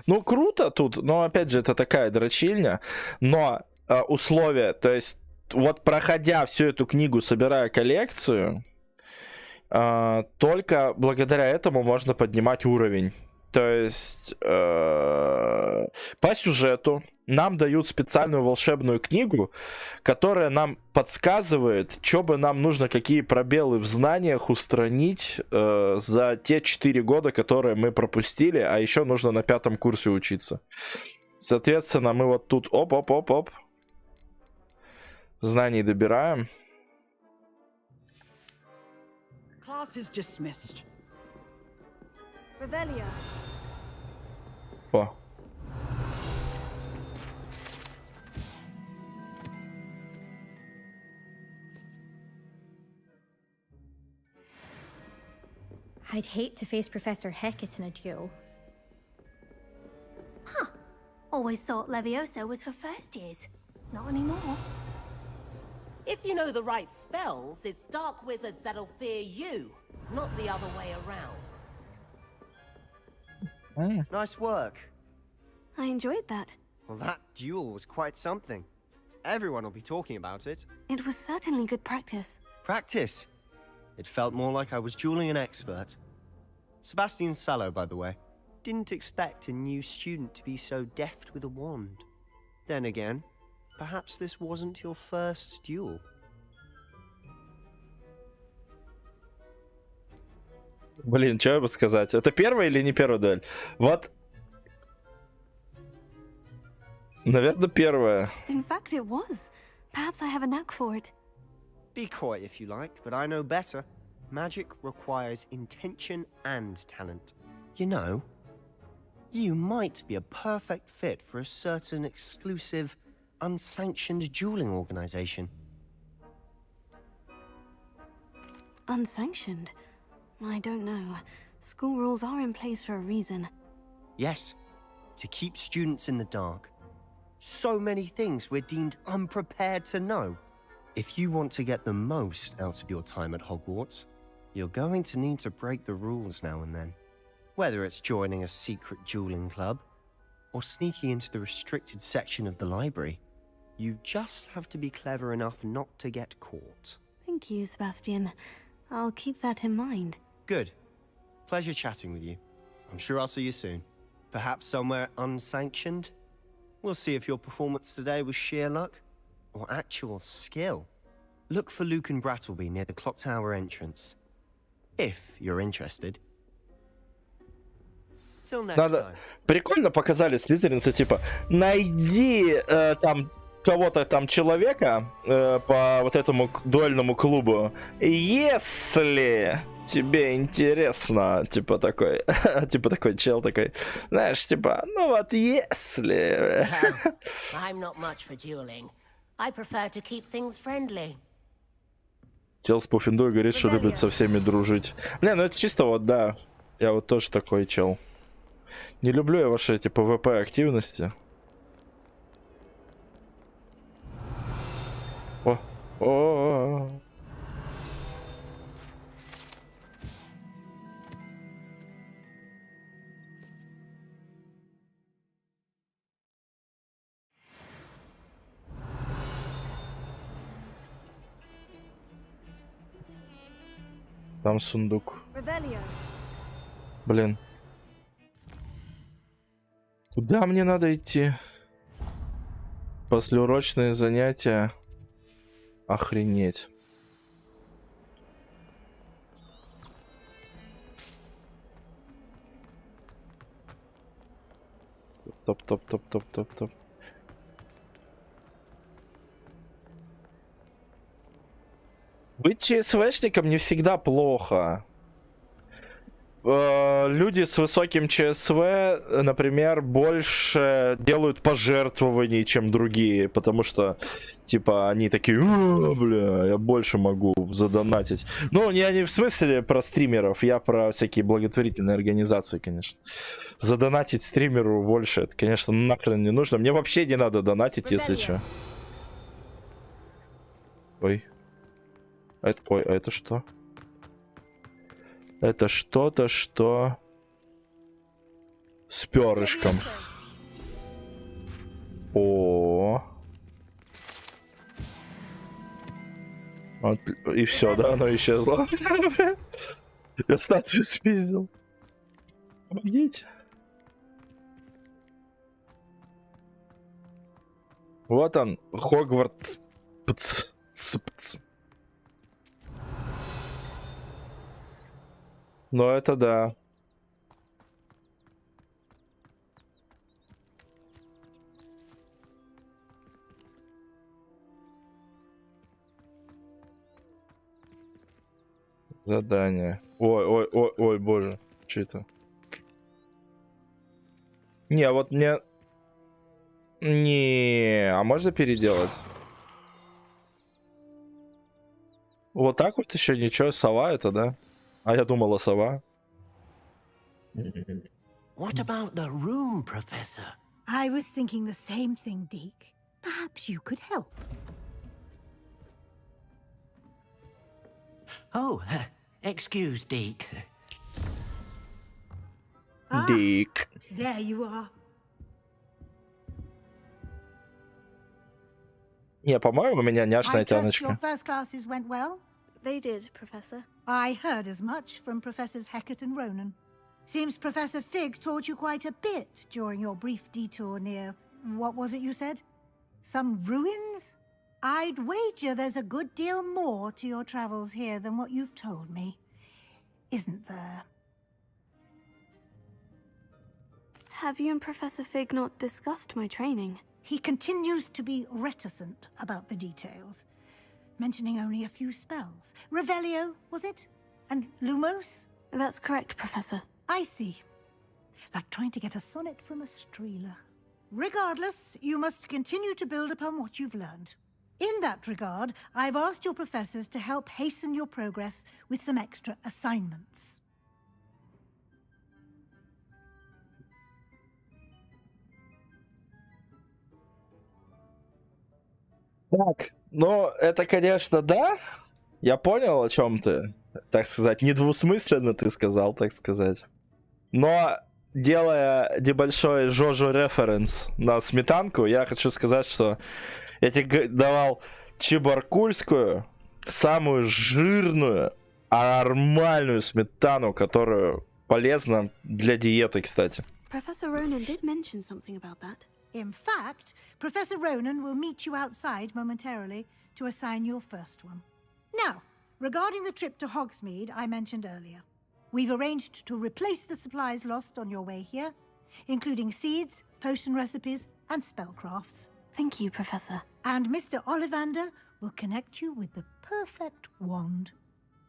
[SPEAKER 1] Ну, круто тут, но, опять же, это такая дрочильня. Но условия, то есть, вот проходя всю эту книгу, собирая коллекцию, только благодаря этому можно поднимать уровень. То есть, по сюжету нам дают специальную волшебную книгу, которая нам подсказывает, что бы нам нужно, какие пробелы в знаниях устранить за те 4 года, которые мы пропустили, а еще нужно на 5-м курсе учиться. Соответственно, мы вот тут оп-оп-оп-оп знаний добираем.
[SPEAKER 4] Class is dismissed.
[SPEAKER 2] Revelio.
[SPEAKER 1] О.
[SPEAKER 5] I'd hate to face Professor Hecat in a duel.
[SPEAKER 18] Huh. Always thought Leviosa was for first years. Not anymore.
[SPEAKER 14] If you know the right spells, it's dark wizards that'll fear you, not the other way around.
[SPEAKER 21] Nice work.
[SPEAKER 2] I enjoyed that.
[SPEAKER 21] Well, that duel was quite something. Everyone will be talking about it.
[SPEAKER 2] It was certainly good practice.
[SPEAKER 21] Practice? It felt more like I was dueling an expert. Sebastian Sallow, by the way. Didn't expect a new student to be so deft with a wand. Then again, perhaps this wasn't your first duel.
[SPEAKER 1] Блин, что я бы сказать? Это первая или не первая дуэль? Вот. Наверное, первая.
[SPEAKER 2] In fact, it was. Perhaps I have a knack for it.
[SPEAKER 21] Be coy if you like, but I know better. Magic requires intention and talent. You know, you might be a perfect fit for a certain exclusive, unsanctioned dueling organization.
[SPEAKER 2] Unsanctioned? I don't know. School rules are in place for a reason.
[SPEAKER 21] Yes, to keep students in the dark. So many things we're deemed unprepared to know. If you want to get the most out of your time at Hogwarts, you're going to need to break the rules now and then. Whether it's joining a secret dueling club, or sneaking into the restricted section of the library, you just have to be clever enough not to get caught.
[SPEAKER 2] Thank you, Sebastian. I'll keep that in mind.
[SPEAKER 21] Good. Pleasure chatting with you. I'm sure I'll see you soon. Perhaps somewhere unsanctioned? We'll see if your performance today was sheer luck or actual skill. Look for Luke and Brattleby near the clock tower entrance. If you're interested. Till next time.
[SPEAKER 1] Прикольно показали слизеринца, типа, найди там кого-то там человека по вот этому дуэльному клубу, если тебе интересно, типа такой чел такой, знаешь, типа, ну вот если.
[SPEAKER 14] I'm not much for dueling. I prefer to keep things friendly.
[SPEAKER 1] Чел с Пуффиндуй говорит, что любит со всеми дружить. Не, ну это чисто вот, да. Я вот тоже такой чел. Не люблю я ваши эти PvP активности. О. Там сундук. Блин. Куда мне надо идти? Послеурочные занятия. Охренеть. Топ. Быть ЧСВшником не всегда плохо. Люди с высоким ЧСВ, например, больше делают пожертвований, чем другие, потому что, типа, они такие, бля, я больше могу задонатить. Ну, я не в смысле про стримеров, я про всякие благотворительные организации, конечно. Задонатить стримеру больше, это, конечно, нахрен не нужно. Мне вообще не надо донатить, если что. Ой. Ой, а это что? Это что-то, что с перышком. О. Вот, и все, да, оно исчезло. Я статую спиздил. Помогите. Вот он, Хогвартс. Но это да. Задание. Ой, боже. Что это? Не, вот мне... Не, а можно переделать? Вот так вот еще ничего, сова это, да? А я думала, сова.
[SPEAKER 14] What about the room, Professor?
[SPEAKER 10] I was thinking the same thing, Deke. Perhaps you could help.
[SPEAKER 14] Oh, excuse, Deke.
[SPEAKER 1] Deke.
[SPEAKER 10] There you are.
[SPEAKER 1] Не, по-моему, у меня няшная
[SPEAKER 10] I trust
[SPEAKER 1] тяночка.
[SPEAKER 10] your first classes went well?
[SPEAKER 2] They did, Professor.
[SPEAKER 10] I heard as much from Professors Hecat and Ronan. Seems Professor Fig taught you quite a bit during your brief detour near... What was it you said? Some ruins? I'd wager there's a good deal more to your travels here than what you've told me. Isn't there?
[SPEAKER 2] Have you and Professor Fig not discussed my training?
[SPEAKER 10] He continues to be reticent about the details, mentioning only a few spells. Revelio, was it? And Lumos?
[SPEAKER 2] That's correct, Professor.
[SPEAKER 10] I see. Like trying to get a sonnet from a streeler. Regardless, you must continue to build upon what you've learned. In that regard, I've asked your professors to help hasten your progress with some extra assignments.
[SPEAKER 1] Так, ну, это, конечно, да. Я понял, о чем ты, так сказать. Недвусмысленно ты сказал, так сказать. Но, делая небольшой Жожо референс на сметанку, я хочу сказать, что я тебе давал чебаркульскую, самую жирную, нормальную сметану, которую полезна для диеты, кстати.
[SPEAKER 2] Professor Ronan did mention something about that.
[SPEAKER 10] In fact, Professor Ronan will meet you outside momentarily to assign your first one. Now, regarding the trip to Hogsmeade I mentioned earlier, we've arranged to replace the supplies lost on your way here, including seeds, potion recipes, and spellcrafts.
[SPEAKER 2] Thank you, Professor.
[SPEAKER 10] And Mr. Ollivander will connect you with the perfect wand.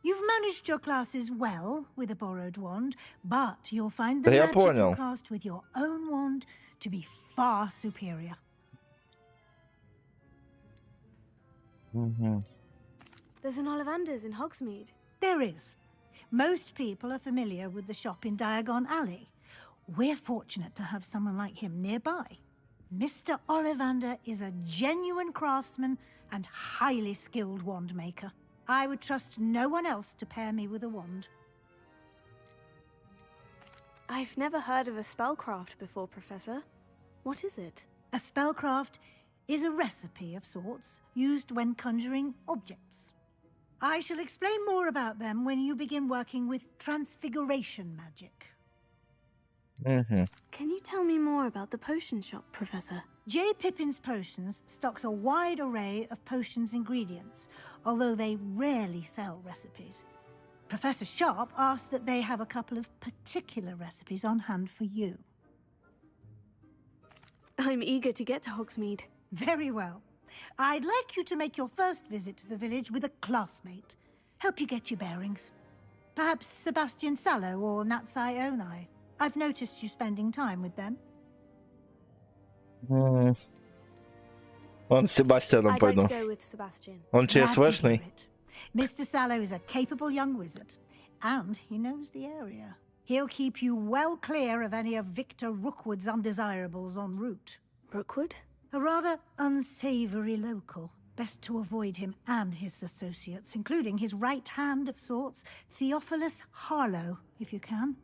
[SPEAKER 10] You've managed your classes well with a borrowed wand, but you'll find the magic you cast with your own wand to be far superior.
[SPEAKER 2] There's an Ollivander's in Hogsmeade.
[SPEAKER 10] There is. Most people are familiar with the shop in Diagon Alley. We're fortunate to have someone like him nearby. Mr. Ollivander is a genuine craftsman and highly skilled wand maker. I would trust no one else to pair me with a wand.
[SPEAKER 2] I've never heard of a spellcraft before, Professor. What is it?
[SPEAKER 10] A spellcraft is a recipe of sorts used when conjuring objects. I shall explain more about them when you begin working with transfiguration magic.
[SPEAKER 2] Can you tell me more about the potion shop, Professor?
[SPEAKER 10] J. Pippin's Potions stocks a wide array of potions ingredients, although they rarely sell recipes. Professor Sharp asked that they have a couple of particular recipes on hand for you.
[SPEAKER 2] I'm eager to get to Hogsmeade.
[SPEAKER 10] Very well. I'd like you to make your first visit to the village with a classmate. Help you get your bearings. Perhaps Sebastian Sallow or Natsai Onai. I've noticed you spending time with them.
[SPEAKER 1] Он с Себастьяном
[SPEAKER 2] I'd like
[SPEAKER 1] пойду.
[SPEAKER 2] to go with Sebastian.
[SPEAKER 1] Он
[SPEAKER 10] Glad to
[SPEAKER 1] ЧСВшный?
[SPEAKER 10] hear it. Mr. Sallow is a capable young wizard, and he knows the area. He'll keep you well clear of any of Victor Rookwood's undesirables en route.
[SPEAKER 2] Rookwood?
[SPEAKER 10] A rather unsavory local. Best to avoid him and his associates, including his right hand of sorts, Theophilus Harlow, if you can.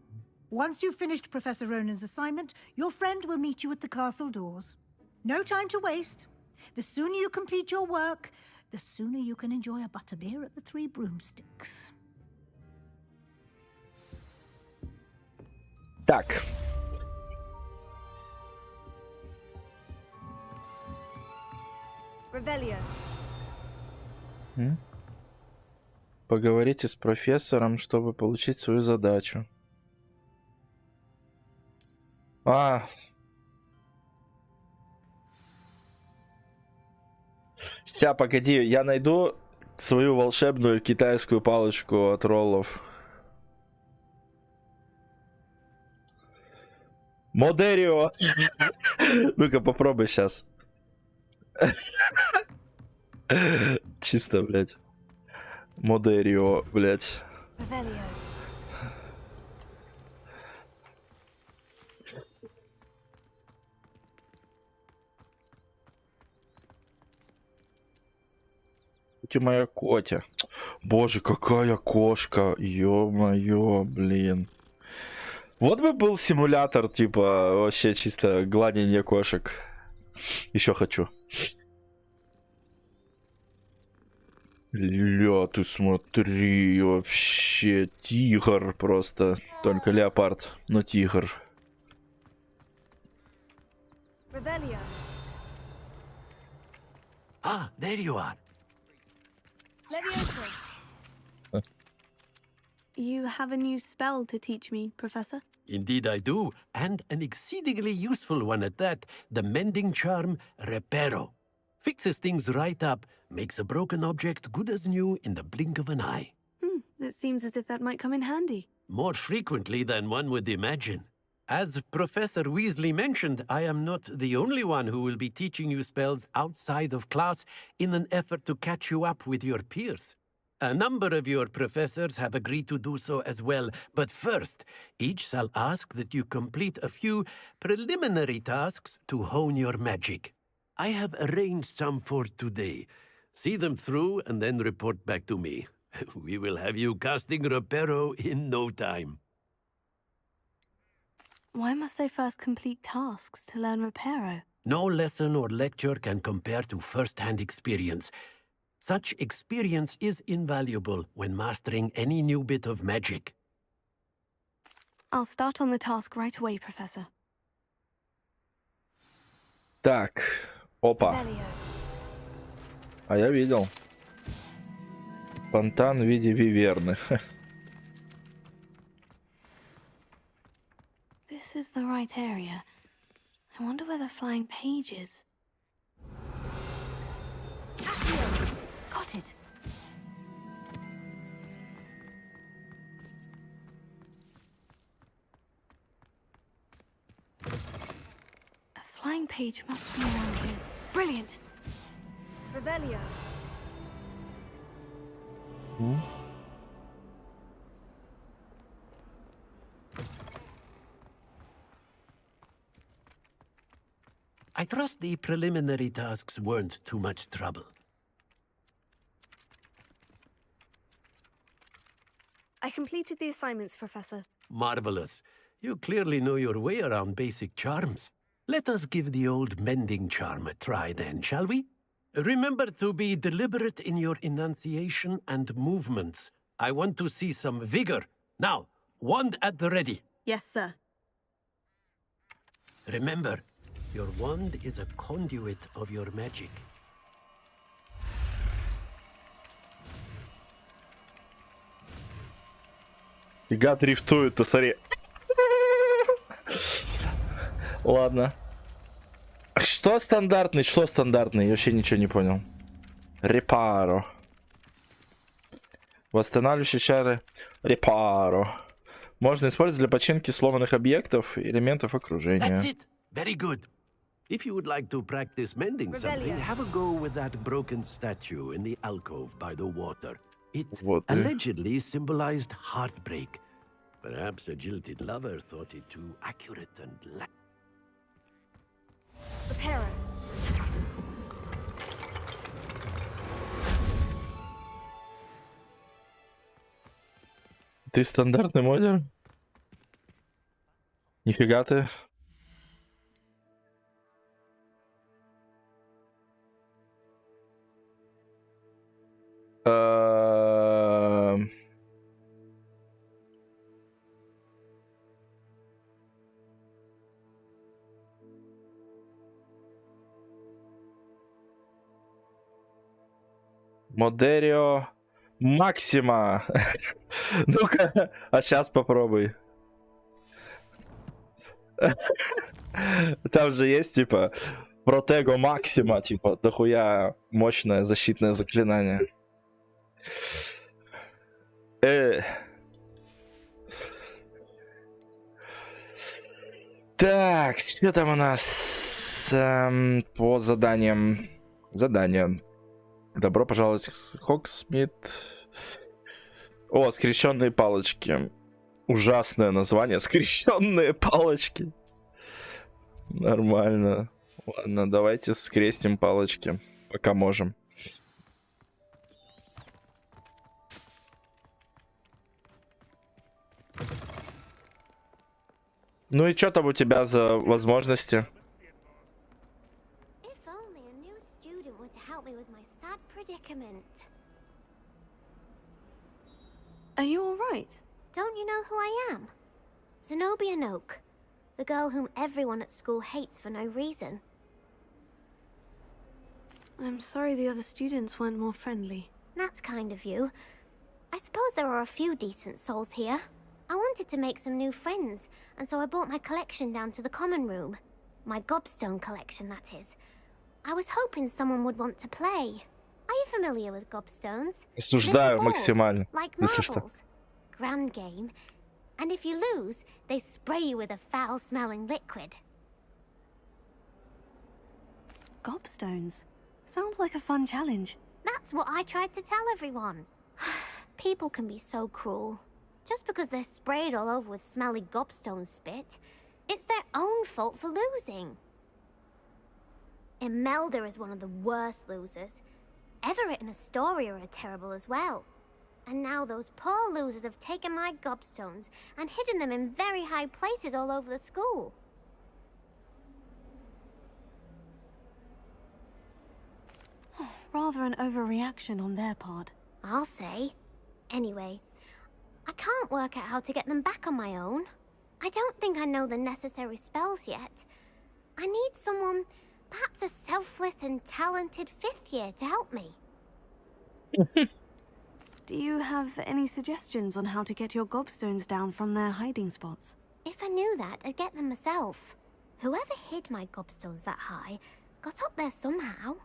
[SPEAKER 10] Once you've finished Professor Ronan's assignment, your friend will meet you at the castle doors. No time to waste. The sooner you complete your work, the sooner you can enjoy a butterbeer at the Three Broomsticks.
[SPEAKER 1] Так.
[SPEAKER 2] Revelio.
[SPEAKER 1] Поговорите с профессором, чтобы получить свою задачу. Сейчас, погоди, я найду свою волшебную китайскую палочку от роллов. Модерио! Ну-ка, попробуй сейчас. Чисто, блядь. Модерио, блядь. Ты моя котя. Боже, какая кошка. Ё-моё, блин. Вот бы был симулятор, типа, вообще чисто гладение кошек. Еще хочу. Ля, ты смотри, вообще тигр просто. Только леопард, но тигр.
[SPEAKER 2] Revelio.
[SPEAKER 7] Ah, there you are.
[SPEAKER 2] Levioso. You have a new spell to teach me, Professor?
[SPEAKER 7] Indeed I do, and an exceedingly useful one at that. The mending charm, Reparo. Fixes things right up, makes a broken object good as new in the blink of an eye.
[SPEAKER 2] It seems as if that might come in handy.
[SPEAKER 7] More frequently than one would imagine. As Professor Weasley mentioned, I am not the only one who will be teaching you spells outside of class in an effort to catch you up with your peers. A number of your professors have agreed to do so as well, but first, each shall ask that you complete a few preliminary tasks to hone your magic. I have arranged some for today. See them through and then report back to me. We will have you casting Reparo in no time.
[SPEAKER 2] Why must I first complete tasks to learn Reparo?
[SPEAKER 7] No lesson or lecture can compare to first-hand experience. Such experience is invaluable when mastering any new bit of magic.
[SPEAKER 2] I'll start on the task right away, Professor.
[SPEAKER 1] Так, опа. А я видел. Фонтан в виде виверны.
[SPEAKER 2] This is the right area. I wonder where the flying page is. Got it. A flying page must be around here. Brilliant. Revelio.
[SPEAKER 7] I trust the preliminary tasks weren't too much trouble.
[SPEAKER 2] I completed the assignments, Professor.
[SPEAKER 7] Marvelous. You clearly know your way around basic charms. Let us give the old mending charm a try then, shall we? Remember to be deliberate in your enunciation and movements. I want to see some vigor. Now, wand at the ready.
[SPEAKER 2] Yes, sir.
[SPEAKER 7] Remember, Your wand is a conduit of your magic.
[SPEAKER 1] Фига дрифтует, ты смотри. Ладно. Что стандартный? Что стандартный? Я вообще ничего не понял. Репаро. Восстанавливающие чары. Репаро. Можно использовать для починки сломанных объектов и элементов окружения.
[SPEAKER 7] That's it. Very good. If you would like to practice mending something, have a go with that broken statue in the alcove by the water. It allegedly symbolized heartbreak. Perhaps a jilted lover thought it too accurate and
[SPEAKER 12] Reparo.
[SPEAKER 1] Ты стандартный модер? Нифига ты. Модерио Максима. Ну-ка, а сейчас попробуй. Там же есть, типа, Протего Максима, типа, дохуя мощное защитное заклинание. Так, что там у нас по заданиям? Задание. Добро пожаловать в Хогсмит. О, скрещенные палочки. Ужасное название. Скрещенные палочки. Нормально. Ладно, давайте скрестим палочки, пока можем. Ну и что там у тебя за возможности?
[SPEAKER 2] Are you all right?
[SPEAKER 6] Don't you know who I am? Zenobia Noak, the girl whom everyone at school hates for no reason.
[SPEAKER 2] I'm sorry the other students weren't more friendly.
[SPEAKER 6] That's kind of you. I suppose there are a few decent souls here. I wanted to make some new friends, and so I brought my collection down to the common room. My gobstone collection, that is. I was hoping someone would want to play. Are you familiar with gobstones?
[SPEAKER 1] Осуждаю максимально.
[SPEAKER 6] Like marbles. Grand game. And if you lose, they spray you with a foul-smelling liquid.
[SPEAKER 2] Gobstones? Sounds like a fun challenge.
[SPEAKER 6] That's what I tried to tell everyone. People can be so cruel. Just because they're sprayed all over with smelly gobstone spit, it's their own fault for losing. Imelda is one of the worst losers. Everett and Astoria are terrible as well. And now those poor losers have taken my gobstones and hidden them in very high places all over the school.
[SPEAKER 2] Rather an overreaction on their part.
[SPEAKER 6] I'll say. Anyway, I can't work out how to get them back on my own. I don't think I know the necessary spells yet. I need someone, perhaps a selfless and talented 5th year to help me.
[SPEAKER 2] Do you have any suggestions on how to get your gobstones down from their hiding spots?
[SPEAKER 6] If I knew that, I'd get them myself. Whoever hid my gobstones that high got up there somehow.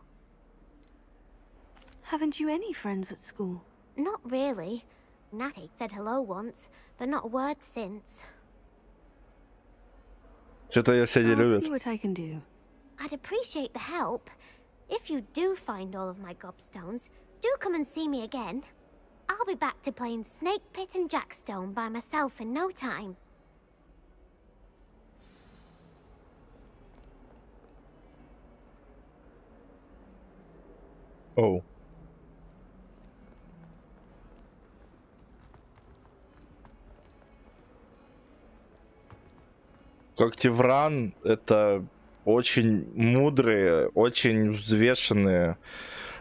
[SPEAKER 2] Haven't you any friends at school?
[SPEAKER 6] Not really. Natty said hello once, but not a word since.
[SPEAKER 1] Что-то я все не
[SPEAKER 2] I'll
[SPEAKER 1] любят.
[SPEAKER 2] see what I can do.
[SPEAKER 6] I'd appreciate the help. If you do find all of my gobstones, do come and see me again. I'll be back to playing Snake Pit and Jackstone by myself in no time.
[SPEAKER 1] Oh. Когтевран — это очень мудрые, очень взвешенные,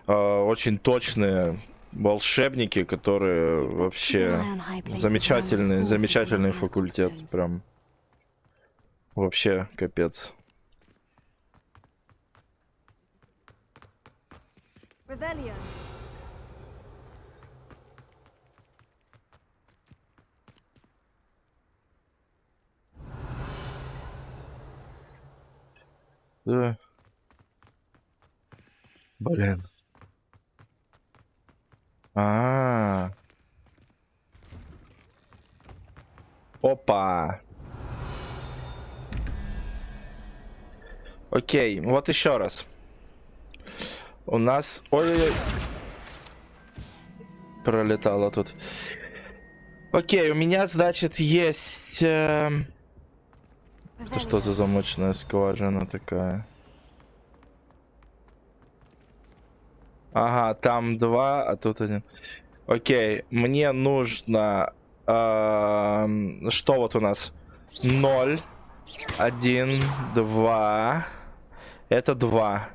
[SPEAKER 1] очень точные волшебники, которые вообще замечательный факультет, прям вообще капец.
[SPEAKER 2] Revelio.
[SPEAKER 1] Да. Блин. Опа. Окей, вот еще раз. У нас... Ой-ой-ой. Пролетало тут. Окей, у меня, значит, есть... Это что за замочная скважина такая? Ага, там 2, а тут 1. Окей, мне нужно... что вот у нас? 0, 1, 2. Это 2.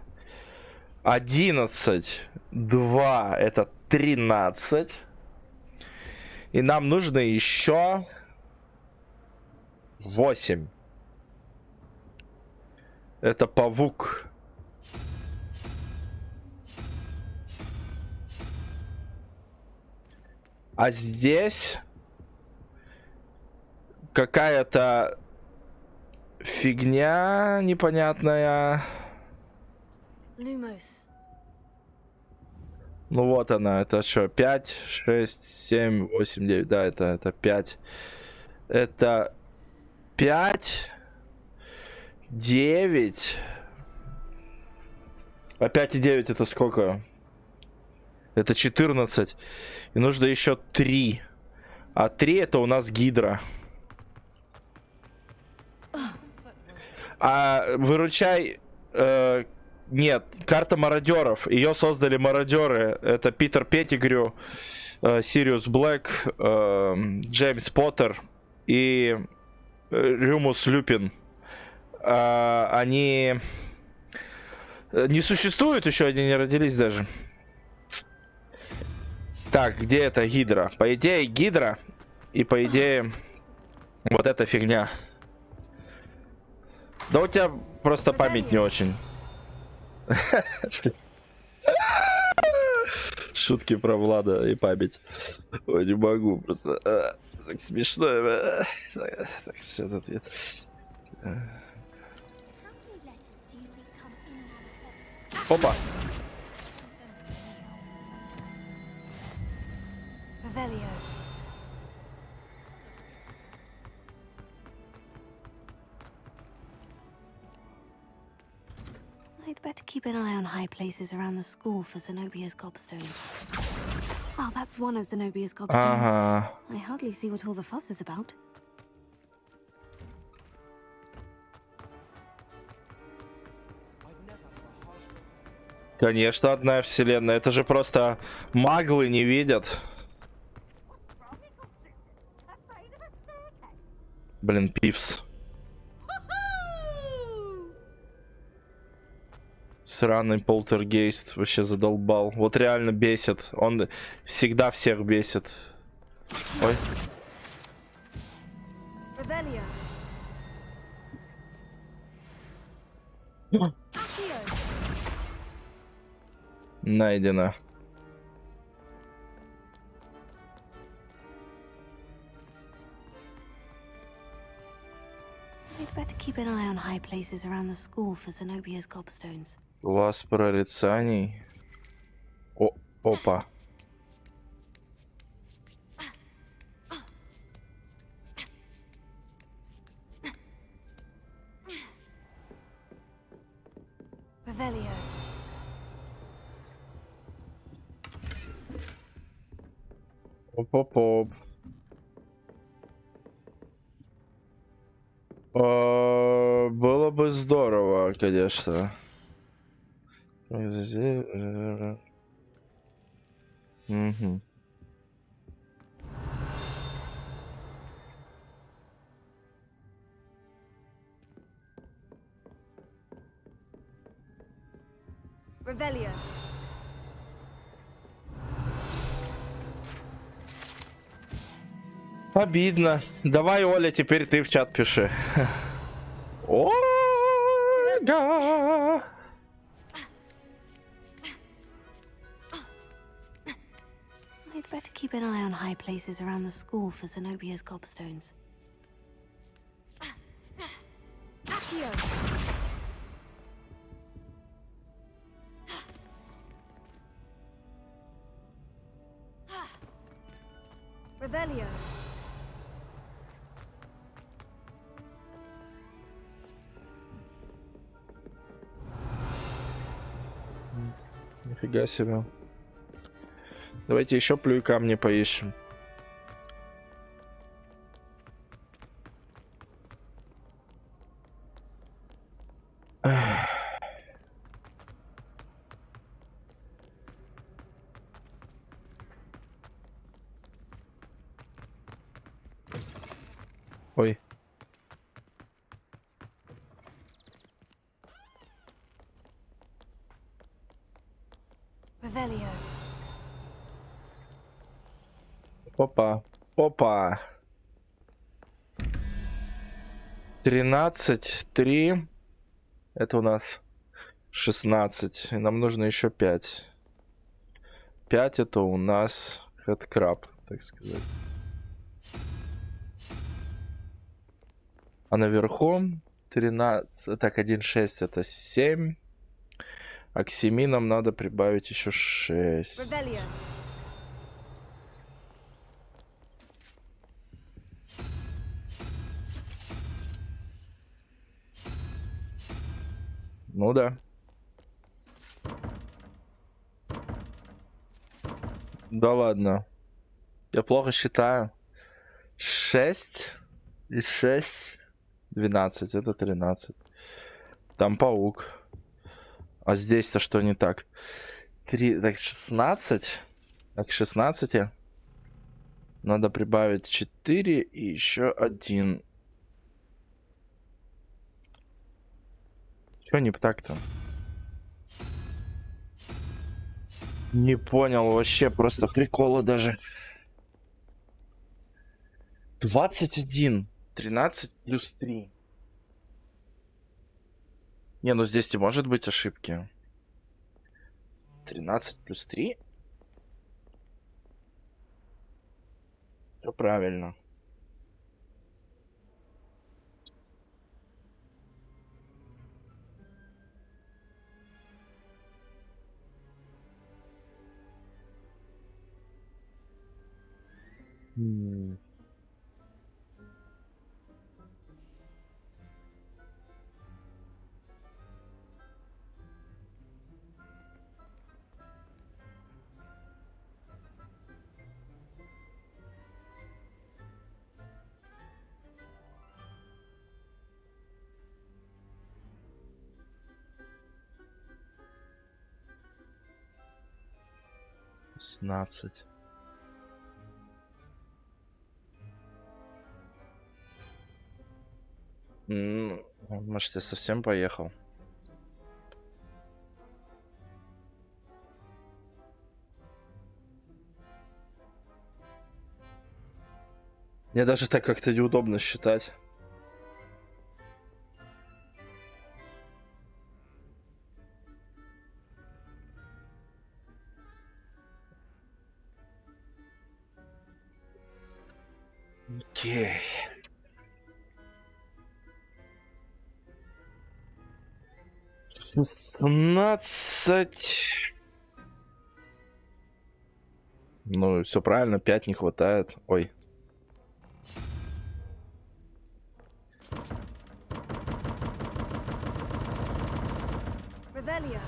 [SPEAKER 1] 11, 2. Это 13. И нам нужно еще 8. Это павук. А здесь какая-то фигня непонятная.
[SPEAKER 2] Lumos.
[SPEAKER 1] Ну вот она, это что, 5, 6, 7, 8, 9, да, это 5. Это 5, 9. А 5 и 9 это сколько? Это 14. И нужно еще 3. А 3 это у нас гидра. А выручай... нет, карта мародеров. Ее создали мародеры. Это Питер Петтигрю, Сириус Блэк, Джеймс Поттер и Рюмус Люпин. Они не существуют еще, они не родились даже. Так, где эта гидра? По идее, гидра. И по идее, вот эта фигня. Да у тебя просто память не очень. Шутки про Влада и память. Ой, не могу, просто так смешно. Так, что тут я... Опа!
[SPEAKER 2] Revelio. I'd better keep an eye on high places around the school for Zenobia's gobstones. Oh, that's one of Zenobia's gobstones. I hardly see what all the fuss is about.
[SPEAKER 1] Конечно, одна вселенная. Это же просто маглы не видят. Блин, пивс. Сраный полтергейст вообще задолбал. Вот реально бесит. Он всегда всех бесит. Ой. Найдено.
[SPEAKER 2] We'd better keep an eye on high places around the school for Zenobia's gobstones.
[SPEAKER 1] Глаз прорицаний. Опа.
[SPEAKER 2] Revelio.
[SPEAKER 1] Оп-оп-оп. Было бы здорово, конечно. Угу.
[SPEAKER 2] Revelio.
[SPEAKER 1] Обидно. Давай, Оля, теперь ты в чат пиши. Ольга!
[SPEAKER 2] I'd better keep an eye on high places around the school for Zenobia's gobstones. Accio! Revelio!
[SPEAKER 1] Нифига себе. Давайте еще плюй камни поищем. Ой.
[SPEAKER 2] Revelio.
[SPEAKER 1] Опа. Опа. 13, 3. Это у нас 16. И нам нужно еще 5. 5 это у нас хэдкраб, так сказать. А наверху 13. Так, 1, 6 это 7. А к 7 нам надо прибавить еще 6.
[SPEAKER 2] Revelio.
[SPEAKER 1] Ну да. Да ладно. Я плохо считаю. 6 и 6. 12. Это 13. Там паук. А здесь-то что не так? 3, так, 16. Так, 16. Надо прибавить 4 и еще 1. Что не так-то? Не понял вообще, просто прикола даже. 21. 13 плюс 3. Не, ну здесь не может быть ошибки. 13 плюс 3. Все правильно. Шестнадцать. Может, я совсем поехал? Мне даже так как-то неудобно считать. Окей. Шестнадцать. Ну, все правильно, 5 не хватает. Ой.
[SPEAKER 2] Revelio.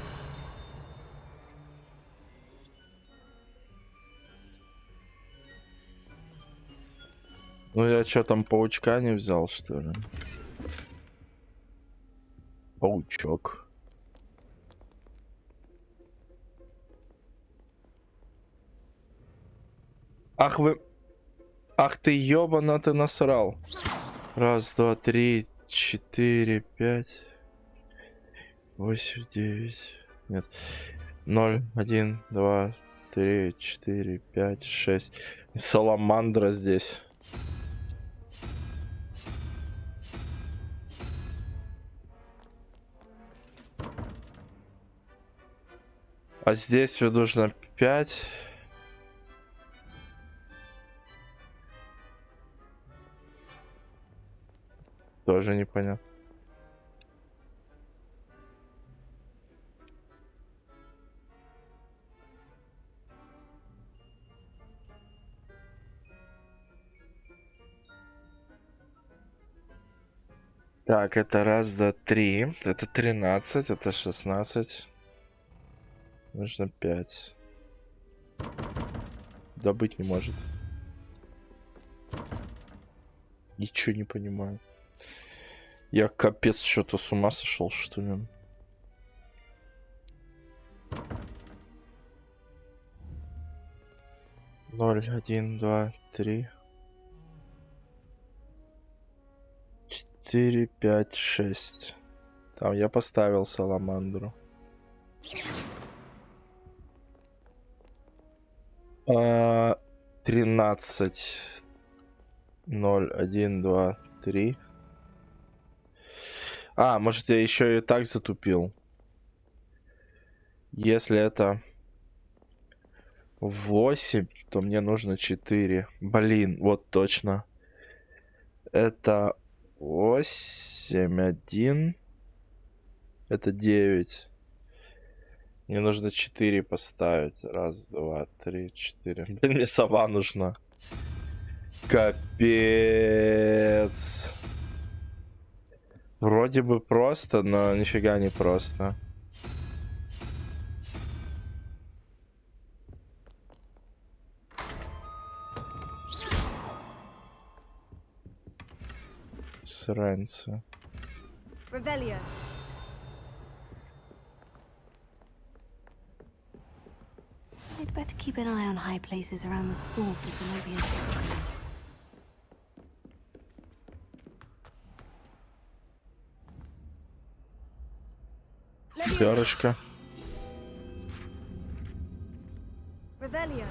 [SPEAKER 1] Ну я что, там паучка не взял, что ли? Паучок. Ах вы... Ах ты ёбана, ты насрал. 1, 2, 3, 4, 5, 8, 9. Нет. 0, 1, 2, 3, 4, 5, 6. Саламандра здесь. А здесь мне нужно 5. Тоже непонятно. Так, это раз, два, три. Это 13, это 16. Нужно 5. Да быть не может. Ничего не понимаю. Я капец что-то с ума сошел, что ли? Ноль, 1, 2, 3. 4, 5, 6. Там я поставил саламандру. 13. 0, 1, 2, 3. А, может я еще и так затупил. Если это 8, то мне нужно 4. Блин, вот точно. Это 8, 1. Это 9. Мне нужно 4 поставить. Раз, два, три, 4. Блин, мне сова нужна. Капец. Вроде бы просто, но нифига не просто. Сранцы.
[SPEAKER 2] Revelio. I'd better keep an eye on high places around the school for Zenobian toxins.
[SPEAKER 1] Перышко.
[SPEAKER 2] Revelio.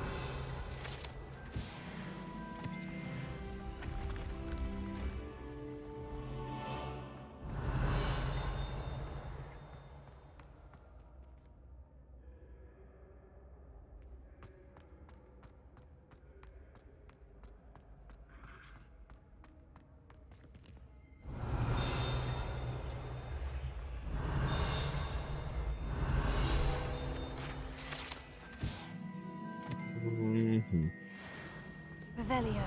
[SPEAKER 2] Revelio.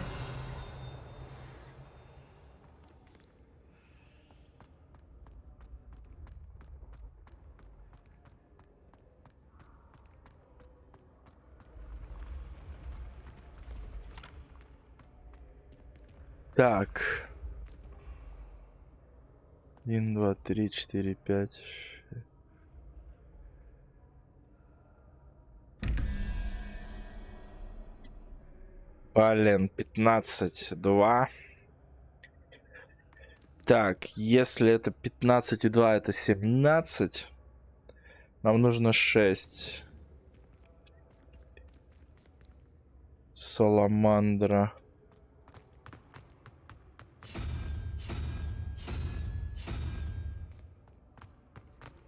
[SPEAKER 1] Так. 1, 2, 3, 4, 5. Блин, 15, 2. Так, если это 15 и 2, это 17. Нам нужно 6. Саламандра.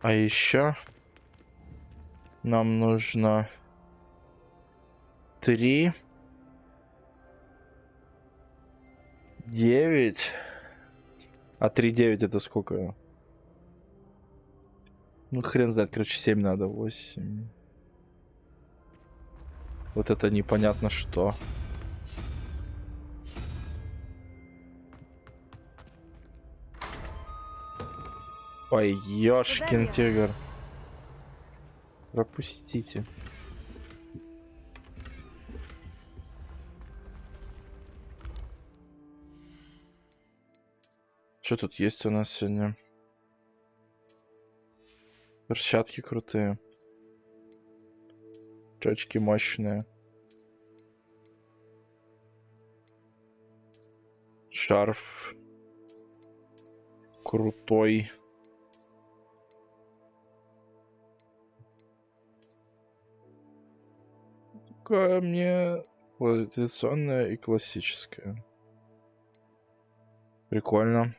[SPEAKER 1] А еще нам нужно 3, 9. А 3, 9 это сколько? Ну, хрен знает. Короче, 7 надо. 8. Вот это непонятно что. Ой, ёшкин тигр. Пропустите. Что тут есть у нас сегодня? Перчатки крутые. Чёчки мощные. Шарф. Крутой. Такая мне традиционная и классическая. Прикольно.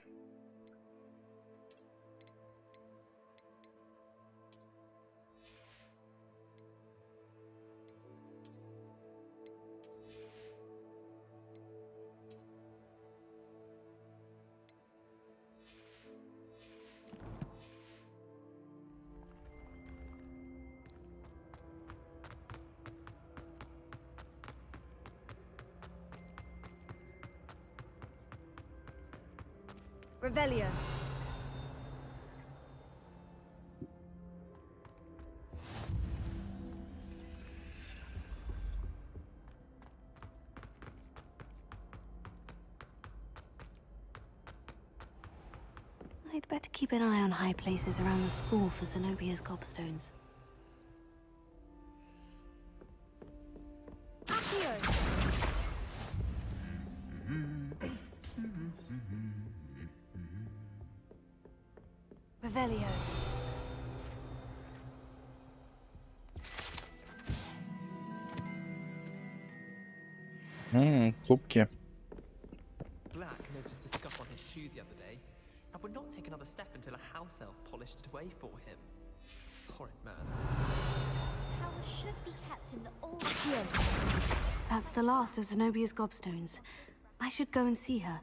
[SPEAKER 13] Revelio.
[SPEAKER 2] I'd better keep an eye on high places around the school for Zenobia's gobstones.
[SPEAKER 13] Revelio.
[SPEAKER 1] Кубки.
[SPEAKER 17] Black noticed a scuff on his shoe the other day, and would not take another step until a house elf polished it away for him. Horrid man.
[SPEAKER 6] Power should be kept in the old gym.
[SPEAKER 2] That's the last of Zenobia's gobstones. I should go and see her.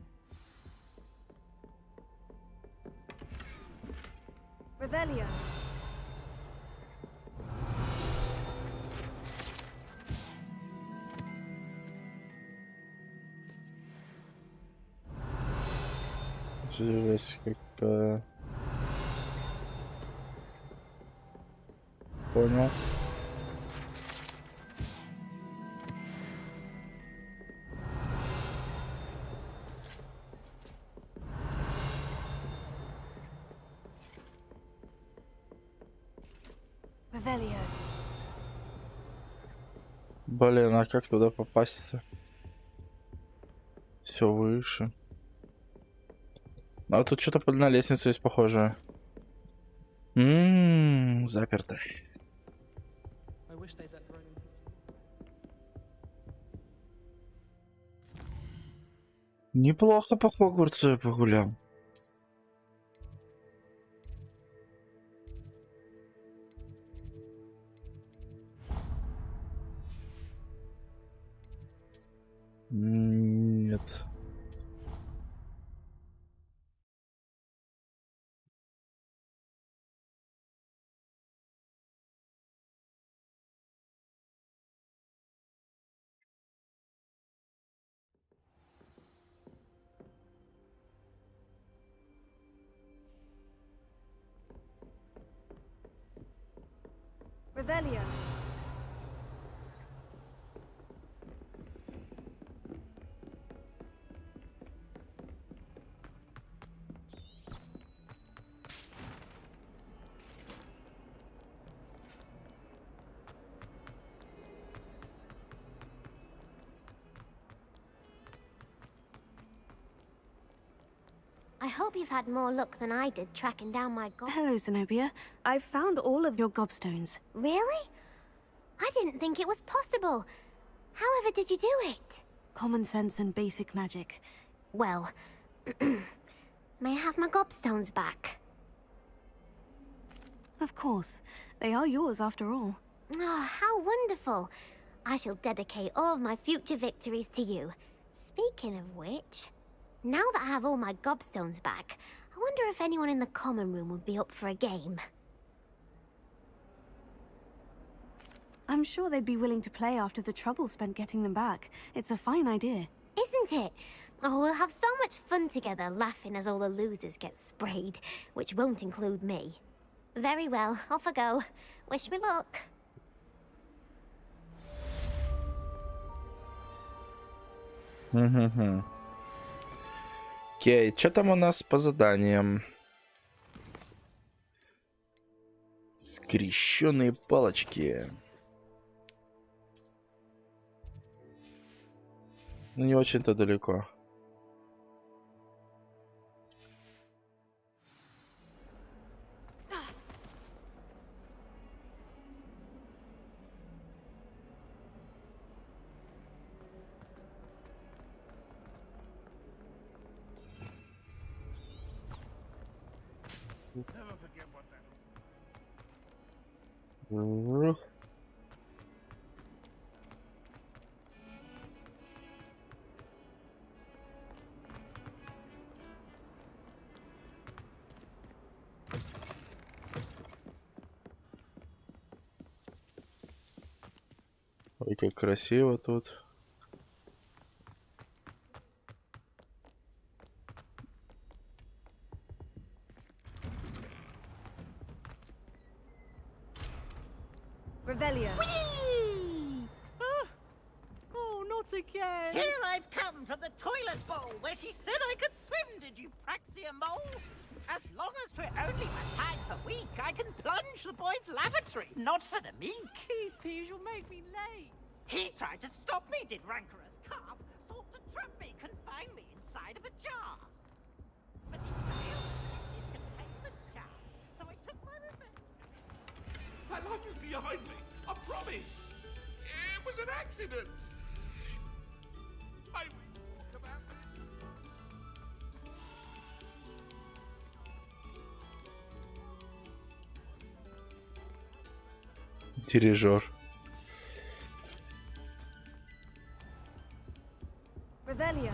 [SPEAKER 13] Revelio.
[SPEAKER 1] Жесть какая. Понял.
[SPEAKER 13] Revelio.
[SPEAKER 1] Блин, а как туда попасть-то? Все выше. А тут что-то на лестницу есть похоже. Заперто. Неплохо по Хогвартсу я погулял. Нет.
[SPEAKER 13] Revelio.
[SPEAKER 6] I hope you've had more luck than I did tracking down my gob.
[SPEAKER 2] Hello, Zenobia. I've found all of your gobstones.
[SPEAKER 6] Really? I didn't think it was possible. However did you do it?
[SPEAKER 2] Common sense and basic magic.
[SPEAKER 6] Well, may I have my gobstones back?
[SPEAKER 2] Of course. They are yours after all.
[SPEAKER 6] Oh, how wonderful. I shall dedicate all of my future victories to you. Speaking of which, now that I have all my gobstones back, I wonder if anyone in the common room would be up for a game.
[SPEAKER 2] I'm sure they'd be willing to play after the trouble spent getting them back. It's a fine idea.
[SPEAKER 6] Isn't it? Oh, we'll have so much fun together, laughing as all the losers get sprayed, which won't include me. Very well, off I go. Wish me luck.
[SPEAKER 1] Окей, что там у нас по заданиям? Скрещенные палочки. Ну, не очень-то далеко.
[SPEAKER 3] Never forget what that.
[SPEAKER 1] Ой, как красиво тут.
[SPEAKER 2] Revelio.
[SPEAKER 16] Oh, not again. Here I've come from the toilet bowl where she said I could swim, did you praxia mole? As long as we're only a tag per week, I can plunge the boys' lavatory, not for the meek. Keys, please, you'll make me late. He tried to stop me, did rancorous carp, sought to trap me, confine me inside of a jar. But he failed his containment jars, so I took my revenge.
[SPEAKER 9] That life is behind me, I promise. It was an accident. I walk about it.
[SPEAKER 1] Дирижер.
[SPEAKER 2] Revelio.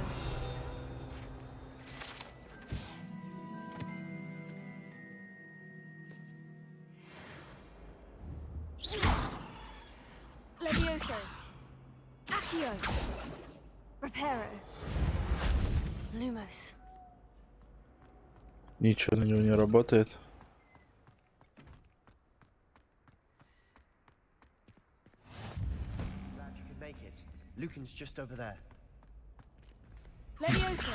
[SPEAKER 2] Levioso. Accio. Reparo. Lumos.
[SPEAKER 1] Ничего на него не работает.
[SPEAKER 21] Glad you could make it. Lucan's just over there.
[SPEAKER 2] Levioso.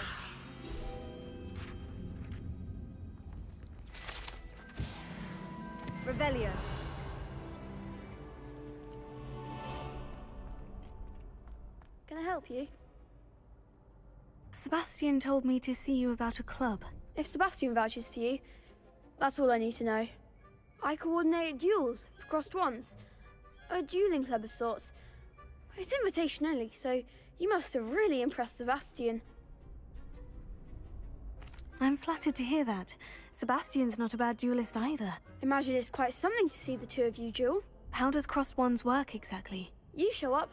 [SPEAKER 2] Revelio.
[SPEAKER 12] Can I help you?
[SPEAKER 2] Sebastian told me to see you about a club.
[SPEAKER 12] If Sebastian vouches for you, that's all I need to know. I coordinate duels for crossed ones. A dueling club of sorts. It's invitation only, so you must have really impressed Sebastian.
[SPEAKER 2] I'm flattered to hear that. Sebastian's not a bad duelist either.
[SPEAKER 12] Imagine it's quite something to see the two of you duel.
[SPEAKER 2] How does crossed wands work exactly?
[SPEAKER 12] You show up,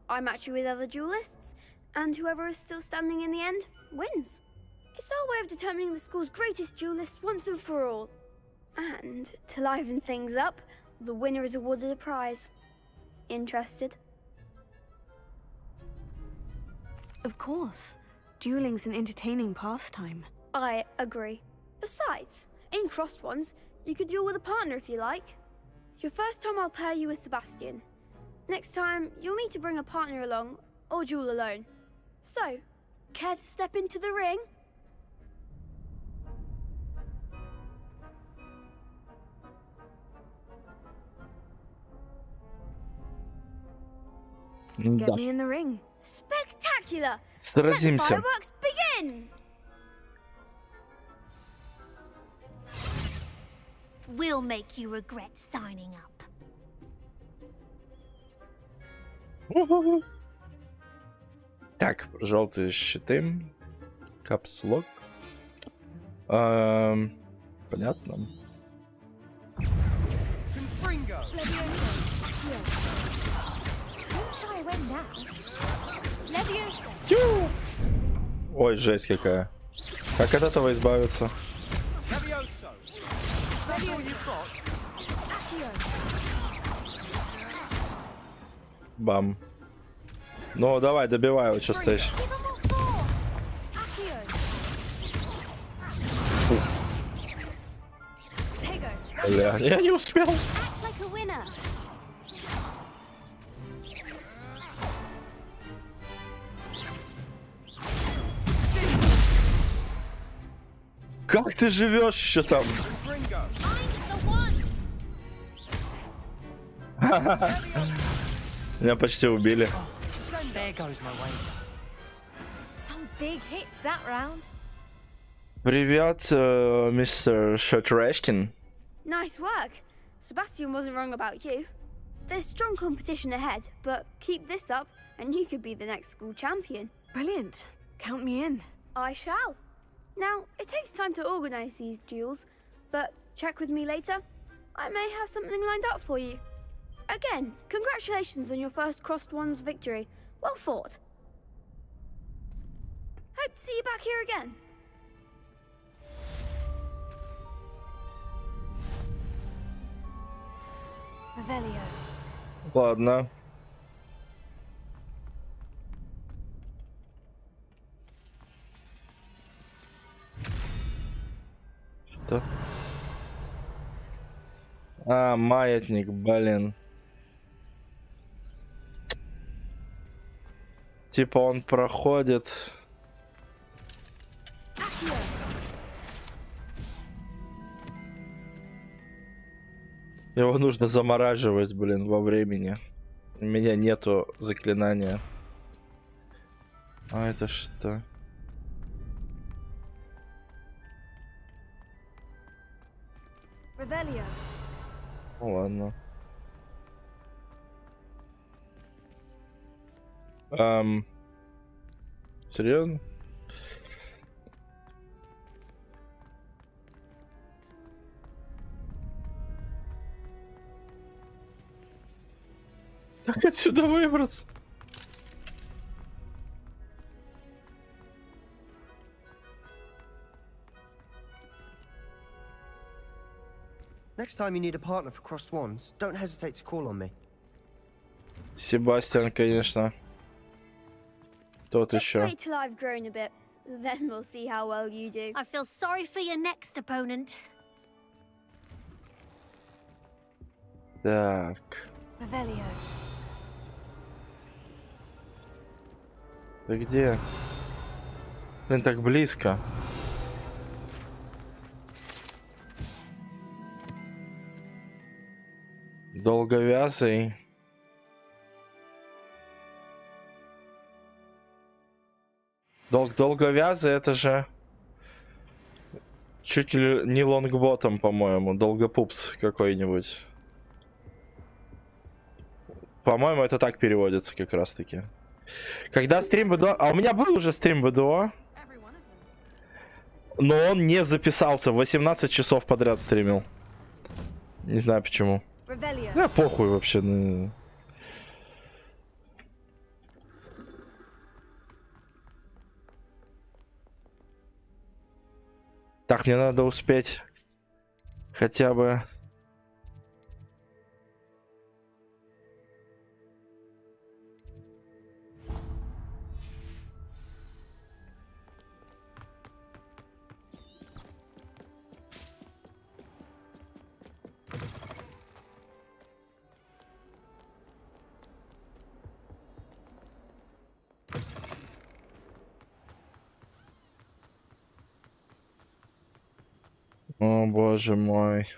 [SPEAKER 12] I match you with other duelists, and whoever is still standing in the end wins. It's our way of determining the school's greatest duelist once and for all. And to liven things up, the winner is awarded a prize. Interested?
[SPEAKER 2] Of course. Dueling's an entertaining pastime.
[SPEAKER 12] I agree. Besides, in crossed ones, you could duel with a partner if you like. Your first time I'll pair you with Sebastian. Next time, you'll need to bring a partner along, or duel alone. So, care to step into the ring?
[SPEAKER 2] Get me in the ring.
[SPEAKER 12] Spectacular! Let the
[SPEAKER 1] Сразимся.
[SPEAKER 12] fireworks begin!
[SPEAKER 18] We'll make you regret signing up.
[SPEAKER 1] Так, желтые щиты. Капслок. Понятно. Ой, жесть какая. Как от этого избавиться? Бам. Ну, давай, добивай его, что стоишь. Бля, я не успел. Как ты живешь еще там? Меня почти убили. Привет, мистер Шатрешкин.
[SPEAKER 12] Nice work. Sebastian wasn't wrong about you. There's strong competition ahead, but keep this up and you could be the next school champion.
[SPEAKER 2] Brilliant. Count me in.
[SPEAKER 12] I shall. Now, it takes time to organize these duels, but check with me later. I may have something lined up for you. Again, congratulations on your first Crossed Ones victory. Well fought. Hope to see you back here again.
[SPEAKER 2] Revelio.
[SPEAKER 1] Ладно. Что? А, маятник, блин. Типа он проходит. Его нужно замораживать, блин, во времени. У меня нету заклинания. А это что? Ну ладно. Серьезно? Как отсюда выбраться?
[SPEAKER 21] Next time you need a partner for Cross Swans, don't hesitate to call on me.
[SPEAKER 1] Себастьян, конечно. Тот еще.
[SPEAKER 5] Wait till I've grown a bit. Then we'll see how well you do.
[SPEAKER 6] I feel sorry for your next opponent.
[SPEAKER 1] Так. Ты где? Блин, так близко. Долговязый. Долговязый это же чуть ли не лонгботом, по-моему, долгопупс какой-нибудь. По-моему, это так переводится как раз-таки. Когда стрим БДО... А у меня был уже стрим БДО. Но он не записался. 18 часов подряд стримил. Не знаю почему. Да похуй вообще. Так, мне надо успеть хотя бы... О, боже мой.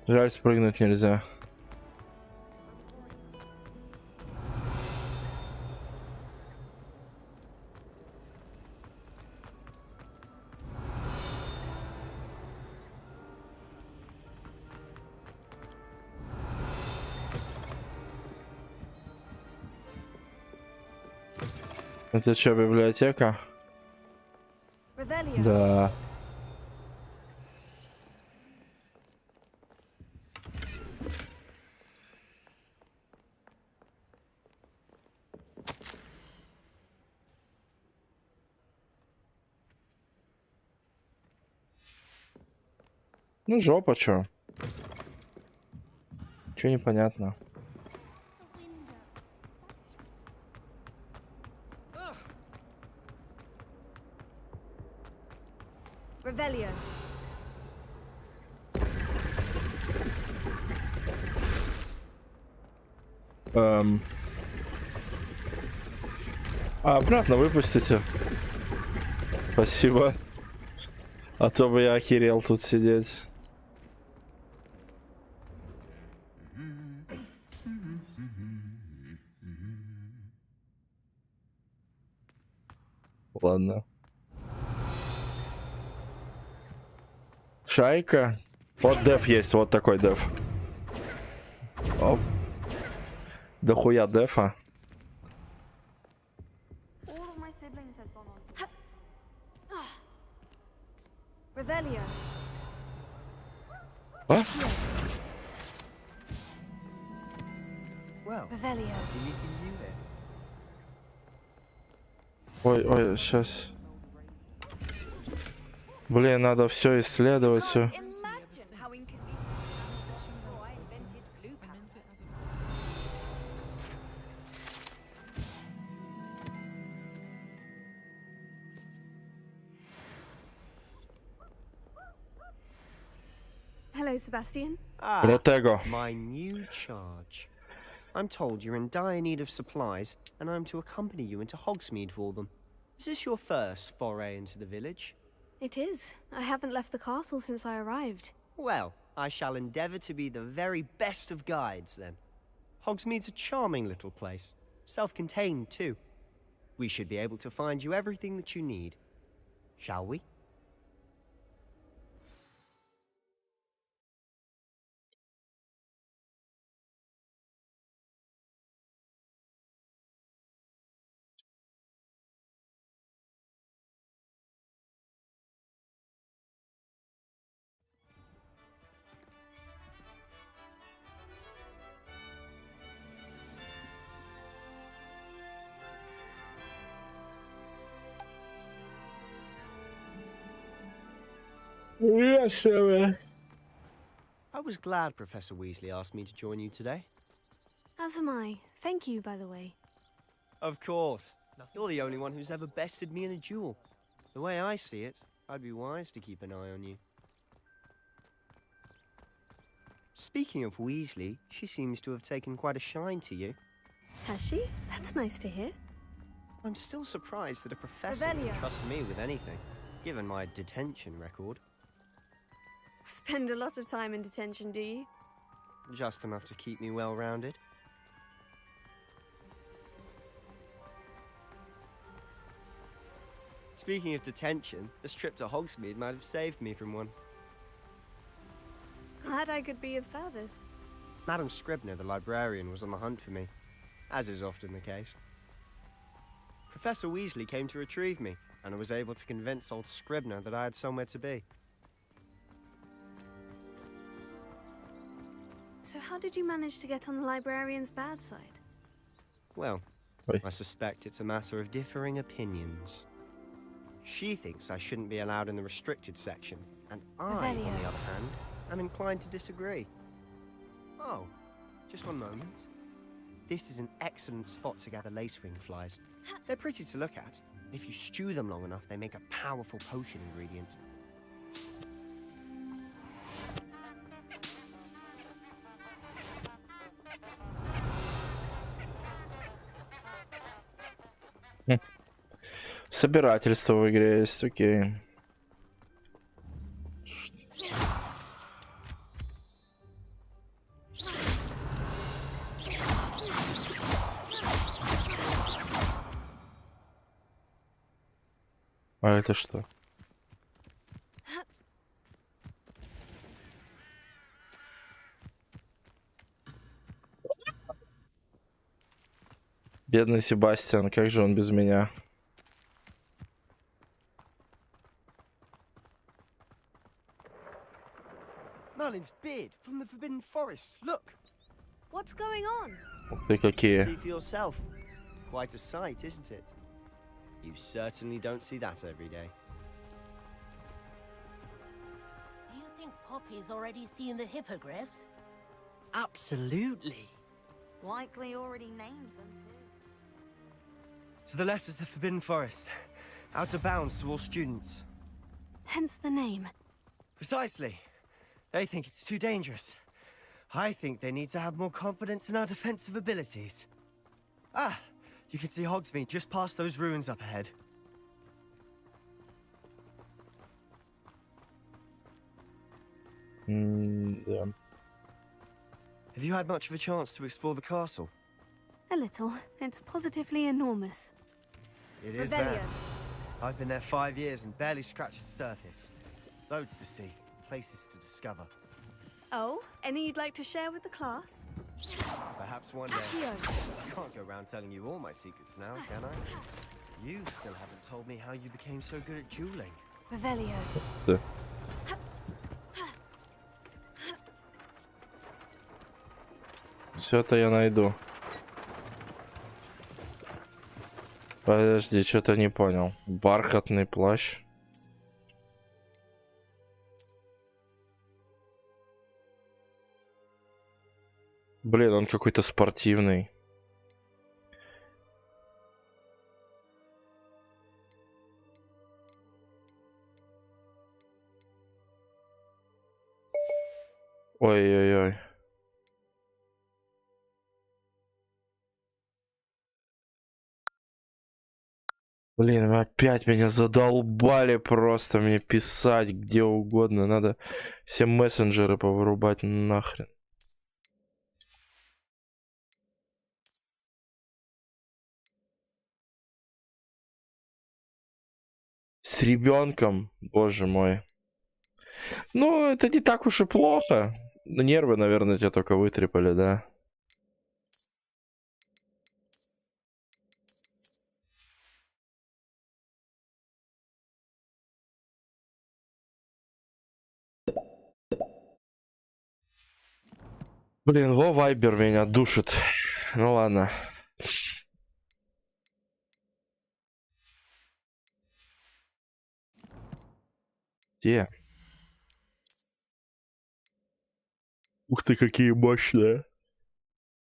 [SPEAKER 1] Жаль, спрыгнуть нельзя. Это что, библиотека? Да. Ну, жопа, чё? Чё непонятно? А обратно выпустите. Спасибо. А то бы я охерел тут сидеть. Ладно. Шайка. Вот деф есть, вот такой деф. Оп. Дохуя дефа. А? Ой, ой, сейчас. Блин, надо все исследовать, все.
[SPEAKER 2] Hello, Sebastian.
[SPEAKER 1] Protego.
[SPEAKER 21] My new charge. I'm told you're in dire need of supplies, and I'm to accompany you into Hogsmeade for them. Is this your first foray into the village?
[SPEAKER 2] It is. I haven't left the castle since I arrived.
[SPEAKER 21] Well, I shall endeavour to be the very best of guides, then. Hogsmeade's a charming little place. Self-contained, too. We should be able to find you everything that you need. Shall we?
[SPEAKER 1] Yes, sir.
[SPEAKER 21] I was glad Professor Weasley asked me to join you today.
[SPEAKER 2] As am I. Thank you, by the way.
[SPEAKER 21] Of course. You're the only one who's ever bested me in a duel. The way I see it, I'd be wise to keep an eye on you. Speaking of Weasley, she seems to have taken quite a shine to you.
[SPEAKER 2] Has she? That's nice to hear.
[SPEAKER 21] I'm still surprised that a professor would trust me with anything, given my detention record.
[SPEAKER 2] Spend a lot of time in detention, do you?
[SPEAKER 21] Just enough to keep me well-rounded. Speaking of detention, this trip to Hogsmeade might have saved me from one.
[SPEAKER 2] Glad I could be of service.
[SPEAKER 21] Madam Scribner, the librarian, was on the hunt for me, as is often the case. Professor Weasley came to retrieve me, and I was able to convince old Scribner that I had somewhere to be.
[SPEAKER 2] So how did you manage to get on the librarian's bad side?
[SPEAKER 21] Well, I suspect it's a matter of differing opinions. She thinks I shouldn't be allowed in the restricted section, and I, on the other hand, am inclined to disagree. Oh, just one moment. This is an excellent spot to gather lacewing flies. They're pretty to look at. If you stew them long enough, they make a powerful potion ingredient.
[SPEAKER 1] Собирательство в игре есть, окей. А это что? Бедный Себастьян, как же он без меня?
[SPEAKER 21] Merlin's beard from the Forbidden Forest. Look.
[SPEAKER 2] What's going on?
[SPEAKER 1] Ты какие?
[SPEAKER 21] See for yourself. Quite a sight, isn't it? You certainly don't see that every day.
[SPEAKER 14] Do you think Poppy's already seen the hippogriffs?
[SPEAKER 16] Absolutely.
[SPEAKER 13] Likely already named them.
[SPEAKER 21] To the left is the Forbidden Forest. Out of bounds to all students.
[SPEAKER 2] Hence the name.
[SPEAKER 21] Precisely. They think it's too dangerous. I think they need to have more confidence in our defensive abilities. Ah, you can see Hogsmeade just past those ruins up ahead.
[SPEAKER 1] Yeah.
[SPEAKER 21] Have you had much of a chance to explore the castle?
[SPEAKER 2] A little. It's positively enormous.
[SPEAKER 21] It is that. I've been there 5 years and barely scratched the surface. Loads to see, places to discover.
[SPEAKER 2] Oh, any you'd like to share with the class?
[SPEAKER 21] Perhaps one day. I can't go around telling you all my secrets now, can I? You still haven't told me how you became so good at dueling.
[SPEAKER 2] Revelio.
[SPEAKER 1] Да. Все это я найду. Подожди, что-то не понял. Бархатный плащ. Блин, он какой-то спортивный. Ой-ой-ой. Блин, опять меня задолбали просто мне писать где угодно. Надо все мессенджеры повырубать нахрен. С ребенком, боже мой. Ну, это не так уж и плохо. Нервы, наверное, тебя только вытрепали, да? Блин, во Вайбер меня душит. Ну ладно. Где? Ух ты, какие мощные.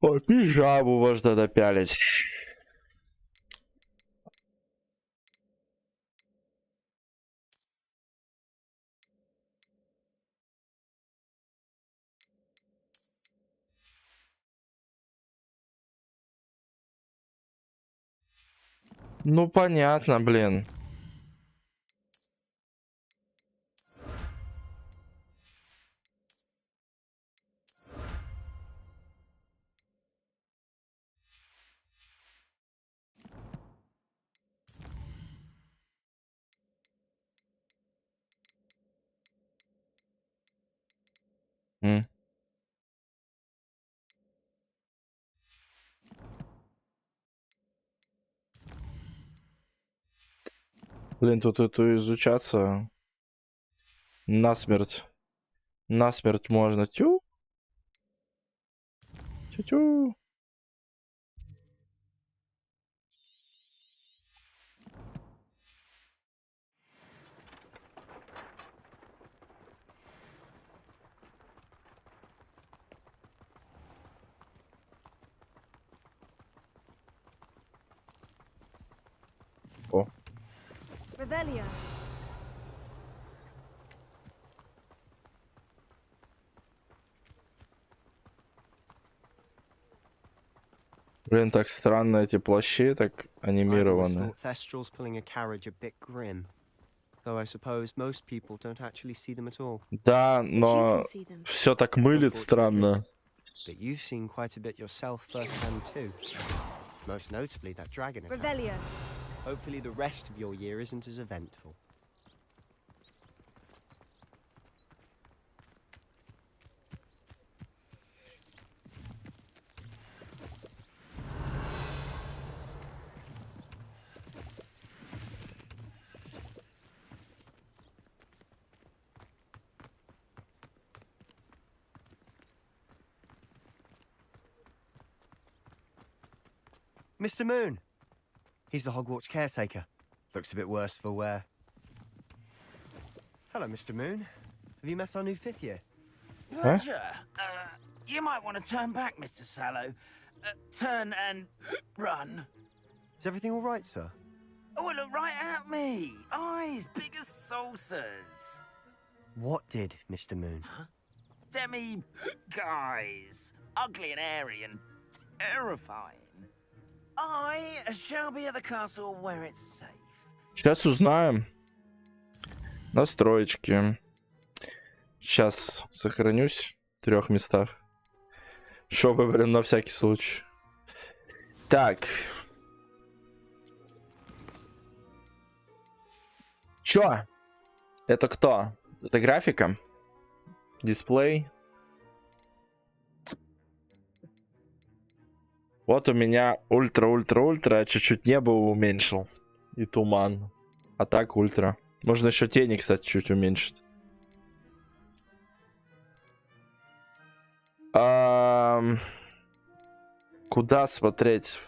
[SPEAKER 1] О, пижаму можно напялить. Ну, понятно, блин. Блин, тут это изучаться насмерть. Насмерть можно. Тю. Тю-тю. О.
[SPEAKER 2] Revelio.
[SPEAKER 1] Блин, так странно эти плащи, так анимированы.
[SPEAKER 21] Thestrals pulling a carriage a bit grim. Though I suppose most people don't actually see them at all.
[SPEAKER 1] Да, но все так мылит странно.
[SPEAKER 21] But you've seen quite a bit yourself firsthand too. Most notably that dragon attack.
[SPEAKER 2] Revelio.
[SPEAKER 21] Hopefully the rest of your year isn't as eventful. Mr. Moon. He's the Hogwarts caretaker. Looks a bit worse for wear. Hello, Mr. Moon. Have you met our new fifth year?
[SPEAKER 11] Pleasure. You might want to turn back, Mr. Sallow. Turn and run.
[SPEAKER 21] Is everything all right, sir?
[SPEAKER 11] Oh, look right at me. Eyes big as saucers.
[SPEAKER 21] What did, Mr. Moon?
[SPEAKER 11] Huh? Demi guys. Ugly and airy and terrifying. I shall be at the castle where it's safe.
[SPEAKER 1] Сейчас узнаем. Настроечки. Сейчас сохранюсь в 3 местах. Чтобы, блин, на всякий случай. Так. Чё? Это кто? Это графика? Дисплей? Вот у меня ультра-ультра-ультра, я чуть-чуть небо уменьшил. И туман. А так ультра. Можно еще тени, кстати, чуть уменьшить. Куда смотреть?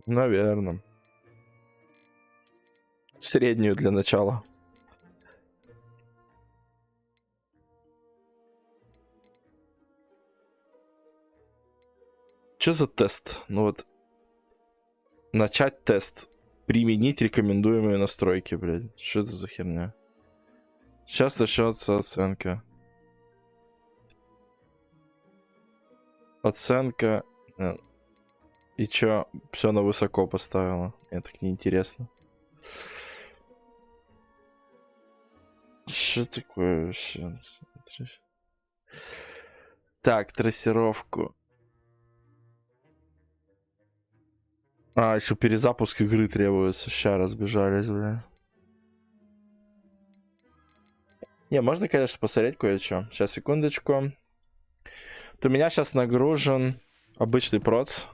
[SPEAKER 1] Наверное. Среднюю для начала. Что за тест? Ну вот. Начать тест. Применить рекомендуемые настройки, блядь. Что это за херня? Сейчас начнется оценка. Оценка. И чё? Все на высоко поставила. Мне так неинтересно. Что такое вообще? Так, трассировку. А, еще перезапуск игры требуется. Ща разбежались, бля. Не, можно, конечно, посмотреть кое-что. Сейчас, секундочку. Вот у меня сейчас нагружен обычный проц.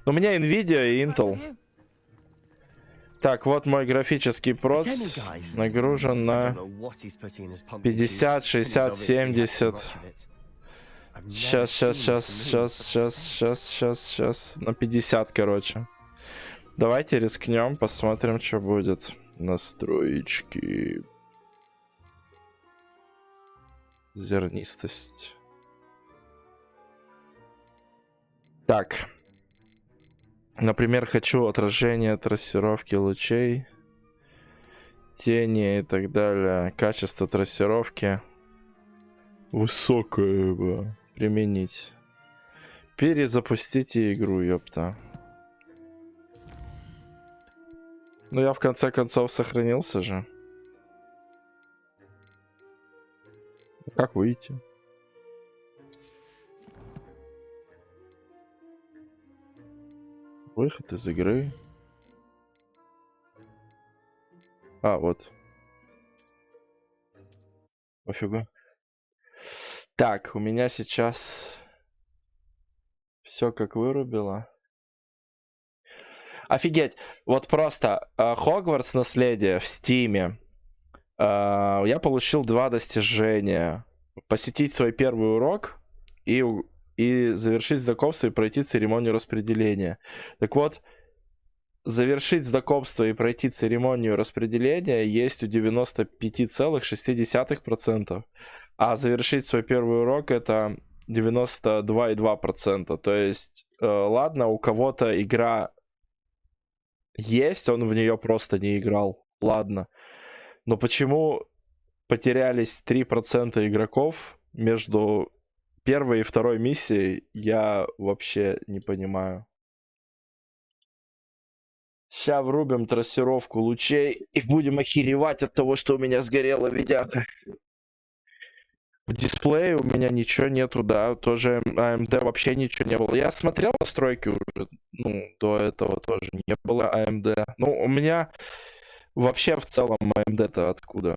[SPEAKER 1] Но у меня Nvidia и Intel. Так, вот мой графический проц нагружен на 50, 60, 70. Сейчас. На 50, короче. Давайте рискнем, посмотрим, что будет. Настроечки. Зернистость. Так. Например, хочу отражение, трассировки лучей, тени и так далее. Качество трассировки высокое, бля. Применить. Перезапустите игру, ёпта. Ну, я в конце концов сохранился же. Как выйти? Выход из игры. А, вот. Пофигу. Так, у меня сейчас все как вырубило. Офигеть. Вот просто Хогвартс Наследие в Стиме. Я получил 2 достижения. Посетить свой первый урок и завершить знакомство и пройти церемонию распределения. Так вот, завершить знакомство и пройти церемонию распределения есть у 95,6%. А завершить свой первый урок это 92,2%. То есть, ладно, у кого-то игра есть, он в нее просто не играл. Ладно. Но почему потерялись 3% игроков между первой и второй миссией, я вообще не понимаю. Сейчас врубим трассировку лучей и будем охеревать от того, что у меня сгорела видяка. В дисплее у меня ничего нету, да, тоже AMD вообще ничего не было. Я смотрел настройки уже, ну, до этого тоже не было AMD. Ну, у меня вообще в целом AMD-то откуда?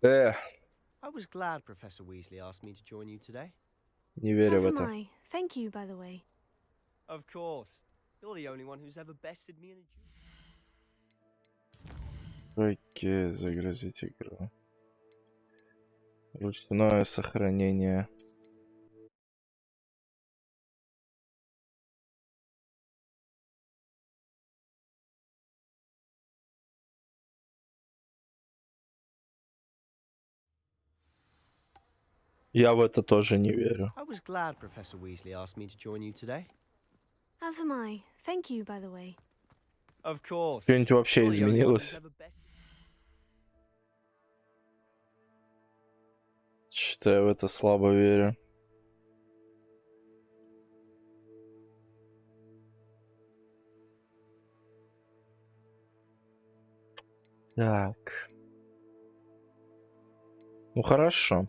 [SPEAKER 21] I was glad Professor Weasley asked me to join you today.
[SPEAKER 1] Не верю в
[SPEAKER 2] As am
[SPEAKER 1] это.
[SPEAKER 2] I. Thank you, by the way.
[SPEAKER 21] Of course. You're the only one who's ever bested me in a duel.
[SPEAKER 1] Окей, загрузить игру. Ручное сохранение. Я в это тоже не верю.
[SPEAKER 21] I was glad Professor Weasley asked me to join you today.
[SPEAKER 2] As am I. Thank you, by the way.
[SPEAKER 21] Of course.
[SPEAKER 1] Что-нибудь вообще
[SPEAKER 21] You're the only one who's
[SPEAKER 1] изменилось?
[SPEAKER 21] ever bested.
[SPEAKER 1] Что я в это слабо верю. Так. Ну хорошо.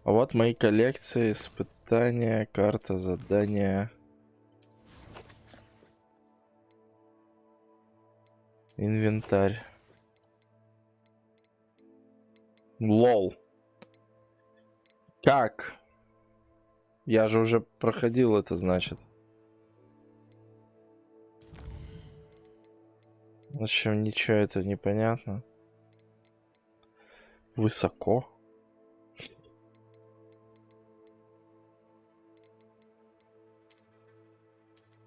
[SPEAKER 1] А вот мои коллекции, испытания, карта, задания. Инвентарь. Лол. Как? Я же уже проходил это, значит. В общем, ничего это непонятно. Высоко.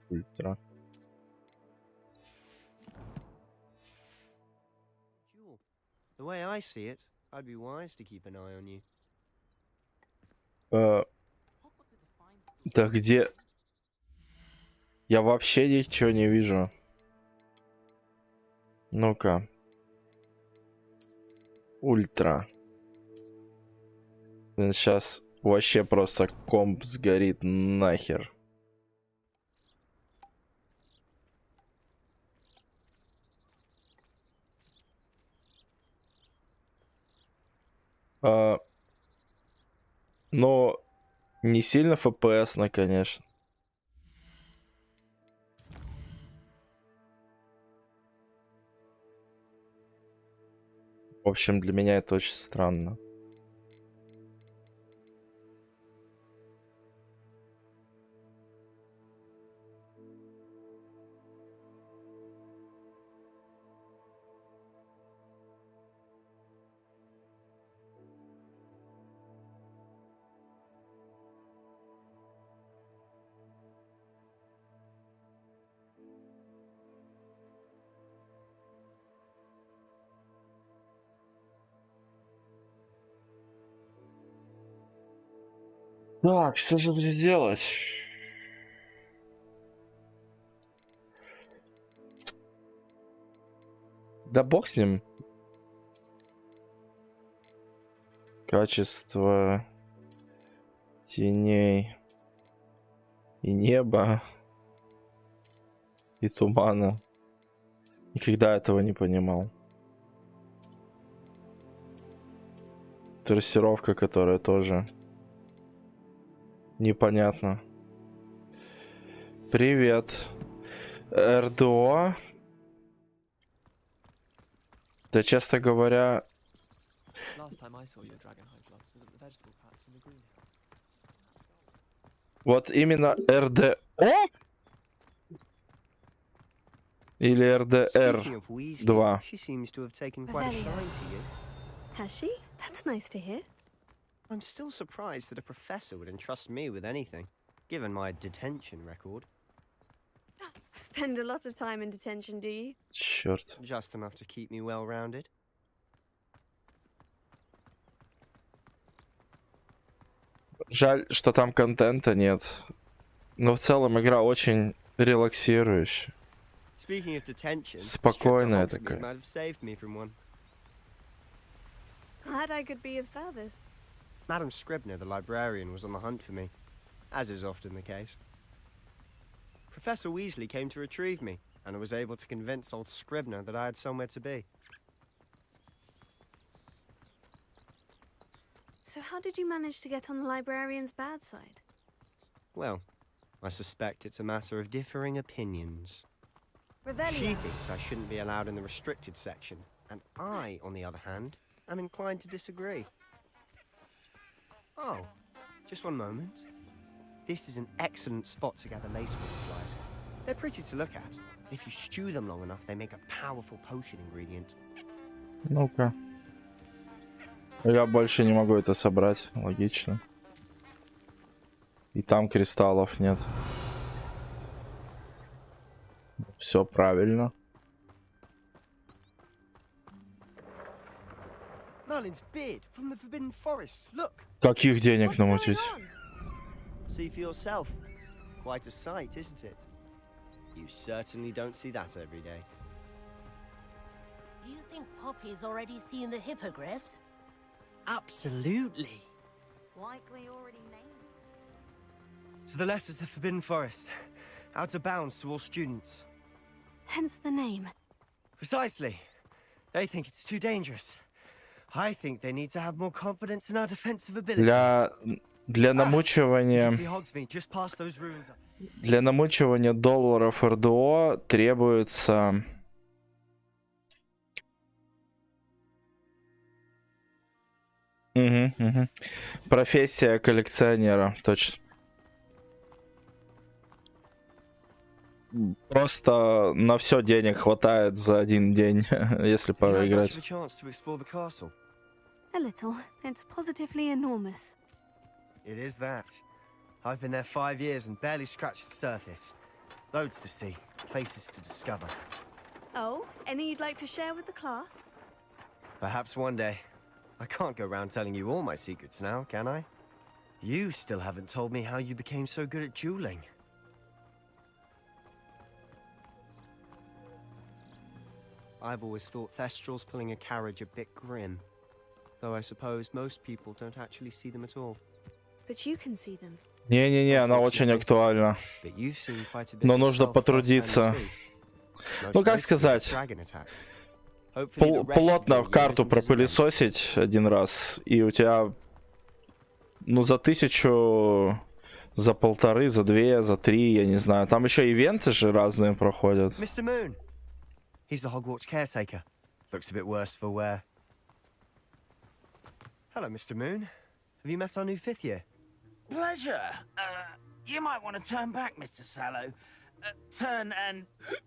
[SPEAKER 1] Ультра.
[SPEAKER 21] The way I see it, I'd be wise to keep an eye on you.
[SPEAKER 1] Да где? Я вообще ничего не вижу. Ну-ка. Ультра. Сейчас вообще просто комп сгорит нахер. Но не сильно FPS, конечно. В общем, для меня это очень странно. Так, что же мне делать? Да бог с ним. Качество теней и неба и тумана. Никогда этого не понимал. Трассировка, которая тоже непонятно. Привет. РДО. Да, честно говоря... Вот именно РДО? Или РДР-2?
[SPEAKER 2] Has she? That's nice to hear.
[SPEAKER 21] I'm still surprised that a professor would entrust me with anything, given my detention record.
[SPEAKER 2] Spend a lot of time in detention, do you?
[SPEAKER 1] Черт.
[SPEAKER 21] Just enough to keep me well-rounded.
[SPEAKER 1] Жаль, что там контента нет. Но в целом игра очень релаксирующая.
[SPEAKER 21] Speaking of detention,
[SPEAKER 1] Спокойная такая.
[SPEAKER 21] might have saved me from one.
[SPEAKER 2] Glad I could be of service.
[SPEAKER 21] Madam Scribner, the librarian, was on the hunt for me, as is often the case. Professor Weasley came to retrieve me, and I was able to convince old Scribner that I had somewhere to be.
[SPEAKER 2] So how did you manage to get on the librarian's bad side?
[SPEAKER 21] Well, I suspect it's a matter of differing opinions.
[SPEAKER 2] Revelio.
[SPEAKER 21] She thinks I shouldn't be allowed in the restricted section, and I, on the other hand, I'm inclined to disagree. Oh, just one moment. This is an excellent spot to gather lacework flies. They're pretty to look at. If you stew them long enough, they make a powerful potion ingredient.
[SPEAKER 1] Ну-ка. Я больше не могу это собрать. Логично. И там кристаллов нет. Все правильно.
[SPEAKER 21] Merlin's beard from the Forbidden Forest. Look.
[SPEAKER 1] Каких денег намутить?
[SPEAKER 21] See for yourself. Quite a sight, isn't it? You certainly don't see that every day.
[SPEAKER 14] Do you think Poppy's already seen the hippogriffs?
[SPEAKER 21] Absolutely.
[SPEAKER 14] Likely already named.
[SPEAKER 21] To the left is the Forbidden Forest. Out of bounds to all students.
[SPEAKER 2] Hence the name.
[SPEAKER 21] Precisely. They think it's too dangerous. I think they need to have more confidence in our defensive abilities.
[SPEAKER 1] Для намучивания... Для намучивания долларов РДО требуется... Профессия коллекционера, точно. Просто на все денег хватает за один день, если проиграть.
[SPEAKER 2] A little. It's positively enormous.
[SPEAKER 21] It is that. I've been there 5 years and barely scratched the surface. Loads to see, places to discover.
[SPEAKER 2] Oh, any you'd like to share with the class?
[SPEAKER 21] Perhaps one day. I can't go around telling you all my secrets now, can I? You still haven't told me how you became so good at dueling. I've always thought Thestrals pulling a carriage a bit grim. Though I suppose most people don't actually see them at all.
[SPEAKER 2] But you can see them.
[SPEAKER 1] Не-не-не, она очень актуальна. Но нужно потрудиться. Ну, как сказать, плотно карту пропылесосить один раз, и у тебя, ну, за 1000, за 1,5, за 2, за 3, я не знаю. Там еще ивенты же разные проходят.
[SPEAKER 21] Mr. Moon. He's the Hogwarts caretaker. Looks a bit worse for wear. Hello, Mr. Moon. Have you met our new 5th year?
[SPEAKER 11] Pleasure. You might want to turn back, Mr. Sallow. Turn and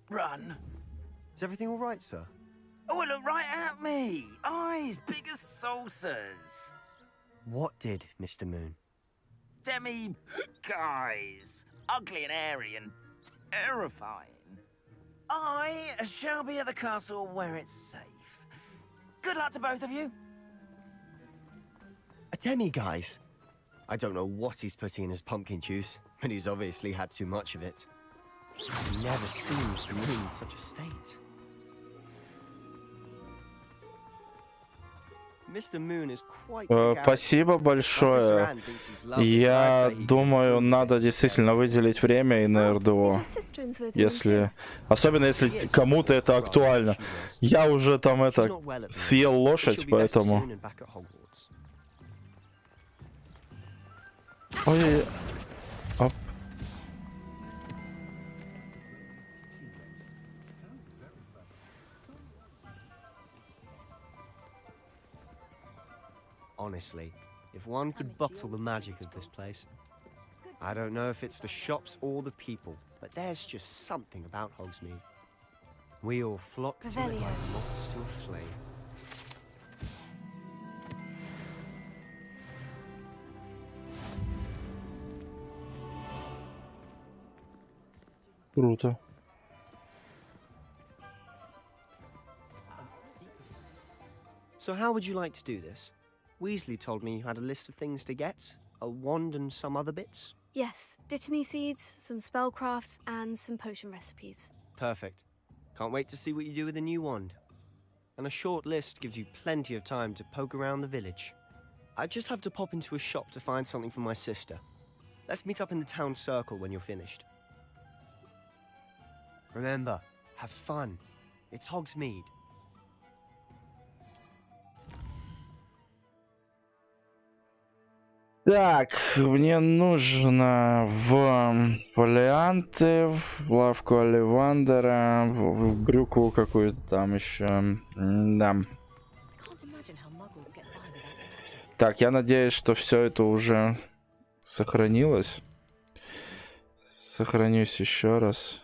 [SPEAKER 11] run.
[SPEAKER 21] Is everything all right, sir?
[SPEAKER 11] Oh, look right at me. Eyes big as saucers.
[SPEAKER 21] What did, Mr. Moon?
[SPEAKER 11] Guys. Ugly and airy and terrifying. I shall be at the castle where it's safe. Good luck to both of you.
[SPEAKER 21] A demi-guise? I don't know what he's putting in his pumpkin juice, but he's obviously had too much of it. I've never seen Mr. Moon in such a state. Mr. Moon is quite
[SPEAKER 1] Спасибо большое. Я думаю, надо действительно выделить время и на РДО. Если... Особенно если кому-то это актуально. Я уже там съел лошадь, поэтому... Ой, оп.
[SPEAKER 21] Honestly, if one could bottle the magic of this place. I don't know if it's the shops or the people, but there's just something about Hogsmeade. We all flock to it like moths to a flame.
[SPEAKER 1] Круто.
[SPEAKER 21] So how would you like to do this? Weasley told me you had a list of things to get, a wand and some other bits.
[SPEAKER 2] Yes, Dittany seeds, some spellcrafts, and some potion recipes.
[SPEAKER 21] Perfect. Can't wait to see what you do with the new wand. And a short list gives you plenty of time to poke around the village. I just have to pop into a shop to find something for my sister. Let's meet up in the town circle when you're finished. Remember, have fun. It's Hogsmeade.
[SPEAKER 1] Так, мне нужно в фолианты, в лавку Оливандера, в брюку какую-то там еще. Да. Так, я надеюсь, что все это уже сохранилось. Сохранюсь еще раз.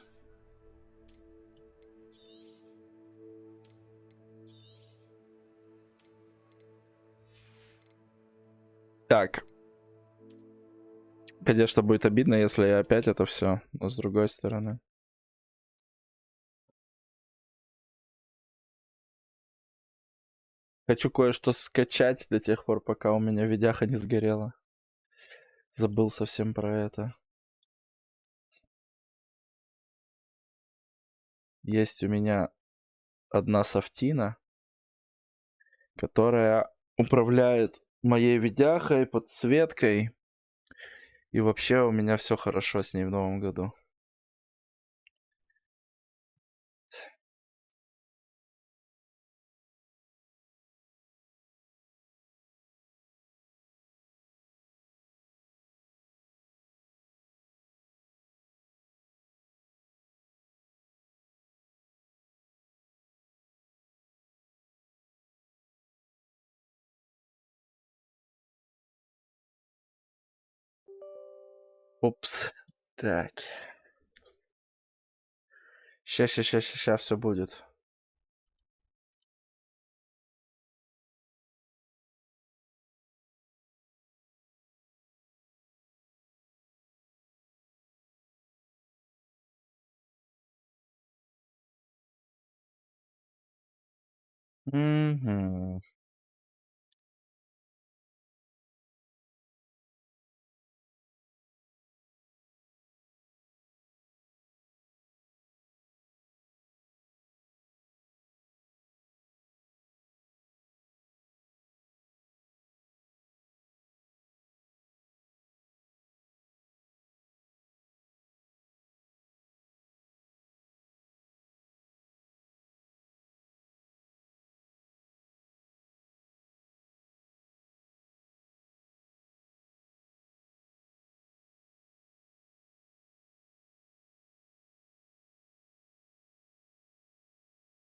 [SPEAKER 1] Так. Конечно, будет обидно, если я опять это все, но с другой стороны. Хочу кое-что скачать до тех пор, пока у меня видяха не сгорела. Забыл совсем про это. Есть у меня одна софтина, которая управляет моей видяхой, подсветкой. И вообще у меня все хорошо с ней в новом году. Упс. Так. Сейчас все будет. Угу.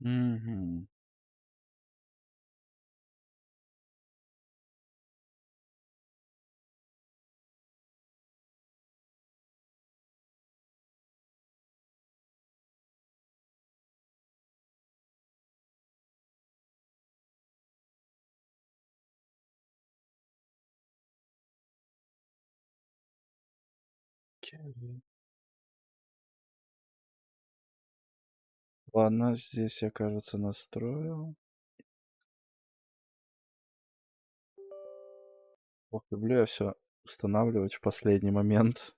[SPEAKER 1] Угу. Ладно, здесь я, кажется, настроил. Ох, люблю я все устанавливать в последний момент.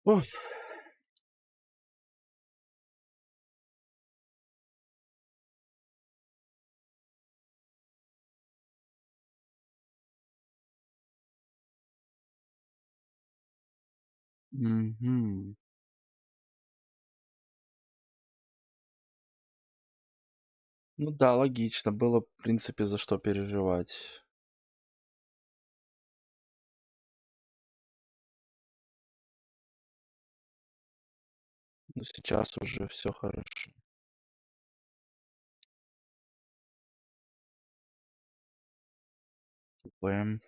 [SPEAKER 1] Уф. Угу. Ну да, логично. Было, в принципе, за что переживать. Но сейчас уже все хорошо. ПМ.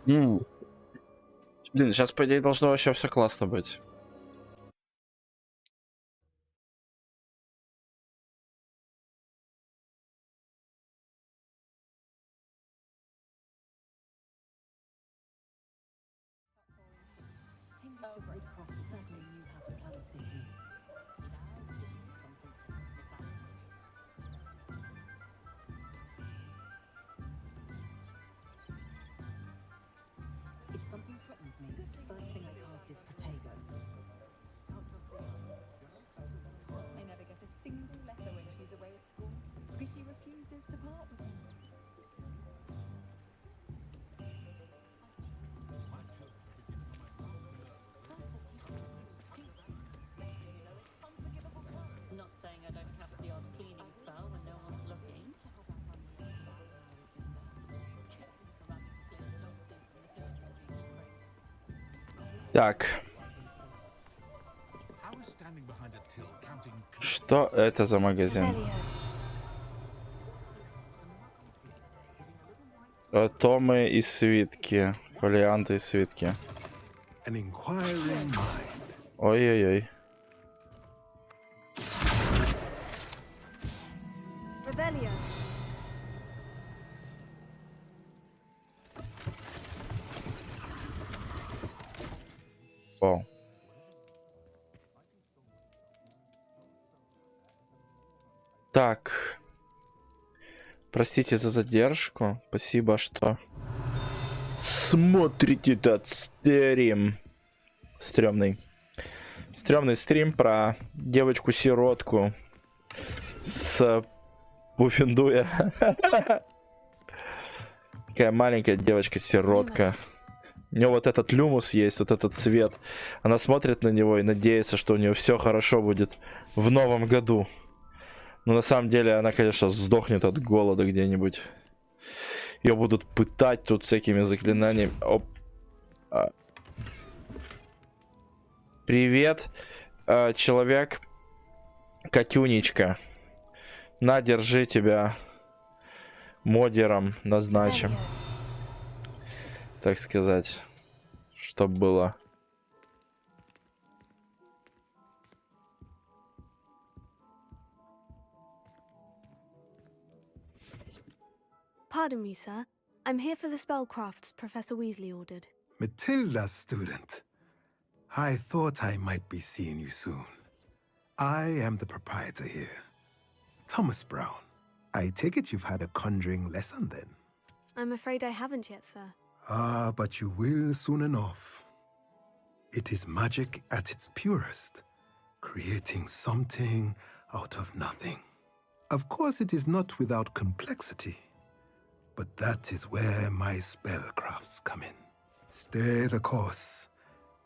[SPEAKER 1] Блин, сейчас, по идее, должно вообще все классно быть. Так. Что это за магазин? Томы и свитки. Фолианты и свитки. Ой-ой-ой. О. Так. Простите за задержку. Спасибо, что смотрите этот стрим. Стрёмный. Стрёмный стрим про девочку-сиротку с Пуффендуя. Такая маленькая девочка-сиротка. У нее вот этот люмус есть, вот этот цвет. Она смотрит на него и надеется, что у нее все хорошо будет в новом году. Но на самом деле она, конечно, сдохнет от голода где-нибудь. Ее будут пытать тут всякими заклинаниями. Оп. Привет, человек. Катюнечка. На, держи, тебя модером назначим. Так сказать, чтоб было.
[SPEAKER 2] Pardon me, sir. I'm here for the spellcrafts Professor Weasley ordered.
[SPEAKER 15] Matilda's student. I thought I might be seeing you soon. I am the proprietor here, Thomas Brown. I take it you've had a conjuring lesson then?
[SPEAKER 2] I'm afraid I haven't yet, sir.
[SPEAKER 15] Ah, but you will soon enough. It is magic at its purest, creating something out of nothing. Of course, it is not without complexity, but that is where my spellcrafts come in. Stay the course,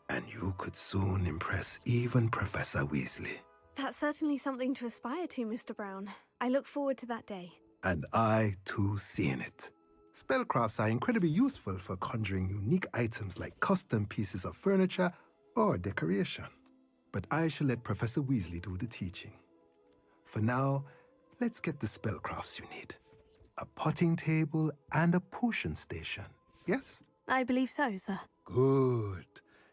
[SPEAKER 15] and you could soon impress even Professor Weasley.
[SPEAKER 2] That's certainly something to aspire to, Mr. Brown. I look forward to that day.
[SPEAKER 15] And I, too, seeing it. Spellcrafts are incredibly useful for conjuring unique items like custom pieces of furniture or decoration. But I shall let Professor Weasley do the teaching. For now, let's get the spellcrafts you need. A potting table and a potion station, yes?
[SPEAKER 2] I believe so, sir.
[SPEAKER 15] Good.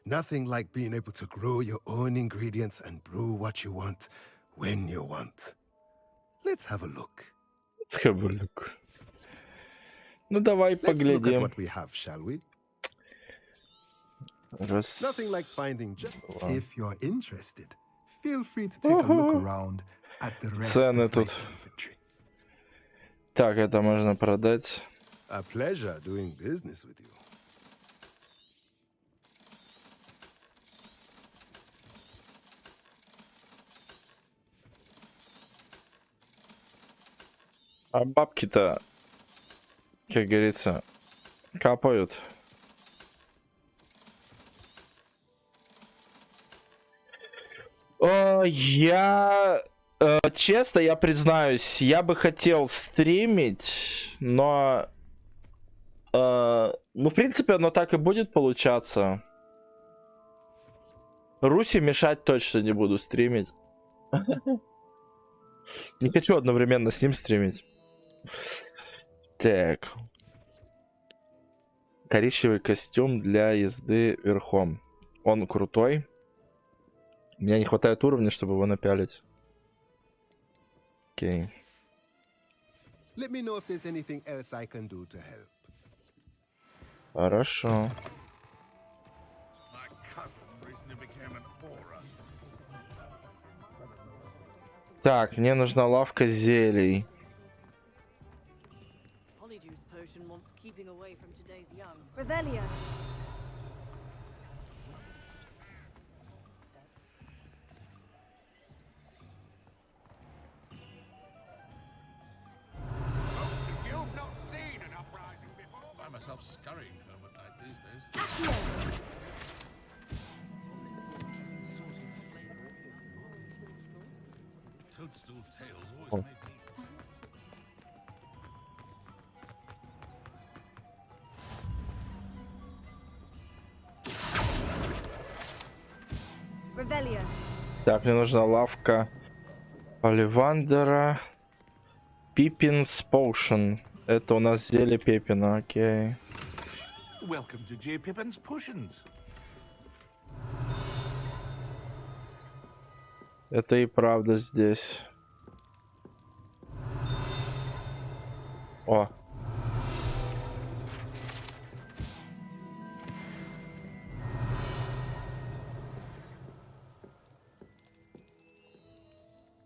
[SPEAKER 15] Nothing like being able to grow your own ingredients and brew what you want when you want. Let's have a look.
[SPEAKER 1] Let's have a look. Ну давай поглядим.
[SPEAKER 15] Let's look at what we have, shall we? Nothing like finding just. If you're interested, feel free to take a look around at the rest of my inventory.
[SPEAKER 1] Так, это можно продать.
[SPEAKER 15] A pleasure doing business with you.
[SPEAKER 1] А бабки-то, как говорится, капают. Честно, я признаюсь, я бы хотел стримить, но... ну, в принципе, оно так и будет получаться. Руси мешать точно не буду стримить. Не хочу одновременно с ним стримить. Так. Коричневый костюм для езды верхом. Он крутой. Мне не хватает уровня, чтобы его напялить. Окей.
[SPEAKER 15] Let me know if there's anything else I can do to help.
[SPEAKER 1] Хорошо. Так, мне нужна лавка зелий.
[SPEAKER 2] Revelio.
[SPEAKER 9] You've not seen an uprising before. I find myself scurrying home at night these days. Toadstool tales always make me.
[SPEAKER 2] Revelio.
[SPEAKER 1] Так, мне нужна лавка Оливандера. Пиппинс Potion. Это у нас зелье Пеппина, окей.
[SPEAKER 9] Welcome to J. Pippin's Potions.
[SPEAKER 1] Это и правда здесь. О.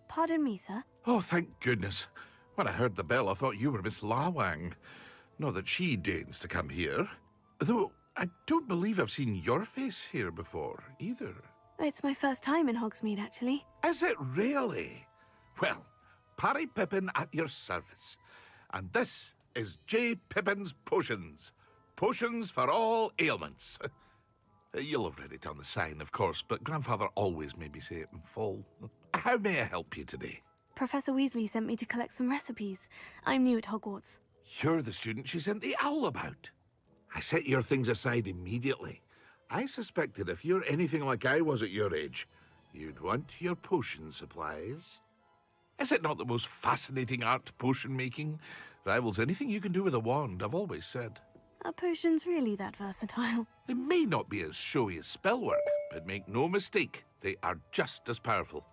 [SPEAKER 2] Pardon me, sir.
[SPEAKER 9] Oh, thank goodness. When I heard the bell, I thought you were Miss Lawang. Not that she deigns to come here. Though, I don't believe I've seen your face here before, either.
[SPEAKER 2] It's my first time in Hogsmeade, actually.
[SPEAKER 9] Is it really? Well, Parry Pippin at your service. And this is J. Pippin's Potions. Potions for all ailments. You'll have read it on the sign, of course, but Grandfather always made me say it in full. How may I help you today?
[SPEAKER 2] Professor Weasley sent me to collect some recipes. I'm new at Hogwarts.
[SPEAKER 9] You're the student she sent the owl about. I set your things aside immediately. I suspected if you're anything like I was at your age, you'd want your potion supplies. Is it not the most fascinating art, potion making? Rivals anything you can do with a wand, I've always said.
[SPEAKER 2] Are potions really that versatile?
[SPEAKER 9] They may not be as showy as spellwork, but make no mistake, they are just as powerful.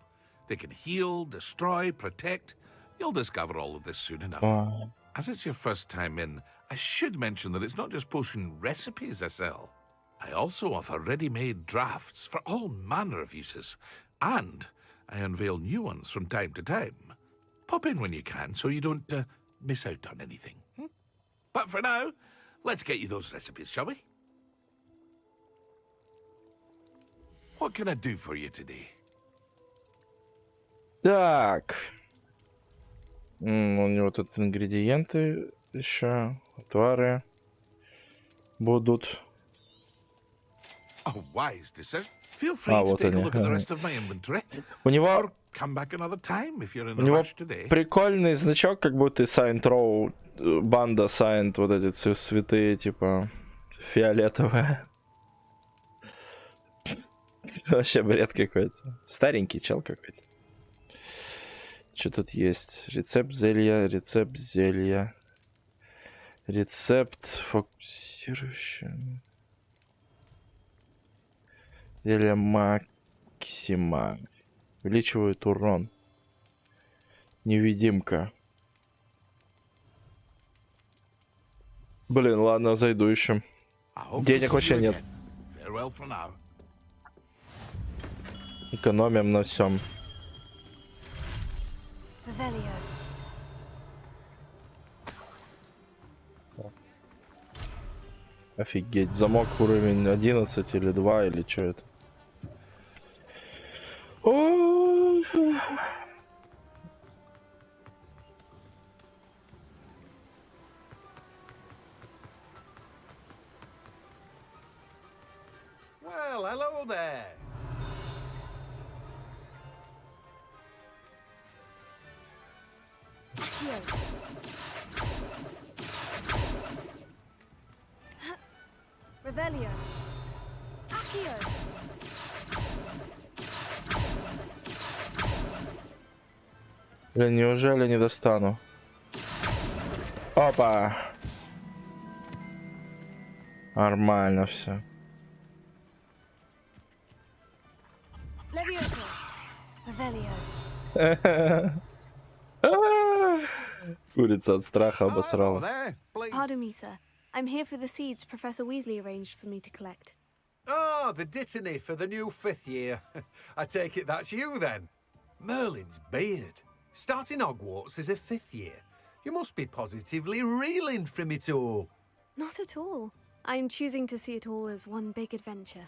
[SPEAKER 9] They can heal, destroy, protect. You'll discover all of this soon enough.
[SPEAKER 1] Wow.
[SPEAKER 9] As it's your first time in, I should mention that it's not just potion recipes I sell. I also offer ready-made drafts for all manner of uses, and I unveil new ones from time to time. Pop in when you can so you don't miss out on anything. But for now, let's get you those recipes, shall we? What can I do for you today?
[SPEAKER 1] Так. У него тут ингредиенты еще, отвары будут.
[SPEAKER 9] Oh, wise decision. Feel free to take a look at the rest of my inventory.
[SPEAKER 1] У него
[SPEAKER 9] Or come back another time if you're in a rush today.
[SPEAKER 1] Прикольный значок, как будто Saint Row, банда Saint, вот эти цветы, типа фиолетовые. Вообще бред какой-то. Старенький чел какой-то. Что тут есть? Рецепт зелья, рецепт зелья. Рецепт фокусирующий. Зелье Максима. Увеличивает урон. Невидимка. Блин, ладно, зайду еще. Денег вообще нет. Экономим на всем. Офигеть, замок уровень 11 или 2, или что это?
[SPEAKER 11] Well, hello there.
[SPEAKER 2] Revelio. Accio.
[SPEAKER 1] Блин, неужели не достану? Опа! Нормально все.
[SPEAKER 2] Leviosa. Revelio.
[SPEAKER 1] Курица от страха обосрала.
[SPEAKER 2] Pardon me, sir. I'm here for the seeds Professor Weasley arranged for me to collect.
[SPEAKER 8] Ah, the dittany for the new 5th year. I take it that's you then. Merlin's beard. Starting Hogwarts as a 5th year. You must be positively reeling from it all.
[SPEAKER 2] Not at all. I'm choosing to see it all as one big adventure.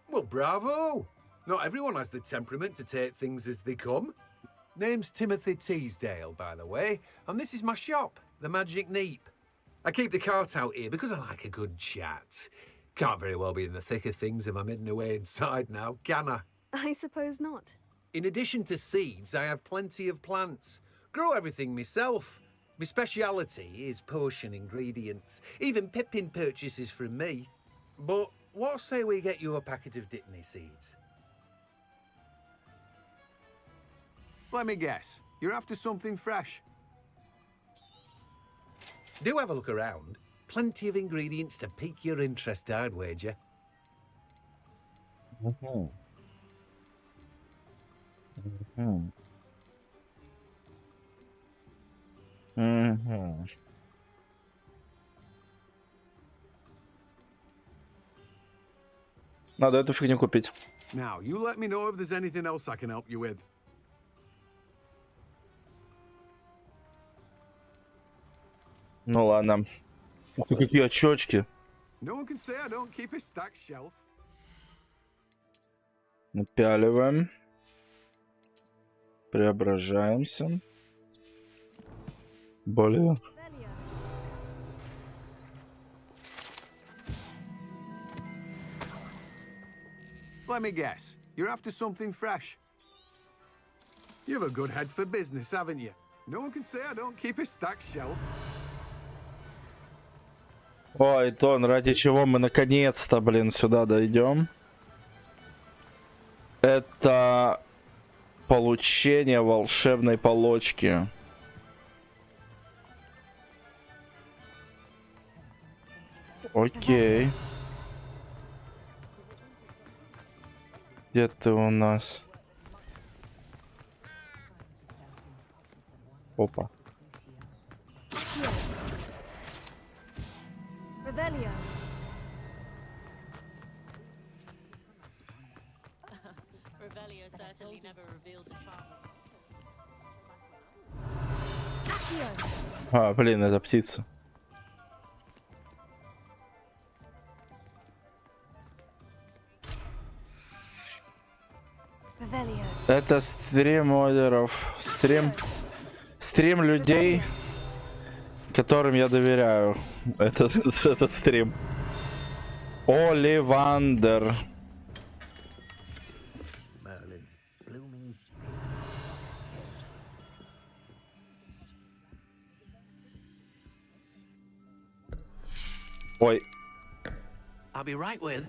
[SPEAKER 8] Well, bravo. Not everyone has the temperament to take things as they come. Name's Timothy Teasdale, by the way, and this is my shop, the Magic Neep. I keep the cart out here because I like a good chat. Can't very well be in the thick of things if I'm hidden away inside now, can I?
[SPEAKER 2] I suppose not.
[SPEAKER 8] In addition to seeds, I have plenty of plants. Grow everything myself. My speciality is potion ingredients. Even Pippin purchases from me. But what say we get you a packet of Dittany seeds? Let me guess. You're after something fresh. Do have a look around. Plenty of ingredients to pique your interest, I'd wager.
[SPEAKER 1] Надо эту фигню купить.
[SPEAKER 8] Now, you let me know if there's anything else I can help you with.
[SPEAKER 1] Ну ладно. Ух ты, какие очечки.
[SPEAKER 8] No one can say I don't keep a stacked shelf.
[SPEAKER 1] Напяливаем. Преображаемся. Более.
[SPEAKER 8] Let me guess. You're after something fresh. You have a good head for business, haven't you? No one can say I don't keep a stacked shelf.
[SPEAKER 1] Ой, Тон, ради чего мы наконец-то, блин, сюда дойдем. Это получение волшебной палочки. Окей. Где ты у нас? Опа.
[SPEAKER 2] Revelio.
[SPEAKER 20] Revelio certainly never revealed his father.
[SPEAKER 1] А, блин, это птица.
[SPEAKER 2] Revelio.
[SPEAKER 1] Это стрим модеров. Стрим людей, которым я доверяю. Этот стрим. Оливандер. Ой.
[SPEAKER 7] I'll be right with.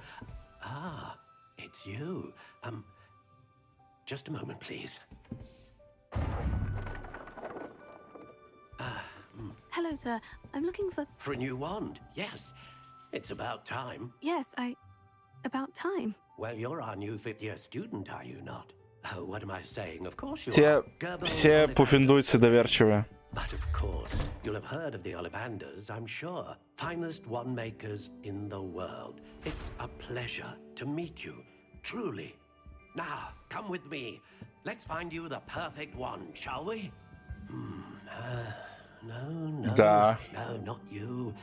[SPEAKER 7] Ah, it's you. Just a moment, please.
[SPEAKER 2] Hello, sir. I'm looking for...
[SPEAKER 7] For a new wand, yes. It's about time.
[SPEAKER 2] Yes, about time.
[SPEAKER 7] Well, you're our new 5th-year student, are you not? Oh, what am I saying? Of course you are.
[SPEAKER 1] Все пуффиндуйцы доверчивые.
[SPEAKER 7] But of course, you'll have heard of the Ollivanders, I'm sure. Finest wand makers in the world. It's a pleasure to meet you, truly. Now, come with me. Let's find you the perfect wand, shall we? No,
[SPEAKER 1] Да.
[SPEAKER 7] no, not you.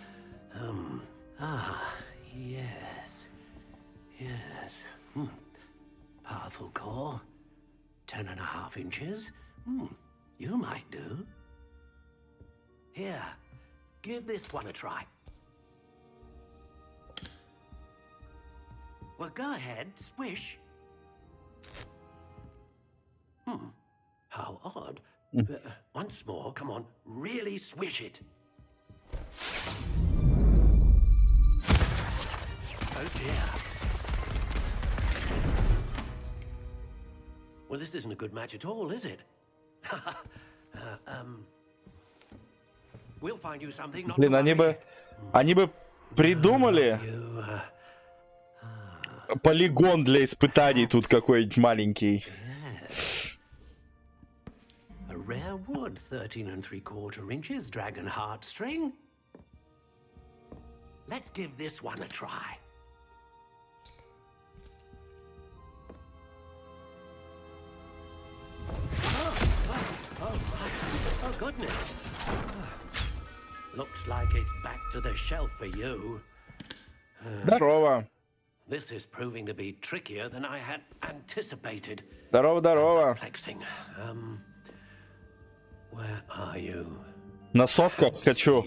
[SPEAKER 7] Yes. Powerful core. 10.5 inches. You might do. Here, give this one a try. Well, go ahead, swish. How odd. Once more, come on, really swish it. Oh dear. Well, this isn't a good match at all, is it? We'll find you something not to
[SPEAKER 1] Блин, они бы Придумали полигон для испытаний тут какой-нибудь маленький.
[SPEAKER 7] A rare wood, 13 3/4 inches, dragon heartstring. Let's give this one a try. Oh goodness. Looks like it's back to the shelf for you.
[SPEAKER 1] Здорово.
[SPEAKER 7] This is proving to be trickier than I had anticipated.
[SPEAKER 1] Здорово, здорово.
[SPEAKER 7] Perplexing. Where are you?
[SPEAKER 1] На сошках хочу.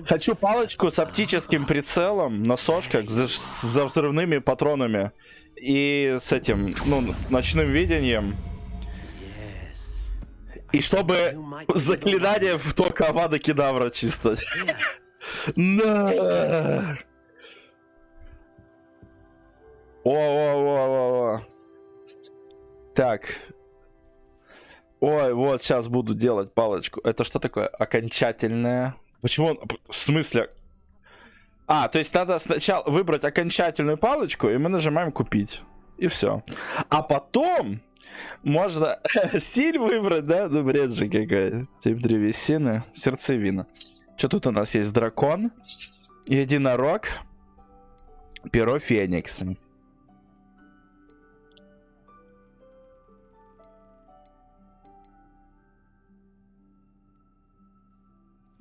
[SPEAKER 1] Хочу палочку с оптическим прицелом на сошках за взрывными патронами. И с этим, ну, ночным видением. И чтобы заклинание в только Авада Кедавра чисто. Да. О. Так. Ой, вот сейчас буду делать палочку. Это что такое? Окончательное. Почему? В смысле? А, то есть надо сначала выбрать окончательную палочку, и мы нажимаем купить. И все. А потом можно стиль выбрать, да? Ну, бред же какой. Тип древесины, сердцевина. Что тут у нас есть? Дракон, единорог, перо феникса.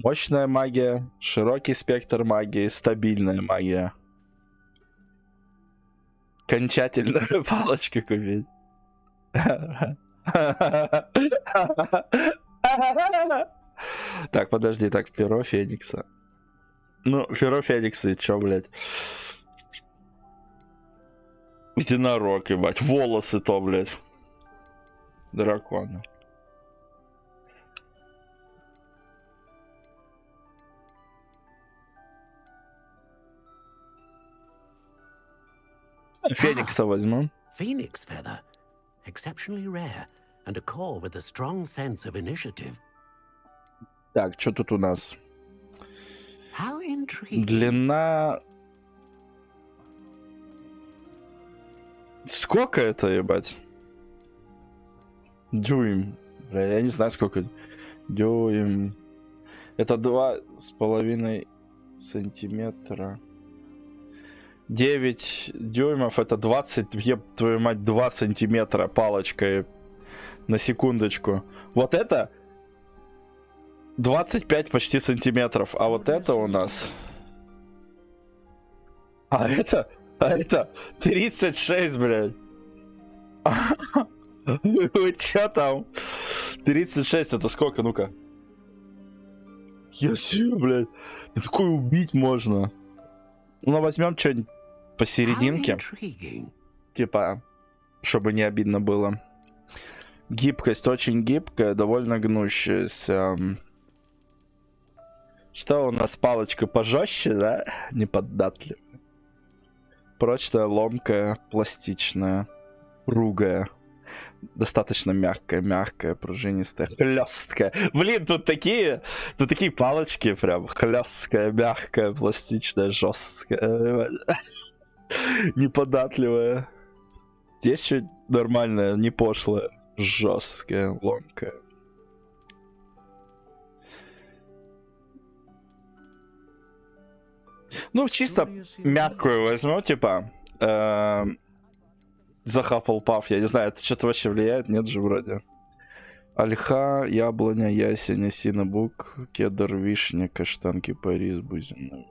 [SPEAKER 1] Мощная магия, широкий спектр магии, стабильная магия. Окончательную палочку купить. Так, подожди, так, перо феникса. Ну, перо феникса, и чё, блядь? Единорог, ебать. Волосы то, блядь. Дракона. Феникса возьму.
[SPEAKER 7] Phoenix feather, exceptionally rare, and a core with a strong sense of initiative.
[SPEAKER 1] Так, что тут у нас?
[SPEAKER 7] How intriguing.
[SPEAKER 1] Длина... Сколько это, ебать? Дюйм. Бля, я не знаю, сколько. Дюйм. Это 2,5 сантиметра. 9 дюймов, это 20, еб твою мать, 2 сантиметра палочкой. На секундочку. Вот это 25 почти сантиметров. А вот это у нас... А это 36, блядь. Вы чё там? 36 это сколько, ну-ка? Я себе, блядь. Да такое убить можно. Ну, возьмем что-нибудь посерединке. Типа, чтобы не обидно было. Гибкость очень гибкая, довольно гнущаяся. Что у нас? Палочка пожестче, да? Неподатливая. Прочная, ломкая, пластичная, ругая. Достаточно мягкая, пружинистая, хлесткая. Блин, тут такие палочки прям. Хлесткая, мягкая, пластичная, жесткая. Неподатливая. Здесь чуть нормальная, не пошлая. Жесткая, ломкая. Ну, чисто мягкую возьму, типа. Захапал-пав, я не знаю, это что-то вообще влияет? Нет же вроде. Ольха, яблоня, ясень, осина, бук, кедр, вишня, каштан, кипарис, бузина.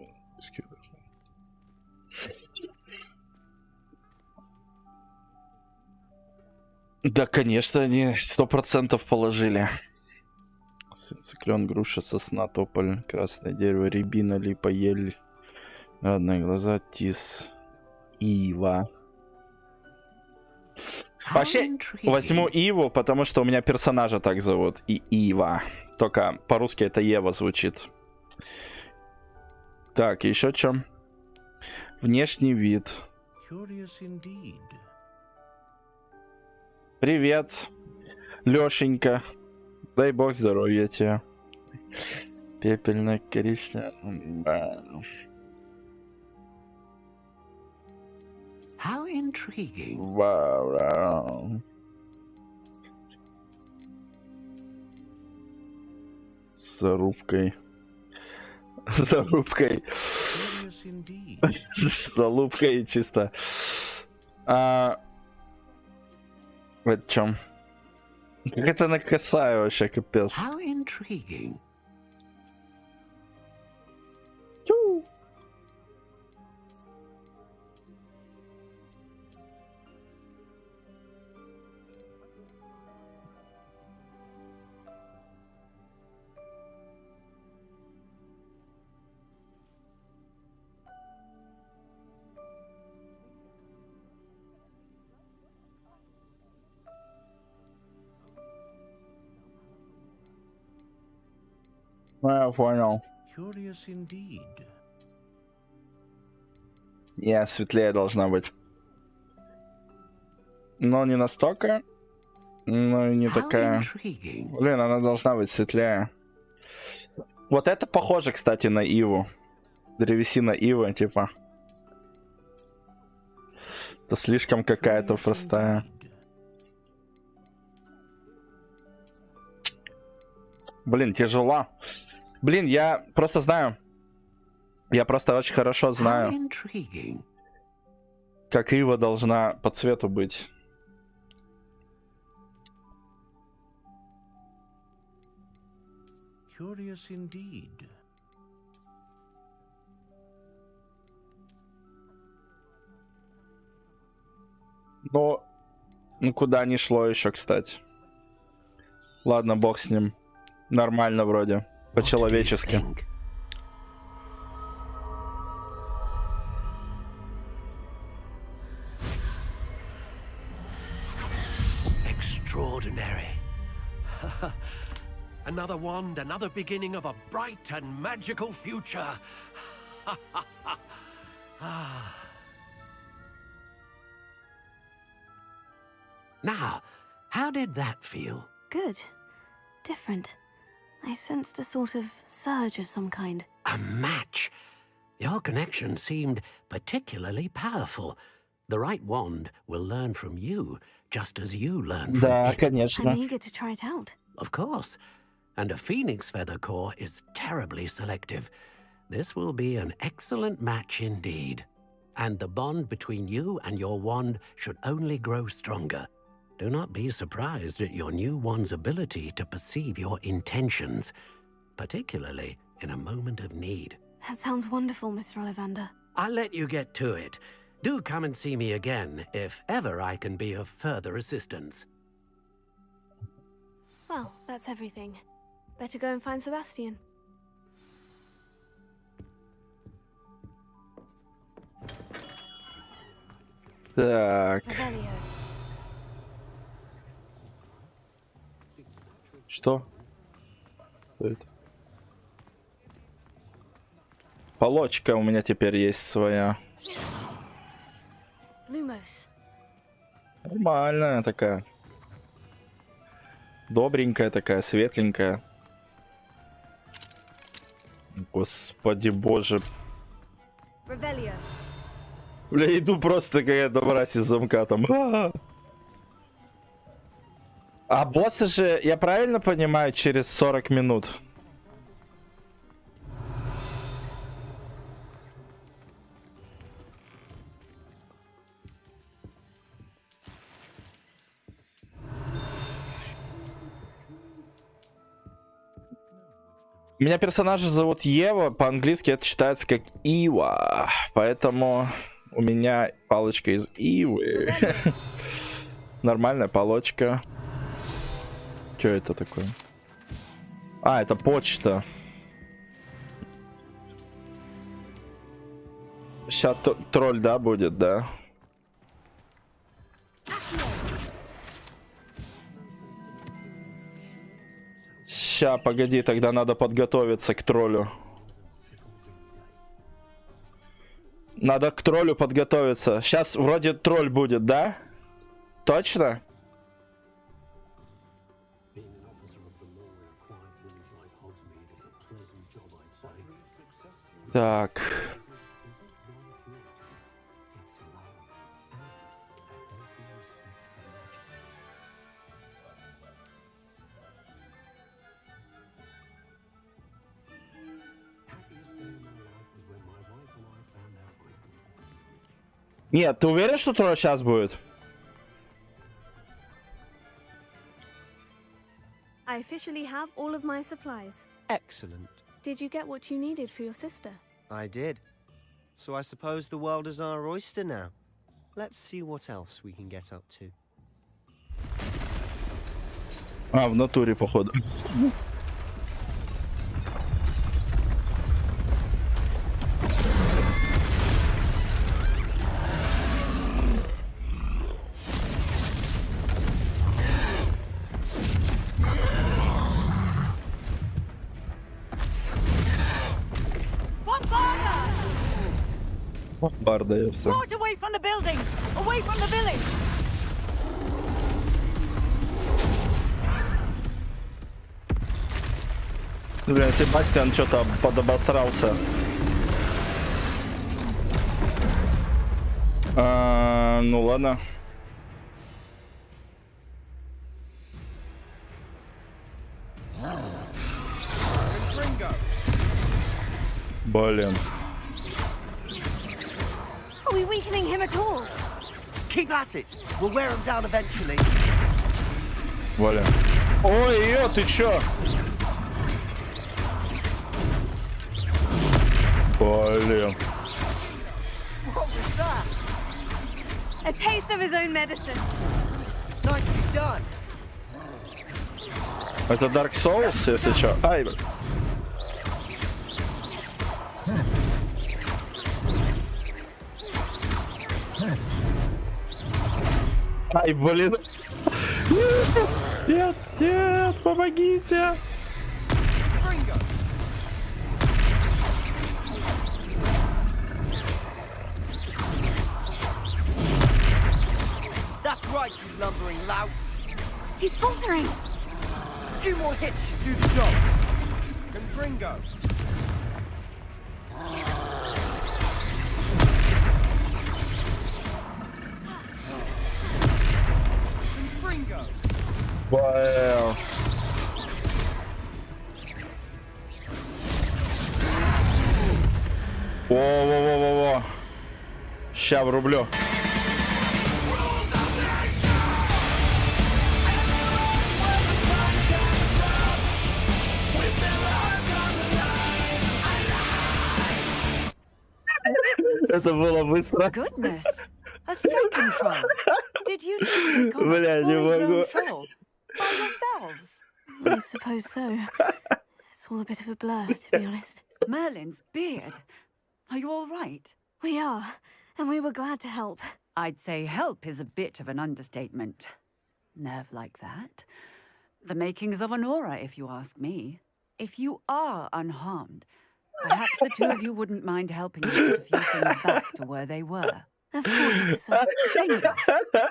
[SPEAKER 1] Да, конечно, они 100% положили. Циклен, груша, сосна, тополь, красное дерево, рябина, липа, ель, родные глаза, тис, ива. Вообще, возьму Иву, потому что у меня персонажа так зовут. И Ива. Только по-русски это Ева звучит. Так, еще что? Внешний вид. Привет, Лешенька. Дай бог здоровья тебе. Пепельно-коричневая.
[SPEAKER 7] How intriguing.
[SPEAKER 1] Вау. С зарубкой. Зарубкой. С залупкой чисто. Вот в чем. Как это накасаю вообще, капец.
[SPEAKER 7] How intriguing.
[SPEAKER 1] Я понял.
[SPEAKER 7] Curious indeed.
[SPEAKER 1] Светлее должна быть. Но не настолько. Но и не такая. Блин, она должна быть светлее. Вот это похоже, кстати, на иву. Древесина ива, типа. Это слишком какая-то простая. Блин, тяжело. Блин, я просто знаю. Я просто очень хорошо знаю, как ива должна по цвету быть.
[SPEAKER 7] Curious indeed.
[SPEAKER 1] Ну, куда не шло еще, кстати. Ладно, бог с ним. Нормально вроде. По-человечески.
[SPEAKER 7] Extraordinary. Another wand, another beginning of a bright and magical future. Now, how did that feel?
[SPEAKER 2] Good. Different. I sensed a sort of surge of some kind.
[SPEAKER 7] A match? Your connection seemed particularly powerful. The right wand will learn from you, just as you learn from
[SPEAKER 1] Да,
[SPEAKER 7] it.
[SPEAKER 1] конечно.
[SPEAKER 2] I'm eager to try it out.
[SPEAKER 7] Of course. And a phoenix feather core is terribly selective. This will be an excellent match indeed. And the bond between you and your wand should only grow stronger. Do not be surprised at your new wand's ability to perceive your intentions, particularly in a moment of need.
[SPEAKER 2] That sounds wonderful, Mr. Ollivander.
[SPEAKER 7] I'll let you get to it. Do come and see me again if ever I can be of further assistance.
[SPEAKER 2] Well, that's everything. Better go and find Sebastian.
[SPEAKER 1] Так. Что? Что это? Полочка у меня теперь есть своя.
[SPEAKER 2] Lumos.
[SPEAKER 1] Нормальная такая. Добренькая такая, светленькая. Господи боже.
[SPEAKER 2] Revelio.
[SPEAKER 1] Бля, иду просто какая-то мразь из замка там. А боссы же, я правильно понимаю, через 40 минут? У меня персонажа зовут Ева, по-английски это читается как Ива, поэтому у меня палочка из Ивы. Нормальная палочка. Что это такое? А, это почта. Сейчас тролль, да, будет, да? Ща, погоди, тогда надо подготовиться к троллю. Надо к троллю подготовиться. Сейчас вроде тролль будет, да? Точно? Так. Нет, ты уверен, что трое сейчас будет?
[SPEAKER 2] I officially have all of my supplies.
[SPEAKER 21] Excellent.
[SPEAKER 2] Did you get what you needed for your sister?
[SPEAKER 21] I did. So I suppose the world is our oyster now. Let's see what else we can get up to.
[SPEAKER 1] А, в натуре, походу. Барда, я все.
[SPEAKER 4] Brought away from the building! Away from the village!
[SPEAKER 1] Блин, Себастьян что-то подобосрался. Ну ладно. Блин.
[SPEAKER 4] Are we weakening him at all?
[SPEAKER 21] Keep at it. We'll wear him down eventually.
[SPEAKER 1] Блин. Ой, ё, ты чё? Блин.
[SPEAKER 4] What was that?
[SPEAKER 2] A taste of his own medicine.
[SPEAKER 21] Nicely done.
[SPEAKER 1] Это Dark Souls, если чё? Ай, блин. Ай, блин. Нет, нет, помогите.
[SPEAKER 21] That's right, you lumbering lout.
[SPEAKER 4] He's faltering.
[SPEAKER 21] A few more hits should do the job. Confringo. Confringo.
[SPEAKER 1] Wow. Во-во-во-во-во. Ща врублю. Это было быстро.
[SPEAKER 4] Goodness. A second troll. Did you two take on
[SPEAKER 1] Бля,
[SPEAKER 4] a
[SPEAKER 1] не
[SPEAKER 4] fully grown
[SPEAKER 1] могу.
[SPEAKER 4] troll by yourselves?
[SPEAKER 2] I suppose so. It's all a bit of a blur, to be honest.
[SPEAKER 4] Merlin's beard. Are you all right?
[SPEAKER 2] We are, and we were glad to help.
[SPEAKER 4] I'd say help is a bit of an understatement. Nerve like that. The makings of an aura, if you ask me. If you are unharmed, perhaps the two of you wouldn't mind helping me put a few things back to where they were.
[SPEAKER 2] Of course, Officer.
[SPEAKER 4] Singer.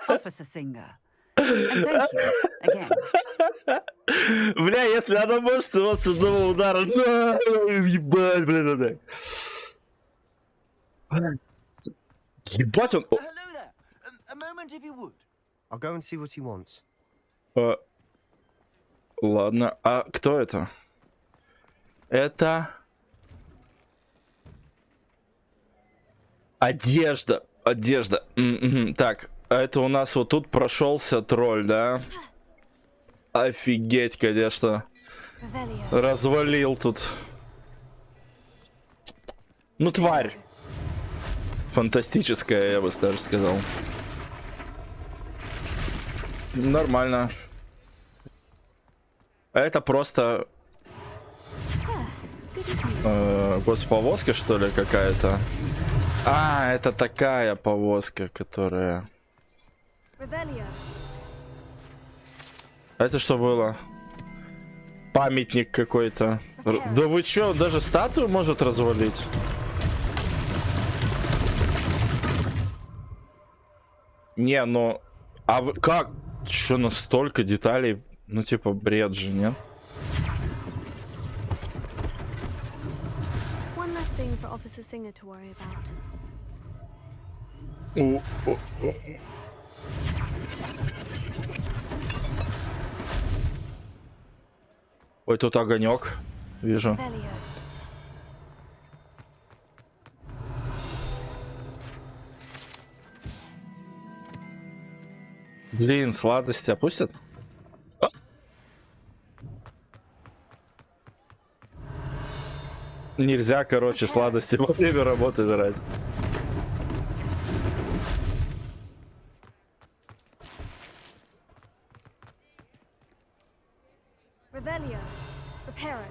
[SPEAKER 4] Officer Singer. And thank you, again.
[SPEAKER 1] Бля, если она может его с одного удара... Ебать, блин, это... Ебать, он...
[SPEAKER 21] Hello there. A moment if you would. I'll go and see what he wants.
[SPEAKER 1] Ладно, а кто это? Это... Одежда. Одежда. Так, а это у нас вот тут прошелся тролль, да? Офигеть, конечно. Развалил тут. Ну, тварь. Фантастическая, я бы даже сказал. Нормально. А это просто... Госповозка, что ли, какая-то? А, это такая повозка, которая... Это что было? Памятник какой-то. Да вы чё, даже статую может развалить? Не, ну... А вы как? Чё, настолько деталей? Ну, типа, бред же, нет?
[SPEAKER 2] One last thing for Officer Singer to worry about.
[SPEAKER 1] Ой, тут огонек. Вижу. Блин, сладости опустят? А? Нельзя, короче, сладости во время работы жрать.
[SPEAKER 2] Revelio. Reparo.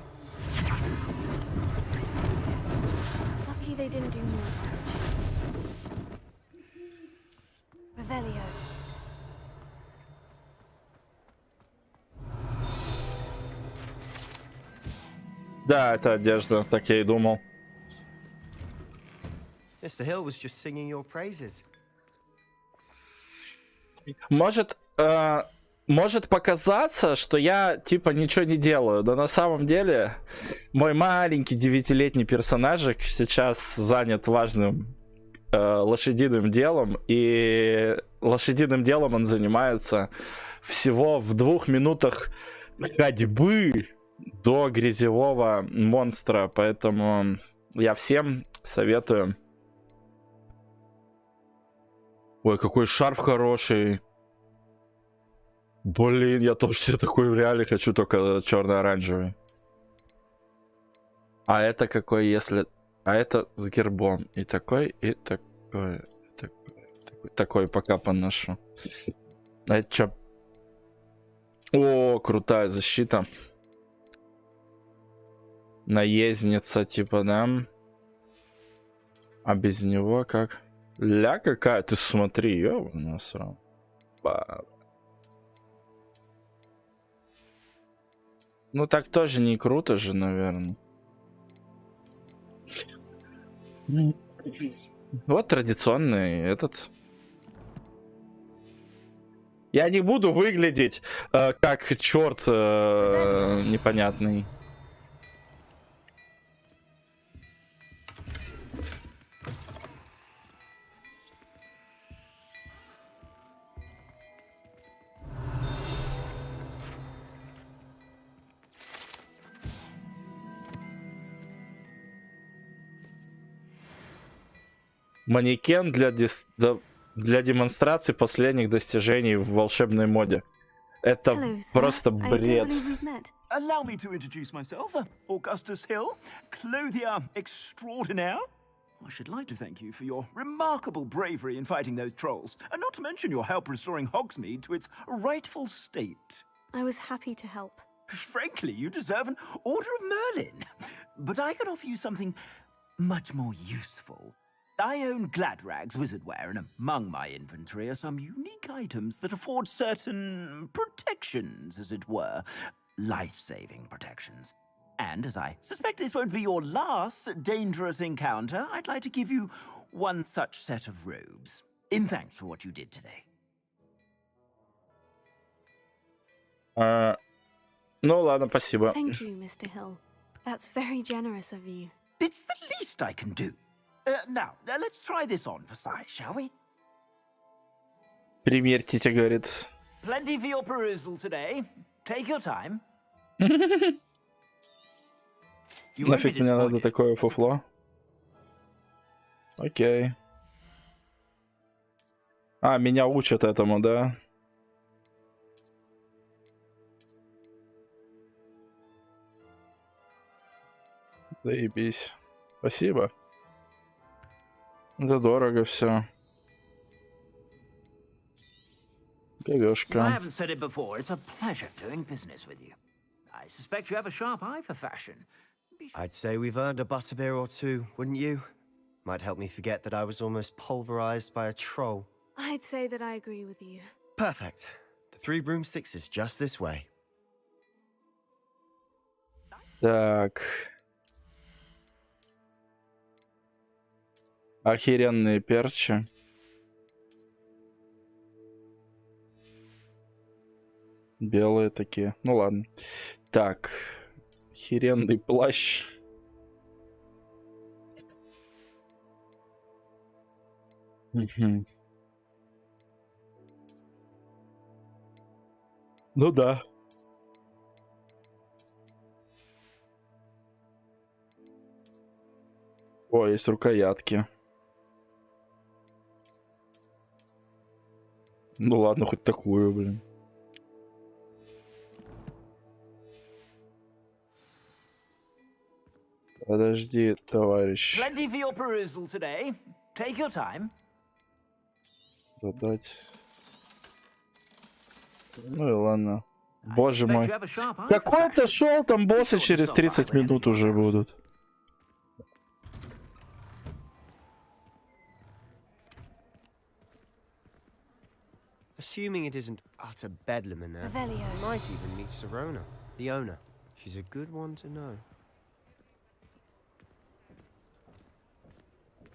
[SPEAKER 2] Lucky they didn't do more damage. Revelio.
[SPEAKER 1] Да, это одежда, так я и думал.
[SPEAKER 21] Mr. Hill was just singing your praises.
[SPEAKER 1] Может показаться, что я типа ничего не делаю, но на самом деле мой маленький 9-летний персонажик сейчас занят важным лошадиным делом, и лошадиным делом он занимается всего в 2 минутах ходьбы до грязевого монстра, поэтому я всем советую. Ой, какой шарф хороший. Блин, я тоже себе такой в реале хочу, только черно-оранжевый. А это какой, если... А это с гербом. И такой, и такой. Такой пока поношу. А это чё? О, крутая защита. Наездница, типа, да? А без него как? Ля какая? Ты смотри, ёб насрал. Ну так тоже не круто же, наверное. Вот традиционный этот. Я не буду выглядеть как черт непонятный. Манекен для демонстрации последних достижений в волшебной моде. Это просто бред.
[SPEAKER 11] Allow me to introduce myself, Augustus Hill, clothier extraordinaire. I should like to thank you for your remarkable bravery in fighting those trolls, and not to mention your help restoring Hogsmeade to its rightful state.
[SPEAKER 2] I was happy to help.
[SPEAKER 11] Frankly, you deserve an Order of Merlin. But I can offer you something much more useful. I own Gladrag's wizardware, and among my inventory are some unique items that afford certain protections, as it were. Life-saving protections. And as I suspect this won't be your last dangerous encounter, I'd like to give you one such set of robes. In thanks for what you did today.
[SPEAKER 1] Ну ладно, спасибо.
[SPEAKER 2] Thank you, Mr. Hill. That's very generous of you.
[SPEAKER 11] It's the least I can do. Now, let's try this on for size, shall we?
[SPEAKER 1] Примерьте, говорит.
[SPEAKER 11] Plenty for your perusal today. Take your time.
[SPEAKER 1] Нафиг мне надо такое фуфло? Окей. А, меня учат этому, да? Заебись. Спасибо. Это дорого все. Говёшка.
[SPEAKER 11] I haven't said it before. It's a pleasure doing business with you. I suspect you have a sharp eye for fashion.
[SPEAKER 21] I'd say we've earned a butterbeer or two, wouldn't you? Might help me forget that I was almost pulverized by a troll.
[SPEAKER 2] I'd say that I agree with you.
[SPEAKER 21] Perfect. The 3 broomsticks is just this way.
[SPEAKER 1] Так. Охеренные перчи. Белые такие. Ну ладно. Так. Охеренный плащ. Угу. Ну да. О, есть рукоятки. Ну ладно, хоть такую, блин. Подожди, товарищ.
[SPEAKER 11] Plenty for your perusal today. Take your time.
[SPEAKER 1] Задать. Ну и ладно. Боже мой. Какой-то шел, там боссы через 30 минут уже будут.
[SPEAKER 21] Assuming it isn't utter bedlam in there,
[SPEAKER 2] Revelio.
[SPEAKER 21] you might even meet Sirona, the owner. She's a good one to know.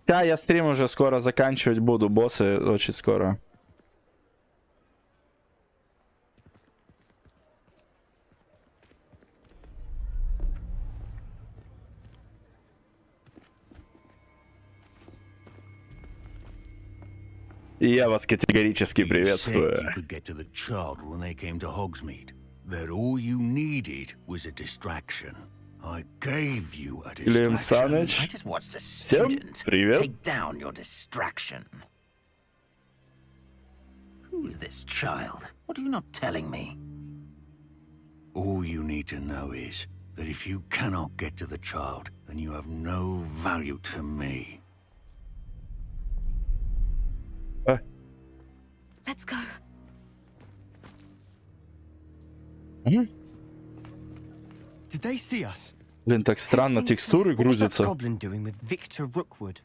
[SPEAKER 1] Да, я стрим уже скоро заканчивать буду, боссы очень скоро. И я вас категорически приветствую. Клим Саныч, всем привет.
[SPEAKER 11] Take down your distraction. Who's this child? What are you not telling me?
[SPEAKER 19] All you need to know is that if you cannot get to the child, then you have no value to me.
[SPEAKER 2] Let's go.
[SPEAKER 21] Did they see us?
[SPEAKER 1] Блин, так странно текстуры грузятся.
[SPEAKER 21] What's that goblin doing with Victor Rookwood?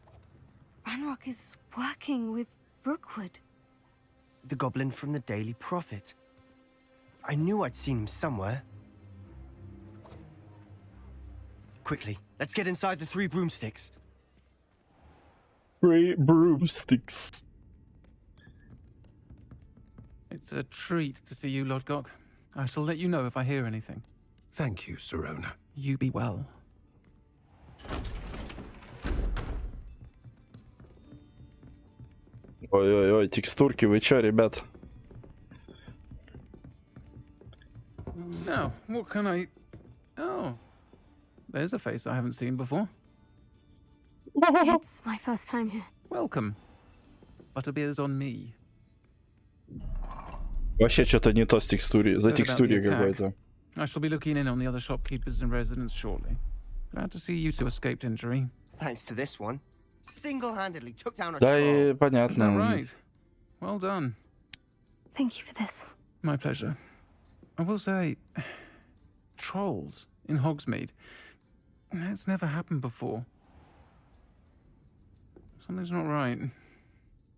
[SPEAKER 2] Ranrock is working with Rookwood.
[SPEAKER 21] The goblin from the Daily Prophet. I knew I'd seen him somewhere. Quickly, let's get inside the 3 broomsticks.
[SPEAKER 1] 3 broomsticks.
[SPEAKER 22] It's a treat to see you, Lodgok. I shall let you know if I hear anything.
[SPEAKER 8] Thank you, Sirona.
[SPEAKER 22] You be well.
[SPEAKER 1] Ой-ой-ой, текстурки, вы чё, ребят?
[SPEAKER 22] Now, what can I... Oh, there's a face I haven't seen before.
[SPEAKER 2] It's my first time here.
[SPEAKER 22] Welcome. Butterbeer's on me.
[SPEAKER 1] Вообще что-то не то с текстурой, за текстурой какой-то.
[SPEAKER 22] I shall be looking in on the other shopkeepers and residents shortly. Glad to see you two escaped injury.
[SPEAKER 21] Thanks to this one. Single-handedly took down a
[SPEAKER 1] Да
[SPEAKER 21] troll.
[SPEAKER 1] и понятно.
[SPEAKER 22] Right. Well done.
[SPEAKER 2] Thank you for this.
[SPEAKER 22] My pleasure. I will say, trolls in Hogsmeade. That's never happened before. Something's not right.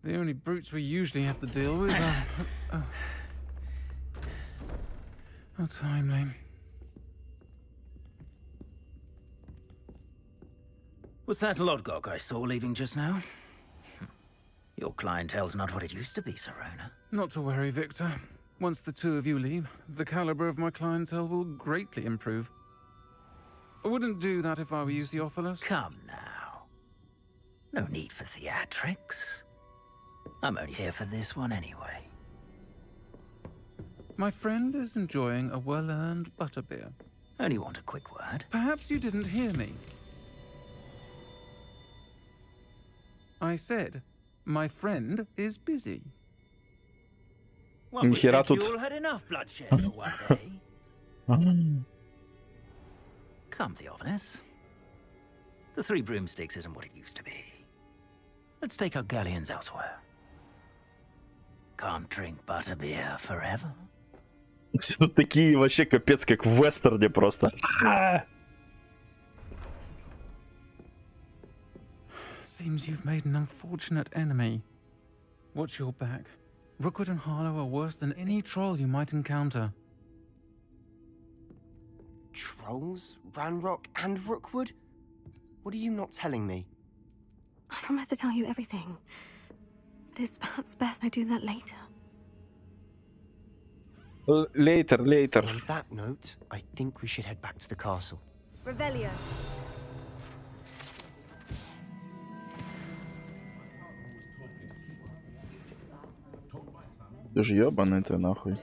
[SPEAKER 22] The only brutes we usually have to deal with are... How timely.
[SPEAKER 11] Was that Lodgok I saw leaving just now? Your clientele's not what it used to be, Sirona.
[SPEAKER 22] Not to worry, Victor. Once the two of you leave, the caliber of my clientele will greatly improve. I wouldn't do that if I were you, Theophilus.
[SPEAKER 11] Come now. No need for theatrics. I'm only here for this one anyway.
[SPEAKER 22] My friend is enjoying a well-earned butterbeer.
[SPEAKER 11] Only want a quick word.
[SPEAKER 22] Perhaps you didn't hear me. I said, my friend is busy.
[SPEAKER 11] One would think you all had enough bloodshed for one day. Come, Theophilus. The 3 broomsticks isn't what it used to be. Let's take our galleons elsewhere. Can't drink butterbeer forever.
[SPEAKER 1] Тут такие вообще капец как в вестерне просто.
[SPEAKER 22] Seems you've made an unfortunate enemy. Watch your back. Rookwood and Harlow are worse than any troll you might encounter.
[SPEAKER 21] Trolls, Ranrock, and Rookwood? What are you not telling me?
[SPEAKER 2] I promised to tell you everything. But it's perhaps best I do that later.
[SPEAKER 1] Later.
[SPEAKER 21] On that note, I think we should head back to the castle.
[SPEAKER 2] Revelio.
[SPEAKER 1] Ты же ёбаный ты нахуй.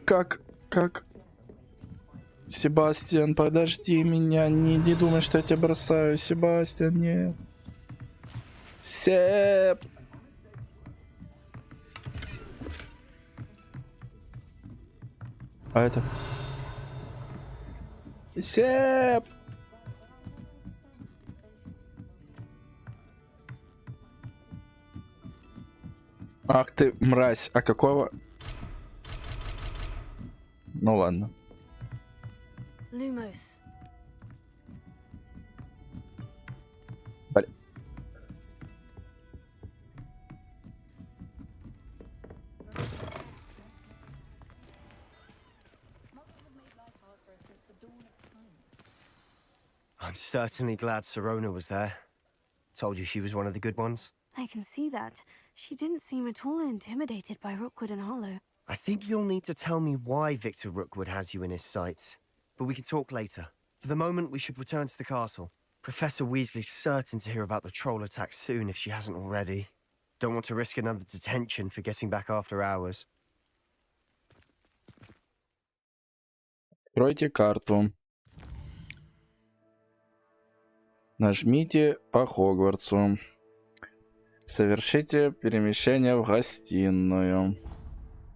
[SPEAKER 1] Как? Себастьян, подожди меня, не думай, что я тебя бросаю. Себастьян, нет. А это... Сеп! Ах ты, мразь, а какого... Ну ладно.
[SPEAKER 2] Lumos.
[SPEAKER 1] Блин.
[SPEAKER 21] I'm certainly glad Sirona was there. Told you she was one of the good ones.
[SPEAKER 2] I can see that. She didn't seem at all intimidated by Rookwood and Hollow.
[SPEAKER 21] I think you'll need to tell me why Victor Rookwood has you in his sights. But we can talk later. For the moment, we should return to the castle. Professor Weasley's certain to hear about the troll attack soon if she hasn't already. Don't want to risk another detention for getting back after hours.
[SPEAKER 1] Откройте карту. Нажмите по Хогвартсу. Совершите перемещение в гостиную.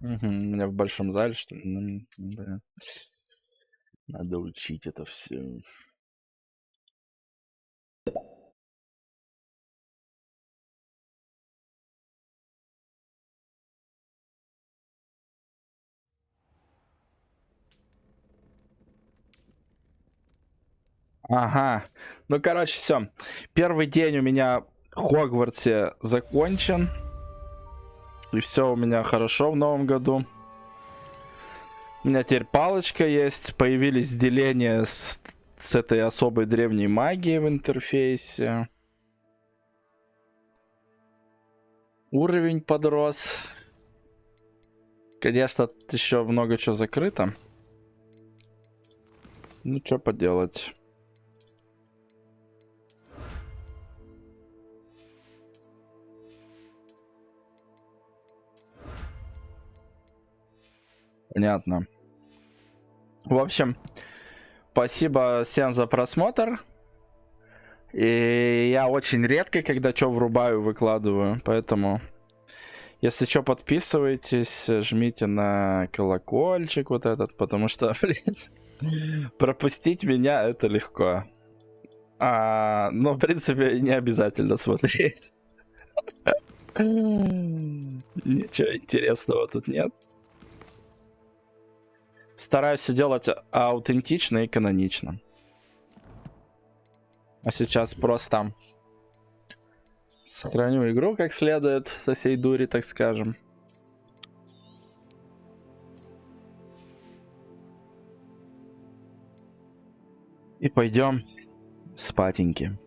[SPEAKER 1] Угу, у меня в большом зале, что ли? Ну, блин. Надо учить это все. Ага. Ну, короче, все. Первый день у меня в Хогвартсе закончен. И все у меня хорошо в новом году. У меня теперь палочка есть. Появились деления с этой особой древней магией в интерфейсе. Уровень подрос. Конечно, тут еще много чего закрыто. Ну, что поделать. Понятно. В общем, спасибо всем за просмотр. И я очень редко, когда что врубаю, выкладываю. Поэтому, если что, подписывайтесь, жмите на колокольчик вот этот, потому что, блин, пропустить меня это легко. Но, в принципе, не обязательно смотреть. Ничего интересного тут нет. Стараюсь все делать аутентично и канонично. А сейчас просто сохраню игру как следует со всей дури, так скажем. И пойдем спатеньки.